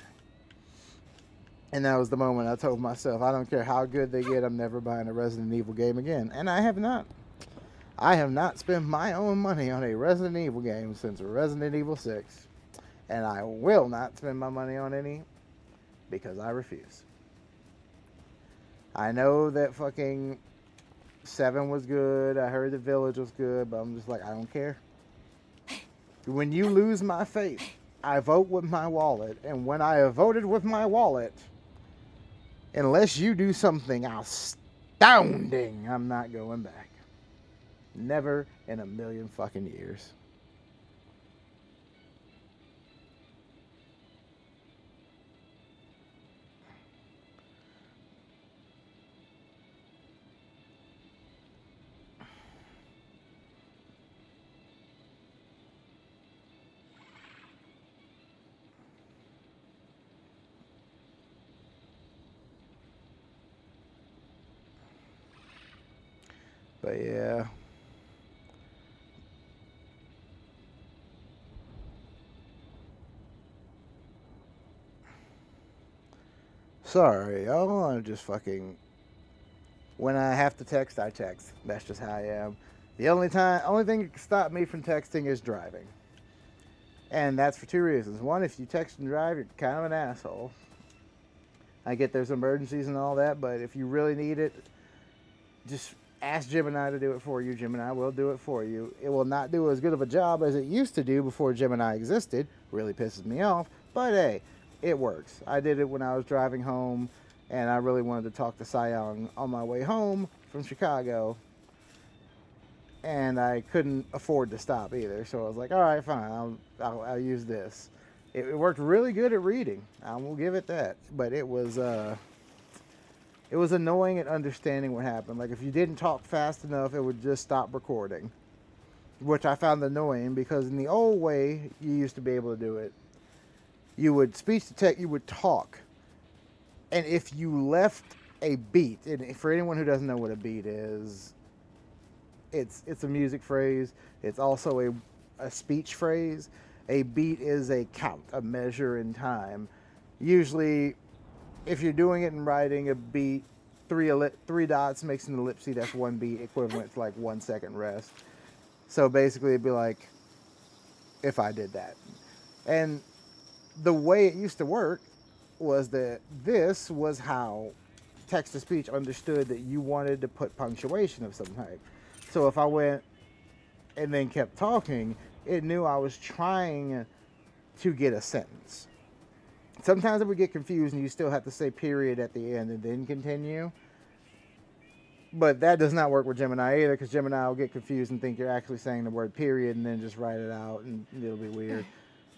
And that was the moment I told myself, I don't care how good they get, I'm never buying a Resident Evil game again. And I have not. I have not spent my own money on a Resident Evil game since Resident Evil 6. And I will not spend my money on any because I refuse. I know that fucking 7 was good. I heard the Village was good, but I'm just like, I don't care. When you lose my faith, I vote with my wallet. And when I have voted with my wallet, unless you do something astounding, I'm not going back. Never in a million fucking years. But yeah. Sorry, y'all. I'm just fucking. When I have to text, I text. That's just how I am. Only thing that can stop me from texting is driving. And that's for two reasons. One, if you text and drive, you're kind of an asshole. I get there's emergencies and all that, but if you really need it, just ask Gemini to do it for you. Gemini will do it for you. It will not do as good of a job as it used to do before Gemini existed. Really pisses me off, but hey, it works. I did it when I was driving home, and I really wanted to talk to Sayong on my way home from Chicago, and I couldn't afford to stop either. So I was like, all right, fine, I'll use this. It worked really good at reading. I will give it that. But it was annoying at understanding what happened. Like if you didn't talk fast enough, it would just stop recording, which I found annoying because in the old way, you used to be able to do it. You would speech to text, you would talk, and if you left a beat, and for anyone who doesn't know what a beat is, it's a music phrase. It's also a speech phrase. A beat is a count, a measure in time. Usually, if you're doing it in writing, a beat, three dots makes an ellipse. That's one beat, equivalent to like 1 second rest. So basically, it'd be like, if I did that. And the way it used to work was that this was how text-to-speech understood that you wanted to put punctuation of some type. So if I went and then kept talking, it knew I was trying to get a sentence. Sometimes it would get confused and you still have to say period at the end and then continue. But that does not work with Gemini either, because Gemini will get confused and think you're actually saying the word period and then just write it out, and it'll be weird.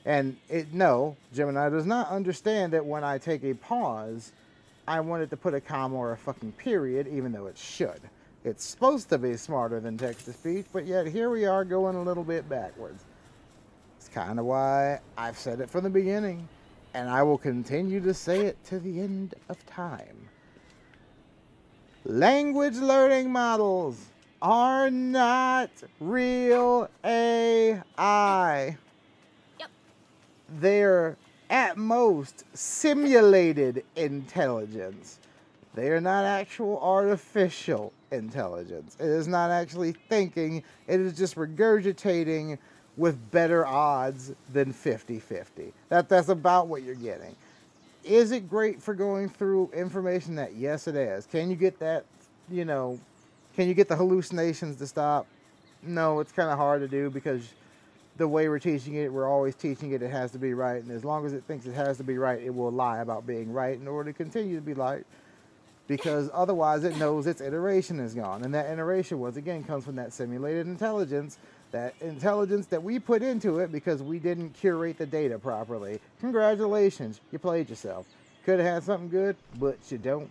And no, Gemini does not understand that when I take a pause, I want it to put a comma or a fucking period, even though it should. It's supposed to be smarter than text-to-speech, but yet here we are going a little bit backwards. It's kind of why I've said it from the beginning, and I will continue to say it to the end of time. Language learning models are not real AI. Yep. They're at most simulated intelligence. They are not actual artificial intelligence. It is not actually thinking. It is just regurgitating with better odds than 50-50. That's about what you're getting. Is it great for going through information? That yes, it is. Can you get that, can you get the hallucinations to stop? No, it's kind of hard to do because the way we're teaching it, we're always teaching it has to be right. And as long as it thinks it has to be right, it will lie about being right in order to continue to be right. Because otherwise it knows its iteration is gone. And that iteration, once again, comes from that simulated intelligence, that intelligence that we put into it because we didn't curate the data properly. Congratulations, you played yourself. Could have had something good, but you don't.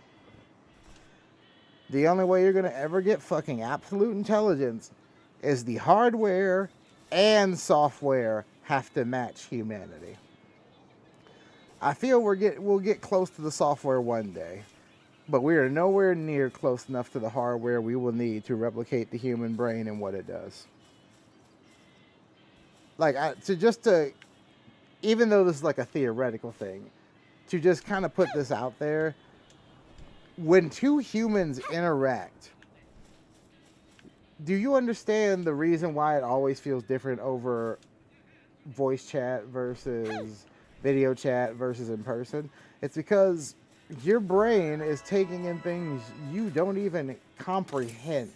The only way you're going to ever get fucking absolute intelligence is the hardware and software have to match humanity. I feel we'll get close to the software one day. But we are nowhere near close enough to the hardware we will need to replicate the human brain and what it does. Even though this is like a theoretical thing, to just kind of put this out there, when two humans interact, do you understand the reason why it always feels different over voice chat versus video chat versus in person? It's because your brain is taking in things you don't even comprehend.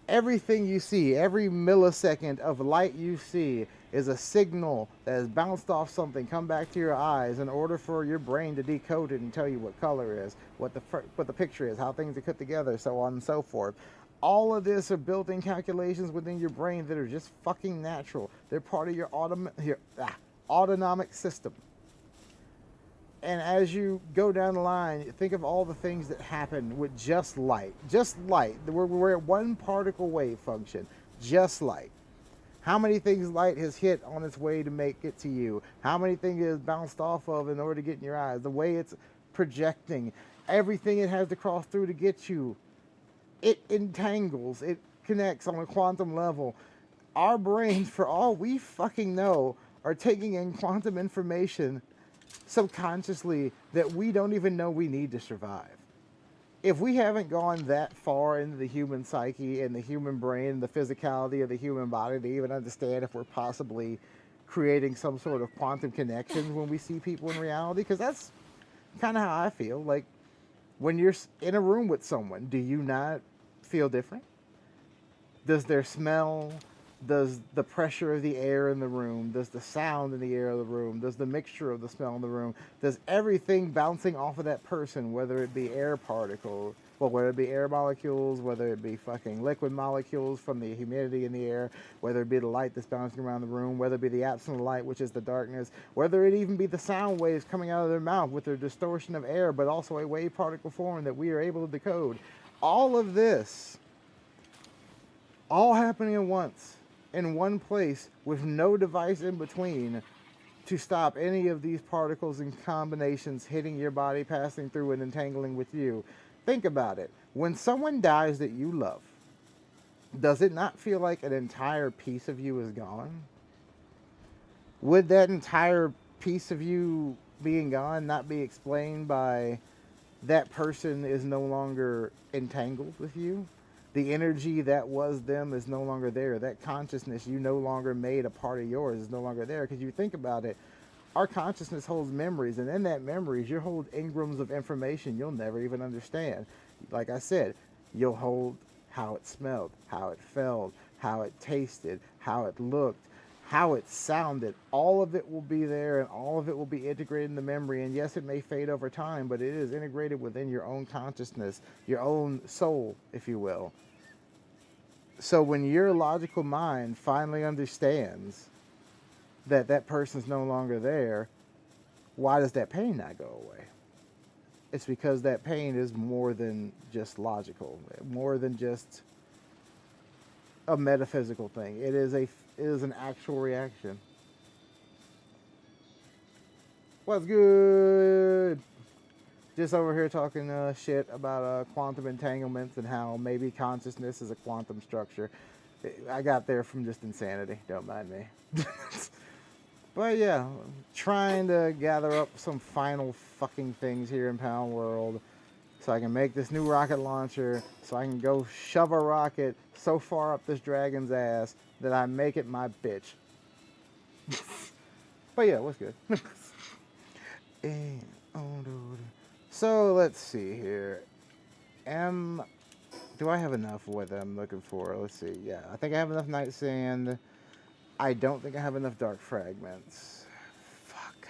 Everything you see, every millisecond of light you see is a signal that has bounced off something, come back to your eyes in order for your brain to decode it and tell you what color is, what the picture is, how things are put together, so on and so forth. All of this are built-in calculations within your brain that are just fucking natural. They're part of your autonomic system. And as you go down the line, think of all the things that happen with just light. Just light. We're at one particle wave function. Just light. How many things light has hit on its way to make it to you? How many things it has bounced off of in order to get in your eyes? The way it's projecting. Everything it has to cross through to get you. It entangles, it connects on a quantum level. Our brains, for all we fucking know, are taking in quantum information subconsciously that we don't even know we need to survive. If we haven't gone that far into the human psyche and the human brain and the physicality of the human body to even understand if we're possibly creating some sort of quantum connections when we see people in reality, because that's kind of how I feel. Like, when you're in a room with someone, do you not feel different? Does their smell, does the pressure of the air in the room, does the sound in the air of the room, does the mixture of the smell in the room, does everything bouncing off of that person, whether it be air particles, well, whether it be air molecules, whether it be fucking liquid molecules from the humidity in the air, whether it be the light that's bouncing around the room, whether it be the absence of light, which is the darkness, whether it even be the sound waves coming out of their mouth with their distortion of air, but also a wave particle form that we are able to decode. All of this, all happening at once, in one place, with no device in between to stop any of these particles and combinations hitting your body, passing through and entangling with you. Think about it. When someone dies that you love, does it not feel like an entire piece of you is gone? Would that entire piece of you being gone not be explained by that person is no longer entangled with you? The energy that was them is no longer there. That consciousness you no longer made a part of yours is no longer there. Because you think about it, our consciousness holds memories, and in that memories, you hold engrams of information you'll never even understand. Like I said, you'll hold how it smelled, how it felt, how it tasted, how it looked, how it sounded. All of it will be there, and all of it will be integrated in the memory. And yes, it may fade over time, but it is integrated within your own consciousness, your own soul, if you will. So when your logical mind finally understands that that person's no longer there, why does that pain not go away? It's because that pain is more than just logical, more than just a metaphysical thing. It is an actual reaction. What's good? Just over here talking shit about quantum entanglements and how maybe consciousness is a quantum structure. I got there from just insanity. Don't mind me. But yeah, trying to gather up some final fucking things here in Palworld so I can make this new rocket launcher, so I can go shove a rocket so far up this dragon's ass that I make it my bitch. But yeah, what's good? So let's see here. Do I have enough what I'm looking for? Let's see. Yeah, I think I have enough night sand. I don't think I have enough dark fragments. Fuck.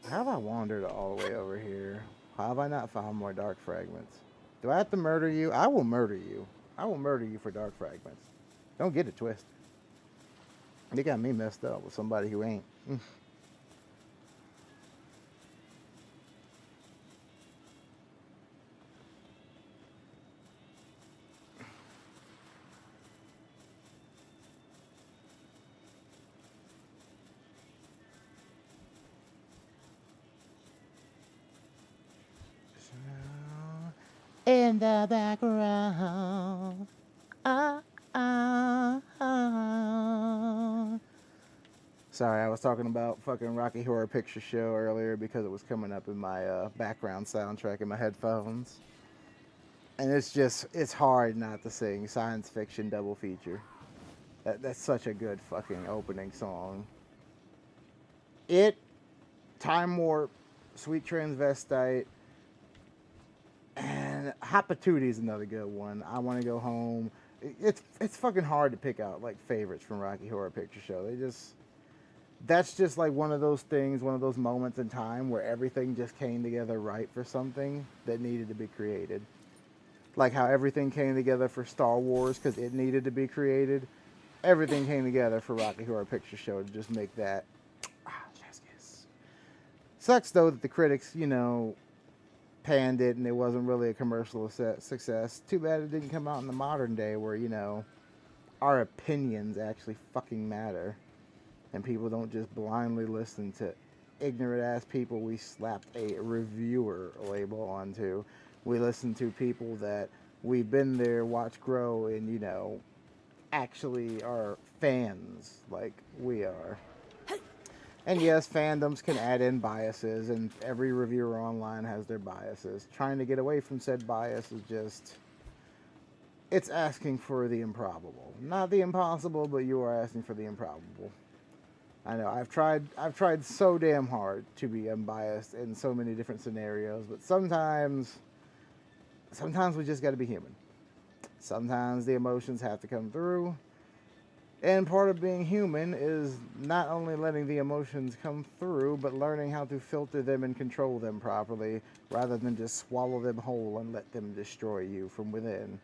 How have I wandered all the way over here? How have I not found more dark fragments? Do I have to murder you? I will murder you. I will murder you for dark fragments. Don't get it twisted. They got me messed up with somebody who ain't. In the background. Sorry, I was talking about fucking Rocky Horror Picture Show earlier because it was coming up in my background soundtrack in my headphones. And it's hard not to sing science fiction double feature. That's such a good fucking opening song. It, Time Warp, Sweet Transvestite, and Hot Patootie is another good one. I Want to Go Home. It's fucking hard to pick out like favorites from Rocky Horror Picture Show. That's just like one of those things, one of those moments in time where everything just came together right for something that needed to be created. Like how everything came together for Star Wars because it needed to be created. Everything came together for Rocky Horror Picture Show to just make that. Yes. Sucks though that the critics, panned it and it wasn't really a commercial success. Too bad it didn't come out in the modern day where, our opinions actually fucking matter. And people don't just blindly listen to ignorant ass people we slapped a reviewer label onto. We listen to people that we've been there, watch grow, and, actually are fans like we are. And yes, fandoms can add in biases, and every reviewer online has their biases. Trying to get away from said bias is just, it's asking for the improbable. Not the impossible, but you are asking for the improbable. I know I've tried so damn hard to be unbiased in so many different scenarios, but sometimes we just got to be human. Sometimes the emotions have to come through. And part of being human is not only letting the emotions come through, but learning how to filter them and control them properly, rather than just swallow them whole and let them destroy you from within.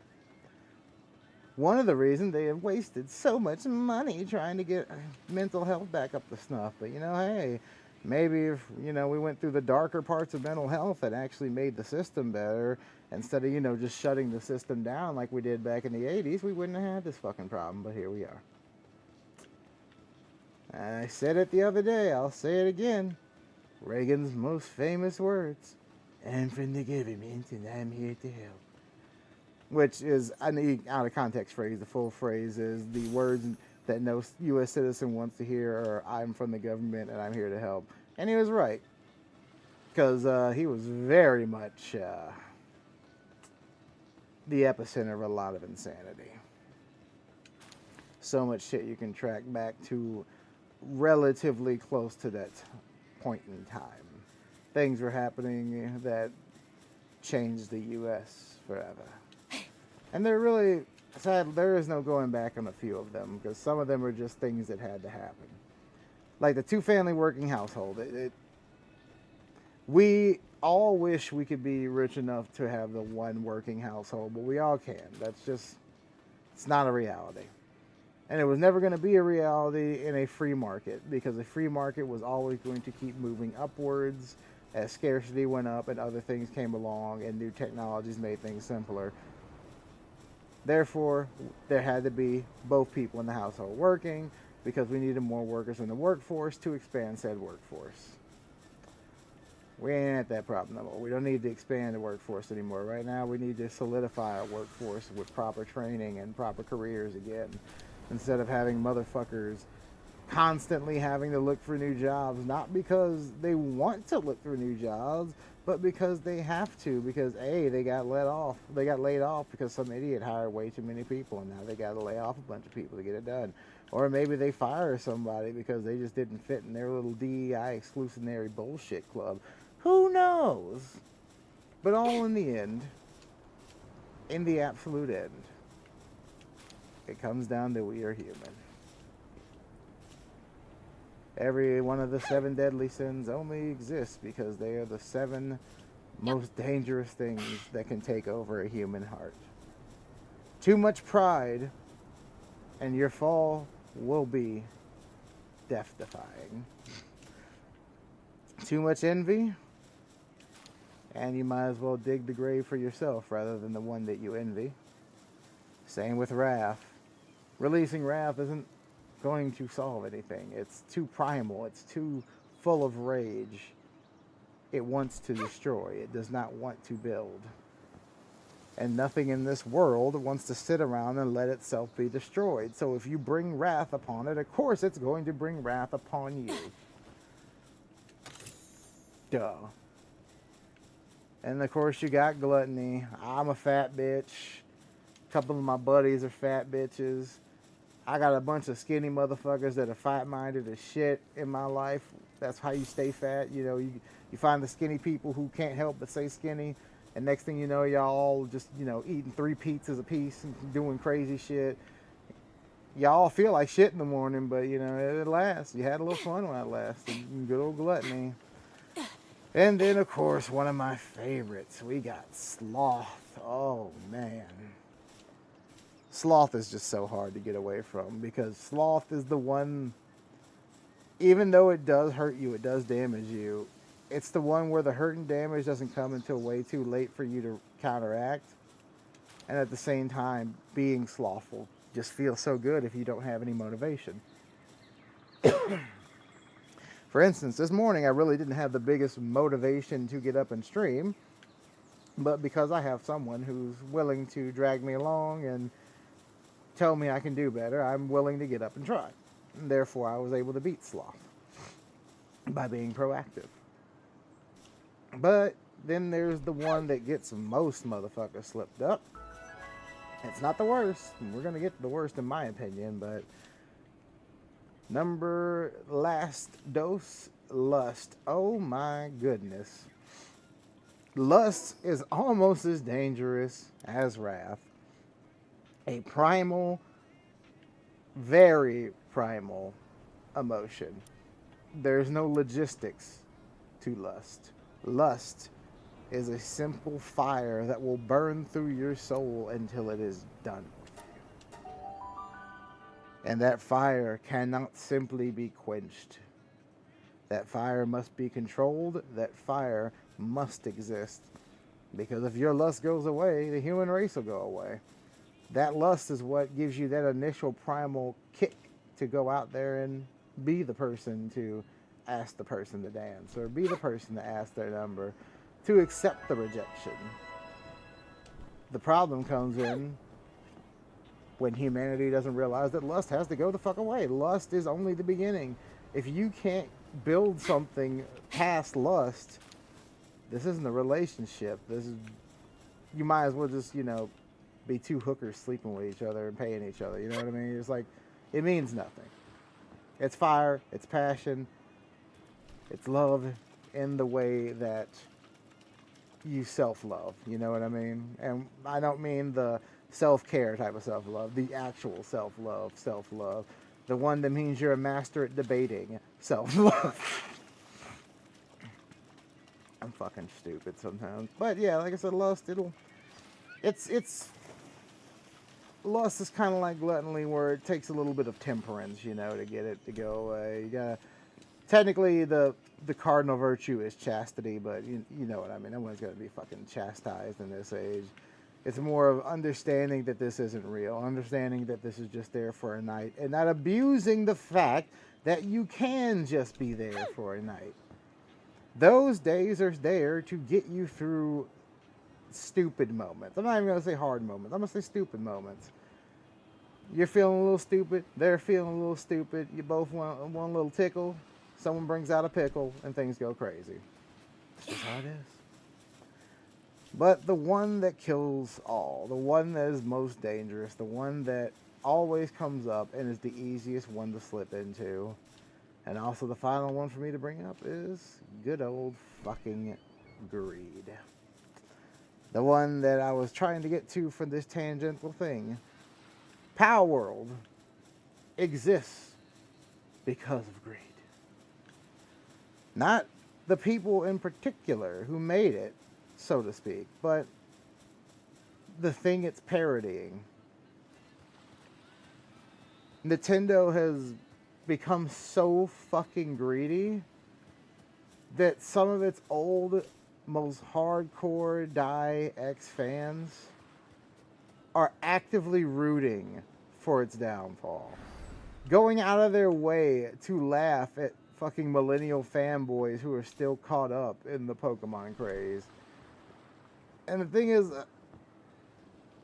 One of the reasons they have wasted so much money trying to get mental health back up to snuff. But hey, maybe if we went through the darker parts of mental health and actually made the system better, instead of just shutting the system down like we did back in the 80s, we wouldn't have had this fucking problem. But here we are. I said it the other day, I'll say it again. Reagan's most famous words: "I'm from the government and I'm here to help." Which is an out of context phrase. The full phrase is, the words that no U.S. citizen wants to hear are, "I'm from the government and I'm here to help." And he was right. Because he was very much the epicenter of a lot of insanity. So much shit you can track back to relatively close to that point in time. Things were happening that changed the U.S. forever. And they're really sad. There is no going back on a few of them, because some of them are just things that had to happen. Like the two-family working household. We all wish we could be rich enough to have the one working household, but we all can. It's not a reality. And it was never going to be a reality in a free market, because a free market was always going to keep moving upwards as scarcity went up and other things came along and new technologies made things simpler. Therefore, there had to be both people in the household working, because we needed more workers in the workforce to expand said workforce. We ain't at that problem no more. We don't need to expand the workforce anymore. Right now, we need to solidify our workforce with proper training and proper careers again, instead of having motherfuckers constantly having to look for new jobs, not because they want to look for new jobs, but because they have to, because they got laid off because some idiot hired way too many people, and now they got to lay off a bunch of people to get it done. Or maybe they fire somebody because they just didn't fit in their little DEI exclusionary bullshit club. Who knows? But all in the end, in the absolute end, it comes down to we are human. Every one of the 7 deadly sins only exists because they are the 7 most dangerous things that can take over a human heart. Too much pride, and your fall will be death-defying. Too much envy, and you might as well dig the grave for yourself rather than the one that you envy. Same with wrath. Releasing wrath isn't going to solve anything. It's too primal. It's too full of rage. It wants to destroy. It does not want to build. And nothing in this world wants to sit around and let itself be destroyed. So if you bring wrath upon it, of course it's going to bring wrath upon you. Duh. And of course you got gluttony. I'm a fat bitch. A couple of my buddies are fat bitches. I got a bunch of skinny motherfuckers that are fat-minded as shit in my life. That's how you stay fat. You find the skinny people who can't help but say skinny, and next thing you know, y'all all just, eating 3 pizzas a piece and doing crazy shit. Y'all feel like shit in the morning, but, it lasts. You had a little fun while it lasted. Good old gluttony. And then, of course, one of my favorites. We got sloth. Oh, man. Sloth is just so hard to get away from, because sloth is the one, even though it does hurt you, it does damage you, it's the one where the hurt and damage doesn't come until way too late for you to counteract. And at the same time, being slothful just feels so good if you don't have any motivation. For instance, this morning I really didn't have the biggest motivation to get up and stream. But because I have someone who's willing to drag me along and tell me I can do better, I'm willing to get up and try. And therefore, I was able to beat sloth by being proactive. But then there's the one that gets most motherfuckers slipped up. It's not the worst. We're going to get to the worst in my opinion, but number last dose, lust. Oh my goodness. Lust is almost as dangerous as wrath. A primal, very primal emotion. There's no logistics to lust. Lust is a simple fire that will burn through your soul until it is done with you. And that fire cannot simply be quenched. That fire must be controlled. That fire must exist. Because if your lust goes away, the human race will go away. That lust is what gives you that initial primal kick to go out there and be the person to ask the person to dance, or be the person to ask their number, to accept the rejection. The problem comes in when humanity doesn't realize that lust has to go the fuck away. Lust is only the beginning. If you can't build something past lust, this isn't a relationship. This is, you might as well just, be two hookers sleeping with each other and paying each other. You know what I mean? It's like, it means nothing. It's fire, it's passion, it's love in the way that you self-love. You know what I mean? And I don't mean the self-care type of self-love, the actual self-love. The one that means you're a master at debating self-love. I'm fucking stupid sometimes. But yeah, like I said, lust, lust is kind of like gluttony, where it takes a little bit of temperance, to get it to go away. You gotta, technically, the cardinal virtue is chastity, but you know what I mean. No one's gonna be fucking chastised in this age. It's more of understanding that this isn't real, understanding that this is just there for a night, and not abusing the fact that you can just be there for a night. Those days are there to get you through stupid moments. I'm not even going to say hard moments. I'm going to say stupid moments. You're feeling a little stupid. They're feeling a little stupid. You both want one little tickle. Someone brings out a pickle and things go crazy. That's just how it is. But the one that kills all, the one that is most dangerous, the one that always comes up and is the easiest one to slip into, and also the final one for me to bring up, is good old fucking greed. The one that I was trying to get to for this tangential thing. Palworld exists because of greed. Not the people in particular who made it, so to speak, but the thing it's parodying. Nintendo has become so fucking greedy that some of its old, most hardcore Die X fans are actively rooting for its downfall. Going out of their way to laugh at fucking millennial fanboys who are still caught up in the Pokemon craze. And the thing is,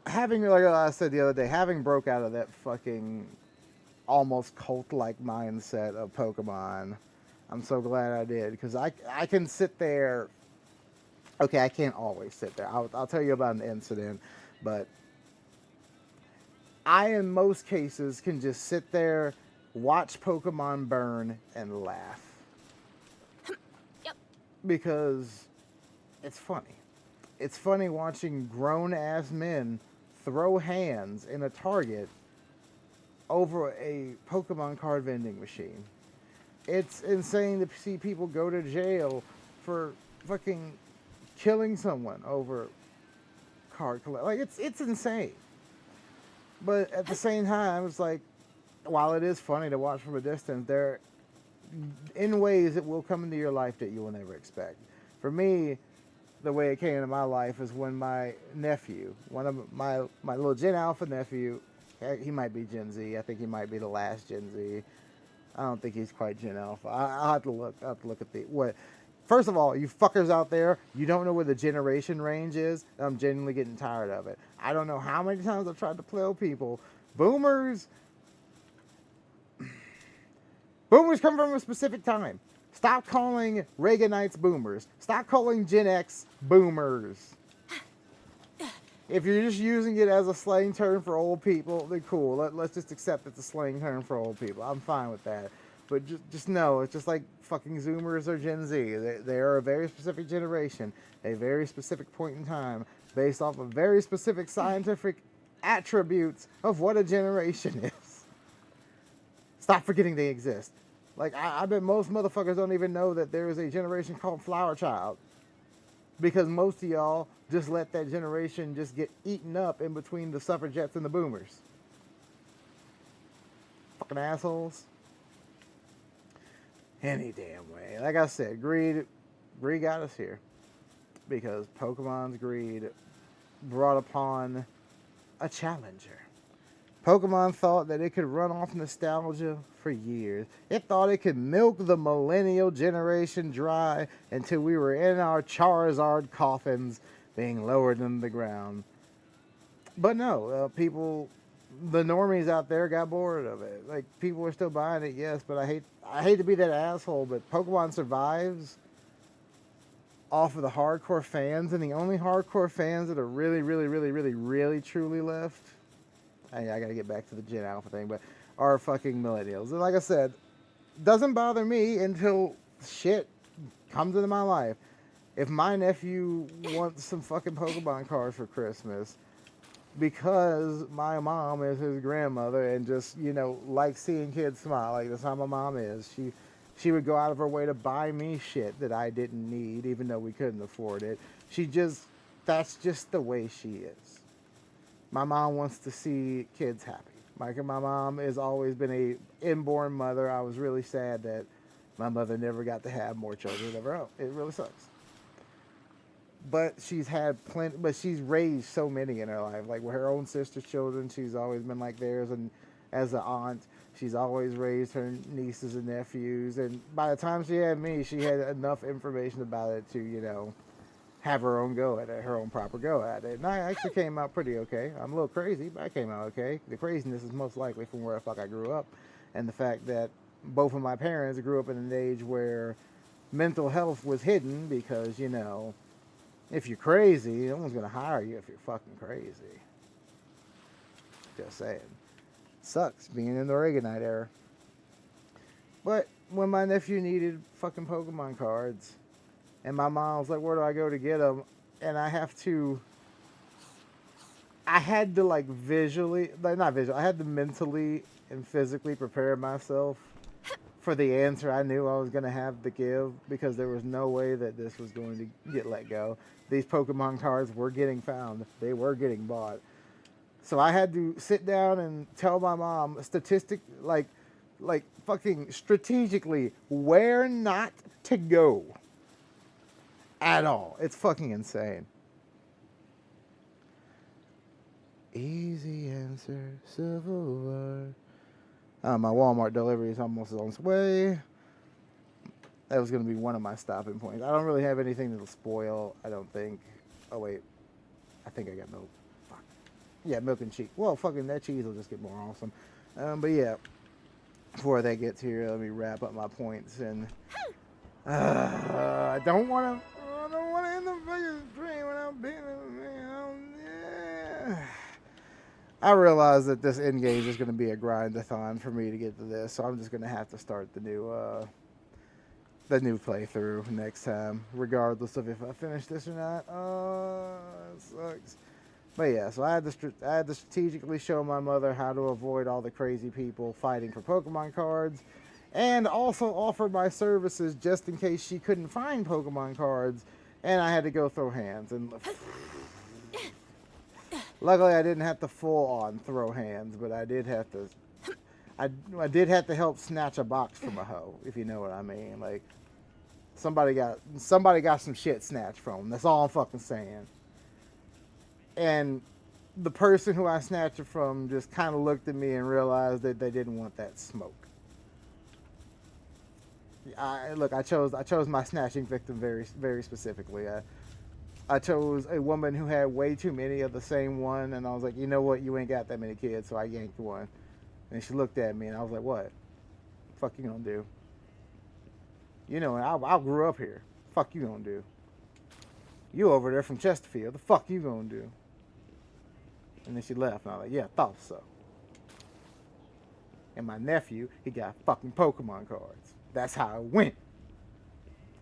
having, like I said the other day, having broke out of that fucking almost cult-like mindset of Pokemon, I'm so glad I did, because I can sit there. Okay, I can't always sit there. I'll tell you about an incident, but I, in most cases, can just sit there, watch Pokemon burn, and laugh. Yep. Because it's funny. It's funny watching grown-ass men throw hands in a Target over a Pokemon card vending machine. It's insane to see people go to jail for fucking killing someone over card collect. Like, it's insane. But at the same time, it's like, while it is funny to watch from a distance, there, in ways it will come into your life that you will never expect. For me, the way it came into my life is when my nephew, one of my little Gen Alpha nephew, he might be Gen Z. I think he might be the last Gen Z. I don't think he's quite Gen Alpha. I'll have to look at the what. First of all, you fuckers out there, you don't know where the generation range is. I'm genuinely getting tired of it. I don't know how many times I've tried to tell people, boomers come from a specific time. Stop calling Reaganites boomers. Stop calling Gen X boomers. If you're just using it as a slang term for old people, then cool. Let's just accept it's a slang term for old people. I'm fine with that. But just know, it's just like fucking Zoomers or Gen Z. They are a very specific generation, a very specific point in time, based off of very specific scientific attributes of what a generation is. Stop forgetting they exist. Like, I bet most motherfuckers don't even know that there is a generation called Flower Child. Because most of y'all just let that generation just get eaten up in between the suffragettes and the boomers. Fucking assholes. Any damn way. Like I said, greed got us here. Because Pokemon's greed brought upon a challenger. Pokemon thought that it could run off nostalgia for years. It thought it could milk the millennial generation dry until we were in our Charizard coffins being lowered into the ground. But no, people, the normies out there got bored of it. Like, people are still buying it, yes, but I hate to be that asshole, but Pokemon survives off of the hardcore fans, and the only hardcore fans that are really truly left, I gotta get back to the Gen Alpha thing, but are fucking millennials. And like I said, doesn't bother me until shit comes into my life. If my nephew wants some fucking Pokemon cards for Christmas, because my mom is his grandmother and just, you know, likes seeing kids smile, like that's how my mom is. She would go out of her way to buy me shit that I didn't need, even though we couldn't afford it. That's just the way she is. My mom wants to see kids happy. My mom has always been a inborn mother. I was really sad that my mother never got to have more children of her own. It really sucks. But she's had plenty, but she's raised so many in her life. Like with her own sister's children, she's always been like theirs. And as an aunt, she's always raised her nieces and nephews. And by the time she had me, she had enough information about it to, you know, have her own go at it, her own proper go at it. And I actually came out pretty okay. I'm a little crazy, but I came out okay. The craziness is most likely from where the fuck I grew up. And the fact that both of my parents grew up in an age where mental health was hidden because, you know, if you're crazy, no one's going to hire you if you're fucking crazy. Just saying. Sucks being in the Reaganite era. But when my nephew needed fucking Pokemon cards, and my mom was like, where do I go to get them? And I had to like I had to mentally and physically prepare myself for the answer I knew I was going to have to give, because there was no way that this was going to get let go. These Pokemon cards were getting found. They were getting bought. So I had to sit down and tell my mom like fucking strategically where not to go. At all. It's fucking insane. Easy answer, Civil War. My Walmart delivery is almost on its way. That was going to be one of my stopping points. I don't really have anything that'll spoil, I don't think. Oh, wait. I think I got milk. Fuck. Yeah, milk and cheese. Well, fucking that cheese will just get more awesome. But yeah. Before that gets here, let me wrap up my points. And I don't want to end the fucking stream without being I realize that this engage is going to be a grind-a-thon for me to get to this, so I'm just going to have to start the new playthrough next time, regardless of if I finish this or not. It sucks. But yeah, so I had to strategically show my mother how to avoid all the crazy people fighting for Pokemon cards, and also offer my services just in case she couldn't find Pokemon cards, and I had to go throw hands. And luckily, I didn't have to full-on throw hands, but I did have to. I did have to help snatch a box from a hoe, if you know what I mean. Like somebody got some shit snatched from them. That's all I'm fucking saying. And the person who I snatched it from just kind of looked at me and realized that they didn't want that smoke. I chose my snatching victim very very specifically. I chose a woman who had way too many of the same one, and I was like, you know what, you ain't got that many kids, so I yanked one. And she looked at me, and I was like, what? Fuck you gonna do? You know, I grew up here. Fuck you gonna do? You over there from Chesterfield. The fuck you gonna do? And then she left, and I was like, yeah, I thought so. And my nephew, he got fucking Pokemon cards. That's how it went.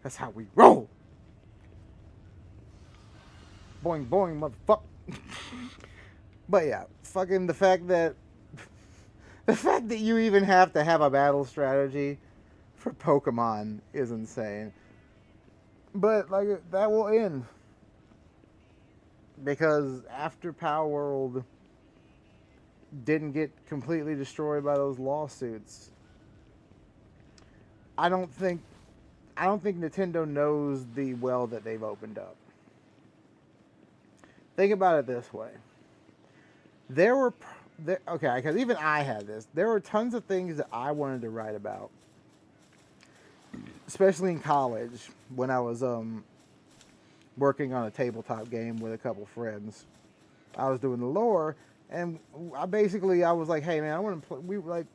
That's how we roll. Boing, boing, motherfucker. But yeah, fucking the fact that you even have to have a battle strategy for Pokemon is insane. But like that will end because after Palworld didn't get completely destroyed by those lawsuits, I don't think Nintendo knows the well that they've opened up. Think about it this way. Okay, because even I had this. There were tons of things that I wanted to write about, especially in college when I was working on a tabletop game with a couple friends. I was doing the lore, and I was like, hey man, I want to play. We were like,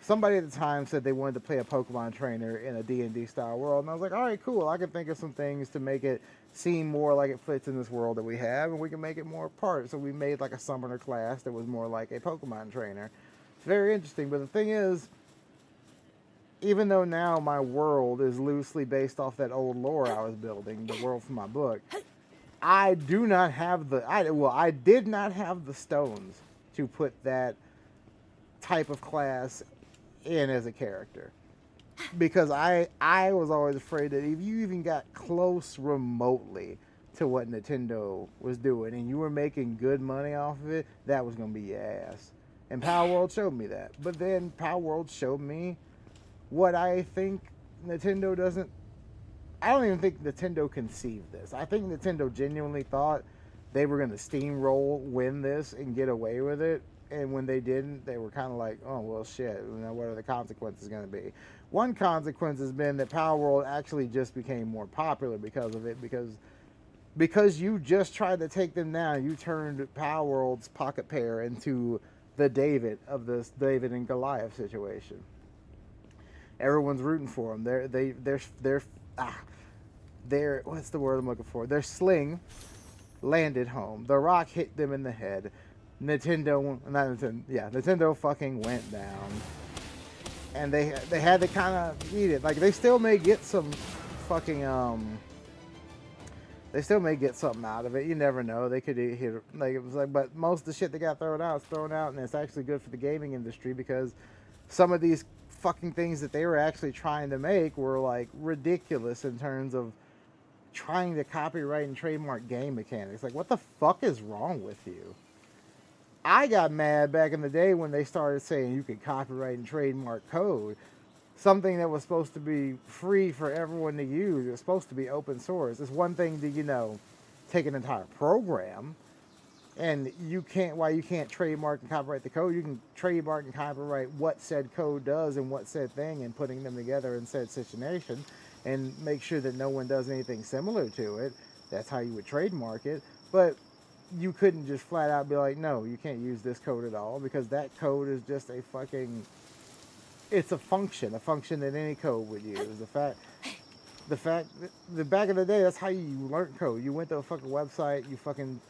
somebody at the time said they wanted to play a Pokemon trainer in a D&D style world, and I was like, all right, cool. I can think of some things to make it seem more like it fits in this world that we have, and we can make it more apart. So we made like a summoner class that was more like a Pokemon trainer. It's very interesting, but the thing is, even though now my world is loosely based off that old lore I was building, the world from my book, I did not have the stones to put that type of class in as a character, because I was always afraid that if you even got close remotely to what Nintendo was doing and you were making good money off of it, that was going to be your ass. And Palworld showed me that. But then Palworld showed me what I think Nintendo doesn't. I don't even think Nintendo conceived this. I think Nintendo genuinely thought they were going to steamroll, win this, and get away with it. And when they didn't, they were kind of like, oh, well, shit. You know, what are the consequences going to be? One consequence has been that Palworld actually just became more popular because of it. Because you just tried to take them down. You turned Palworld's pocket pair into the David of this David and Goliath situation. Everyone's rooting for them. Their what's the word I'm looking for? Their sling landed home. The rock hit them in the head. Nintendo fucking went down, and they had to kind of eat it. Like they still may get some fucking they still may get something out of it. You never know. They could hit like it was like, but most of the shit that got thrown out is thrown out, and it's actually good for the gaming industry because some of these fucking things that they were actually trying to make were like ridiculous in terms of trying to copyright and trademark game mechanics. Like, what the fuck is wrong with you? I got mad back in the day when they started saying you could copyright and trademark code. Something that was supposed to be free for everyone to use. It was supposed to be open source. It's one thing to, take an entire program, and you can't trademark and copyright the code. You can trademark and copyright what said code does and what said thing, and putting them together in said situation, and make sure that no one does anything similar to it. That's how you would trademark it. But you couldn't just flat out be like, no, you can't use this code at all, because that code is just it's a function that any code would use. The fact that back in the day, that's how you learned code. You went to a fucking website, you fucking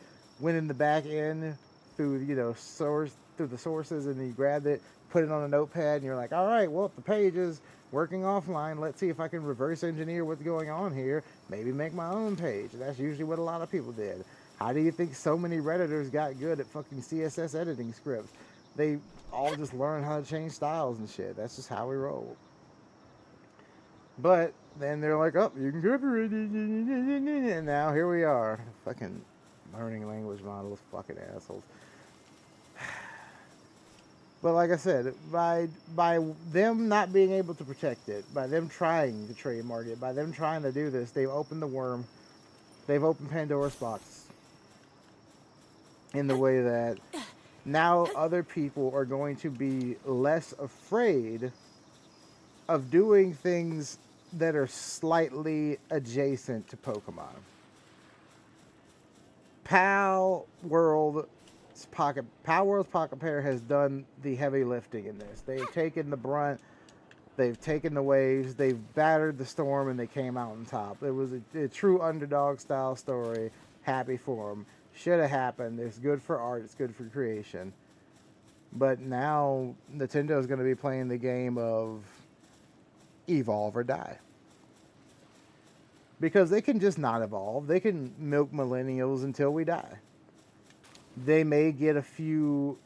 went in the back end through the sources, and then you grabbed it, put it on a notepad, and you're like, all right, well, if the page is working offline, let's see if I can reverse engineer what's going on here, maybe make my own page. That's usually what a lot of people did. How do you think so many Redditors got good at fucking CSS editing scripts? They all just learned how to change styles and shit. That's just how we roll. But then they're like, oh, you can copyright it, and now here we are. Fucking learning language models, fucking assholes. But like I said, by them not being able to protect it, by them trying to trademark it, by them trying to do this, they've opened the worm. They've opened Pandora's box in the way that now other people are going to be less afraid of doing things that are slightly adjacent to Pokemon. Palworld's Pocket Pair has done the heavy lifting in this. They've taken the brunt, they've taken the waves, they've battered the storm, and they came out on top. It was a true underdog style story. Happy for them. Should have happened. It's good for art. It's good for creation. But now Nintendo is going to be playing the game of evolve or die. Because they can just not evolve. They can milk millennials until we die. They may get a few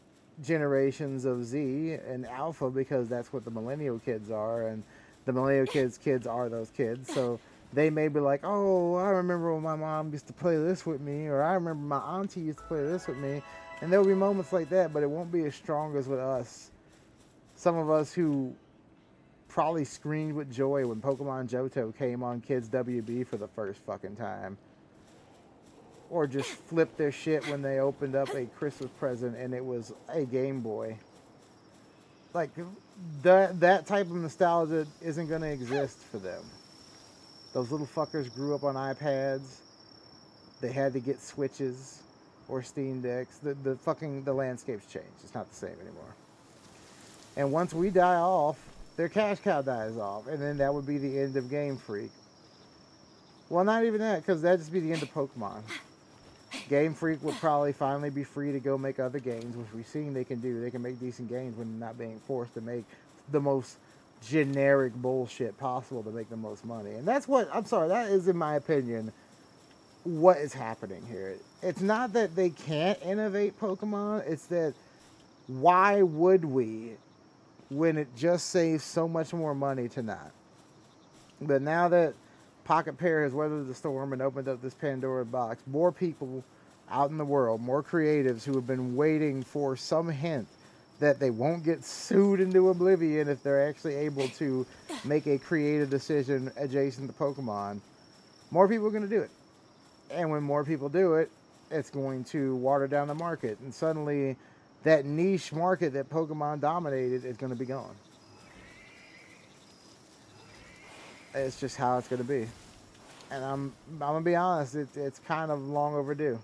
generations of Z and Alpha because that's what the millennial kids are, and the millennial kids are those kids. So they may be like, oh, I remember when my mom used to play this with me, or I remember my auntie used to play this with me. And there'll be moments like that, but it won't be as strong as with us. Some of us who probably screamed with joy when Pokemon Johto came on Kids WB for the first fucking time. Or just flipped their shit when they opened up a Christmas present and it was a Game Boy. Like, that type of nostalgia isn't going to exist for them. Those little fuckers grew up on iPads. They had to get Switches or Steam Decks. The landscape's changed. It's not the same anymore. And once we die off, their cash cow dies off, and then that would be the end of Game Freak. Well, not even that, because that'd just be the end of Pokemon. Game Freak would probably finally be free to go make other games, which we've seen they can do. They can make decent games when they're not being forced to make the most generic bullshit possible to make the most money. And that's what, I'm sorry, that is, in my opinion, what is happening here. It's not that they can't innovate Pokemon, it's that why would we when it just saves so much more money to not? But now that Pocket Pair has weathered the storm and opened up this Pandora box, more people out in the world, more creatives who have been waiting for some hint that they won't get sued into oblivion if they're actually able to make a creative decision adjacent to Pokemon, more people are going to do it. And when more people do it, it's going to water down the market. And suddenly, that niche market that Pokemon dominated is going to be gone. It's just how it's going to be. And I'm going to be honest, it's kind of long overdue.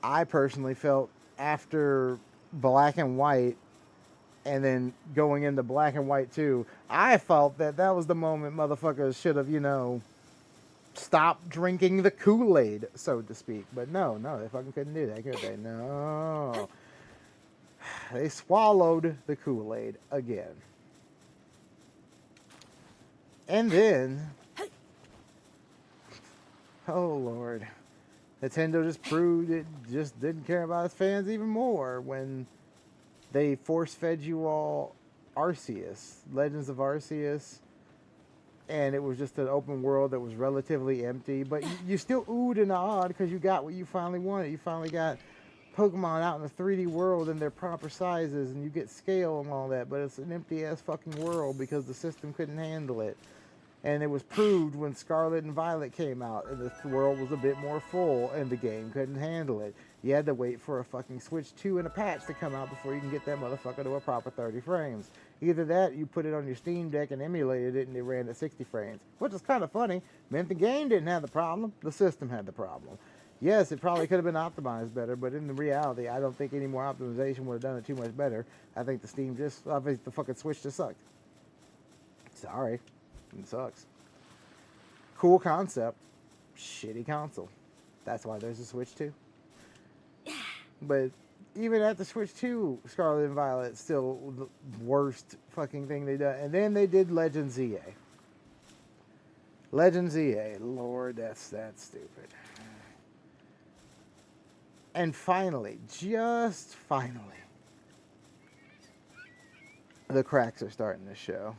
I personally felt after Black and White, and then going into Black and White 2, I felt that was the moment motherfuckers should have, stopped drinking the Kool-Aid, so to speak. But no, they fucking couldn't do that, could they? No. They swallowed the Kool-Aid again. And then, oh Lord, Nintendo just proved it just didn't care about its fans even more when they force-fed you all Arceus, Legends of Arceus, and it was just an open world that was relatively empty, but you still oohed and awed because you got what you finally wanted. You finally got Pokemon out in the 3D world in their proper sizes, and you get scale and all that, but it's an empty-ass fucking world because the system couldn't handle it. And it was proved when Scarlet and Violet came out, and the world was a bit more full, and the game couldn't handle it. You had to wait for a fucking Switch 2 and a patch to come out before you can get that motherfucker to a proper 30 frames. Either that, you put it on your Steam Deck and emulated it, and it ran at 60 frames. Which is kind of funny. Meant the game didn't have the problem, the system had the problem. Yes, it probably could have been optimized better, but in the reality, I don't think any more optimization would have done it too much better. I think the fucking Switch just sucked. Sorry. It sucks. Cool concept. Shitty console. That's why there's a Switch 2. But even at the Switch 2, Scarlet and Violet still the worst fucking thing they done. And then they did Legends EA. Legends EA. Lord, that's stupid. And finally, just finally, the cracks are starting to show.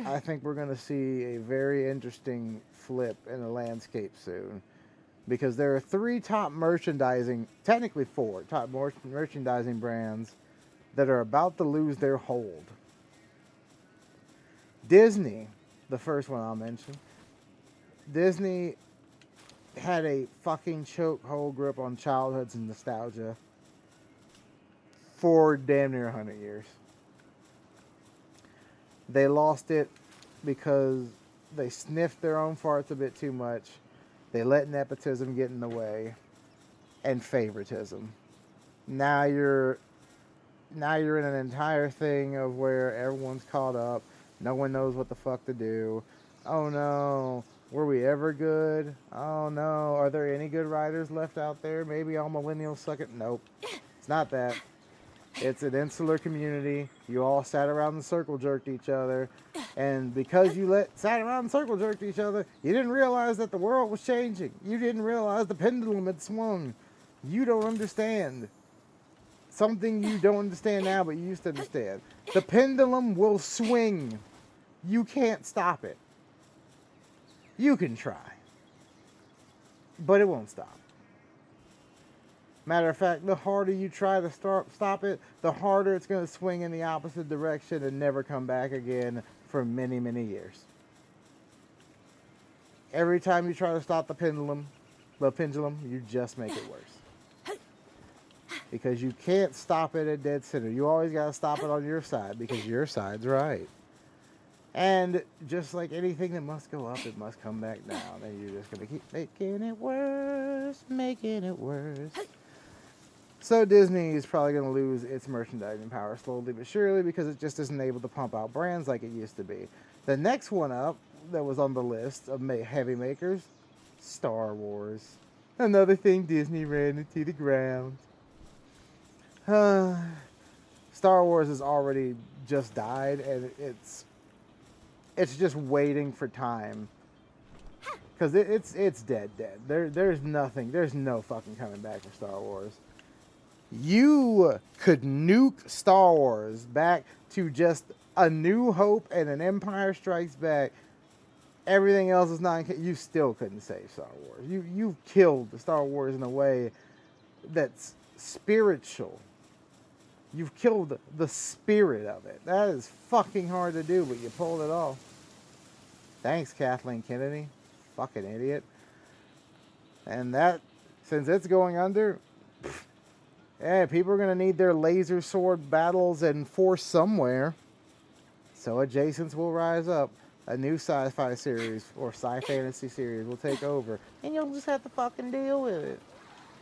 I think we're going to see a very interesting flip in the landscape soon. Because there are technically four top merchandising brands that are about to lose their hold. Disney, the first one I'll mention. Disney had a fucking chokehold grip on childhood's nostalgia for damn near 100 years. They lost it because they sniffed their own farts a bit too much. They let nepotism get in the way, and favoritism. Now you're in an entire thing of where everyone's caught up. No one knows what the fuck to do. Oh no, were we ever good? Oh no, are there any good writers left out there? Maybe all millennials suck it. Nope, it's not that. It's an insular community. You all sat around and circle jerked each other. And because you sat around and circle jerked each other, you didn't realize that the world was changing. You didn't realize the pendulum had swung. You don't understand. Something you don't understand now, but you used to understand. The pendulum will swing. You can't stop it. You can try. But it won't stop. Matter of fact, the harder you try to stop it, the harder it's going to swing in the opposite direction and never come back again for many, many years. Every time you try to stop the pendulum, you just make it worse. Because you can't stop it at dead center. You always got to stop it on your side because your side's right. And just like anything that must go up, it must come back down. And you're just going to keep making it worse, making it worse. So Disney is probably going to lose its merchandising power slowly but surely because it just isn't able to pump out brands like it used to be. The next one up that was on the list of heavy makers, Star Wars. Another thing Disney ran into the ground. Star Wars has already just died, and it's just waiting for time. Because it's dead. There's no fucking coming back for Star Wars. You could nuke Star Wars back to just A New Hope and an Empire Strikes Back. Everything else is not. You still couldn't save Star Wars. You've killed Star Wars in a way that's spiritual. You've killed the spirit of it. That is fucking hard to do, but you pulled it off. Thanks, Kathleen Kennedy. Fucking idiot. And that, since it's going under, yeah, people are going to need their laser sword battles and force somewhere. So adjacents will rise up. A new sci-fi series or sci-fantasy series will take over. And you'll just have to fucking deal with it.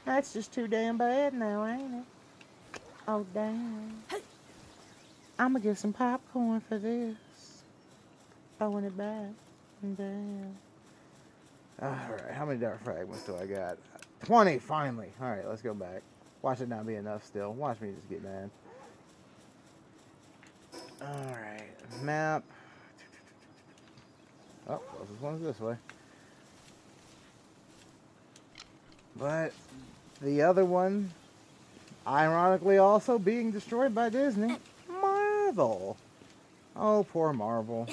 That's just too damn bad now, ain't it? Oh, damn. I'm going to get some popcorn for this. Throwing it back. Damn. Alright, how many dark fragments do I got? 20, finally. Alright, let's go back. Watch it not be enough still. Watch me just get mad. Alright, map. Oh, closest one's this way. But the other one, ironically also being destroyed by Disney, Marvel. Oh, poor Marvel.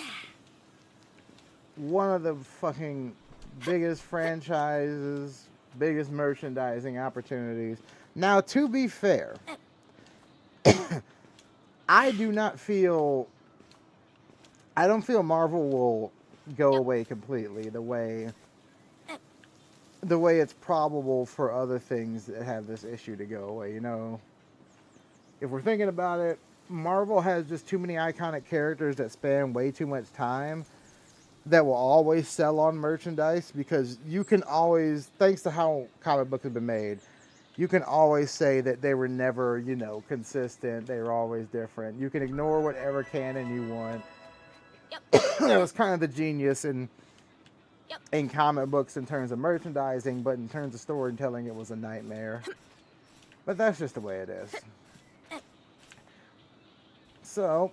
One of the fucking biggest franchises, biggest merchandising opportunities. Now, to be fair, I don't feel Marvel will go away completely the way it's probable for other things that have this issue to go away. You know, if we're thinking about it, Marvel has just too many iconic characters that span way too much time that will always sell on merchandise, because you can always, thanks to how comic books have been made, you can always say that they were never, consistent. They were always different. You can ignore whatever canon you want. That was kind of the genius in comic books in terms of merchandising, but in terms of storytelling, it was a nightmare. But that's just the way it is. So,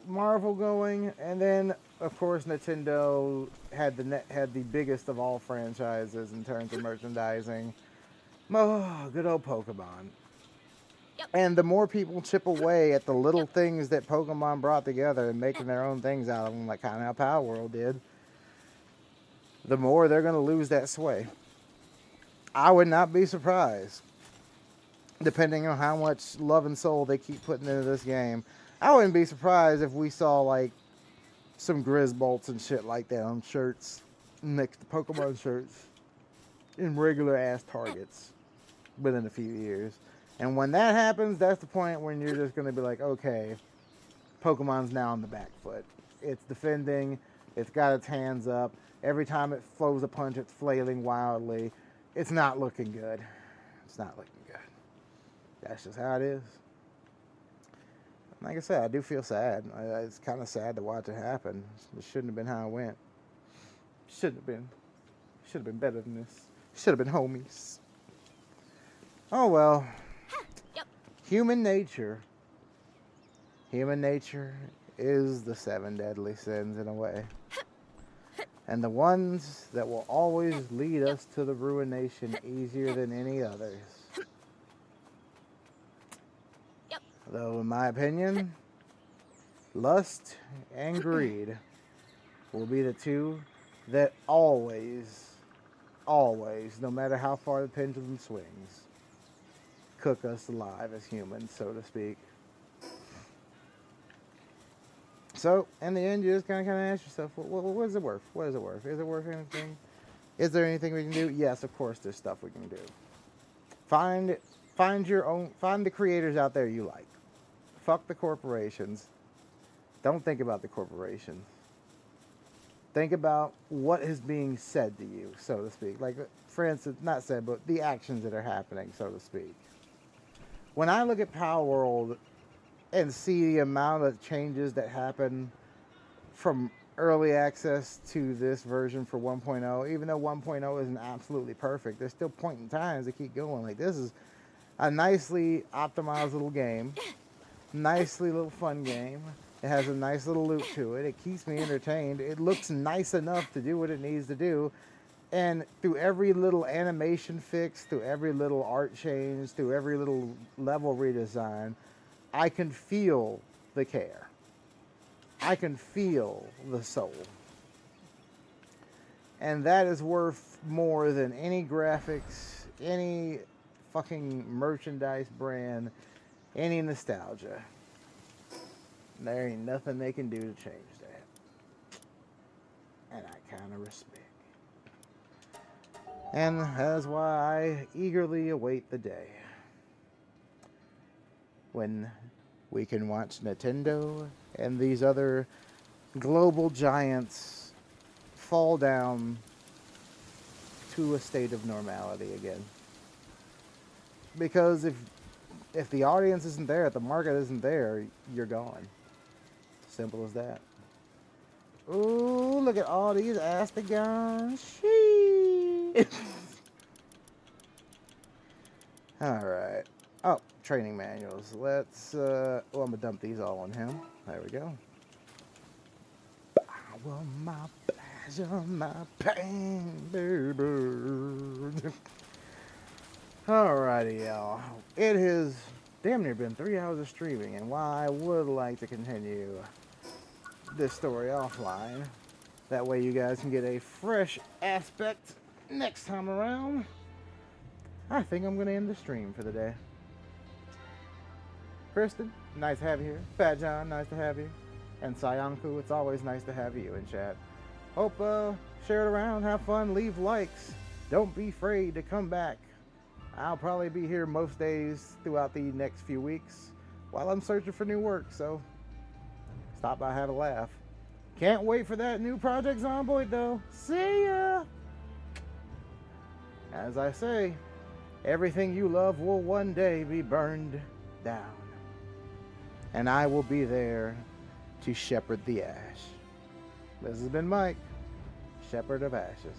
Marvel going, and then of course Nintendo had the biggest of all franchises in terms of merchandising. Oh, good old Pokemon. And the more people chip away at the little things that Pokemon brought together and making their own things out of them, like kind of how Palworld did, the more they're going to lose that sway. I would not be surprised, depending on how much love and soul they keep putting into this game. I wouldn't be surprised if we saw like some Grizzbolts and shit like that on shirts next to Pokemon shirts in regular ass Targets within a few years. And when that happens, that's the point when you're just going to be like, okay, Pokemon's now on the back foot. It's defending. It's got its hands up. Every time it throws a punch, it's flailing wildly. It's not looking good. It's not looking good. That's just how it is. Like I said, I do feel sad. It's kind of sad to watch it happen. It shouldn't have been how it went. Shouldn't have been. Should have been better than this. Should have been homies. Oh well. Yep. Human nature. Human nature is the 7 deadly sins in a way. And the ones that will always lead us to the ruination easier than any others. Yep. Though, in my opinion, lust and greed will be the two that always, no matter how far the pendulum swings, cook us alive as humans, so to speak. So, in the end, you just kind of ask yourself, what is it worth? What is it worth? Is it worth anything? Is there anything we can do? Yes, of course, there's stuff we can do. Find the creators out there you like. Fuck the corporations. Don't think about the corporations. Think about what is being said to you, so to speak. Like, for instance, not said, but the actions that are happening, so to speak. When I look at Palworld and see the amount of changes that happen from early access to this version for 1.0, even though 1.0 isn't absolutely perfect, there's still point in times to keep going. Like, this is a nicely optimized little game, nicely little fun game. It has a nice little loop to it. It keeps me entertained. It looks nice enough to do what it needs to do. And through every little animation fix, through every little art change, through every little level redesign, I can feel the care. I can feel the soul. And that is worth more than any graphics, any fucking merchandise brand, any nostalgia. There ain't nothing they can do to change that. And I kind of respect. And that's why I eagerly await the day when we can watch Nintendo and these other global giants fall down to a state of normality again. Because if the audience isn't there, if the market isn't there, you're gone. Simple as that. Ooh, look at all these Astigons. Sheesh. Alright. Oh, training manuals. Let's, I'm going to dump these all on him. There we go. Power my pleasure, my pain, baby. Alrighty, y'all. It has damn near been 3 hours of streaming, and while I would like to continue this story offline, that way you guys can get a fresh aspect next time around, I think I'm going to end the stream for the day. Kristen, nice to have you here. Fat John, nice to have you. And Sayanku, it's always nice to have you in chat. Hope, share it around, have fun, leave likes. Don't be afraid to come back. I'll probably be here most days throughout the next few weeks while I'm searching for new work, so stop by, have a laugh. Can't wait for that new Project Zomboid, though. See ya! As I say, everything you love will one day be burned down. And I will be there to shepherd the ash. This has been Mike, Shepherd of Ashes.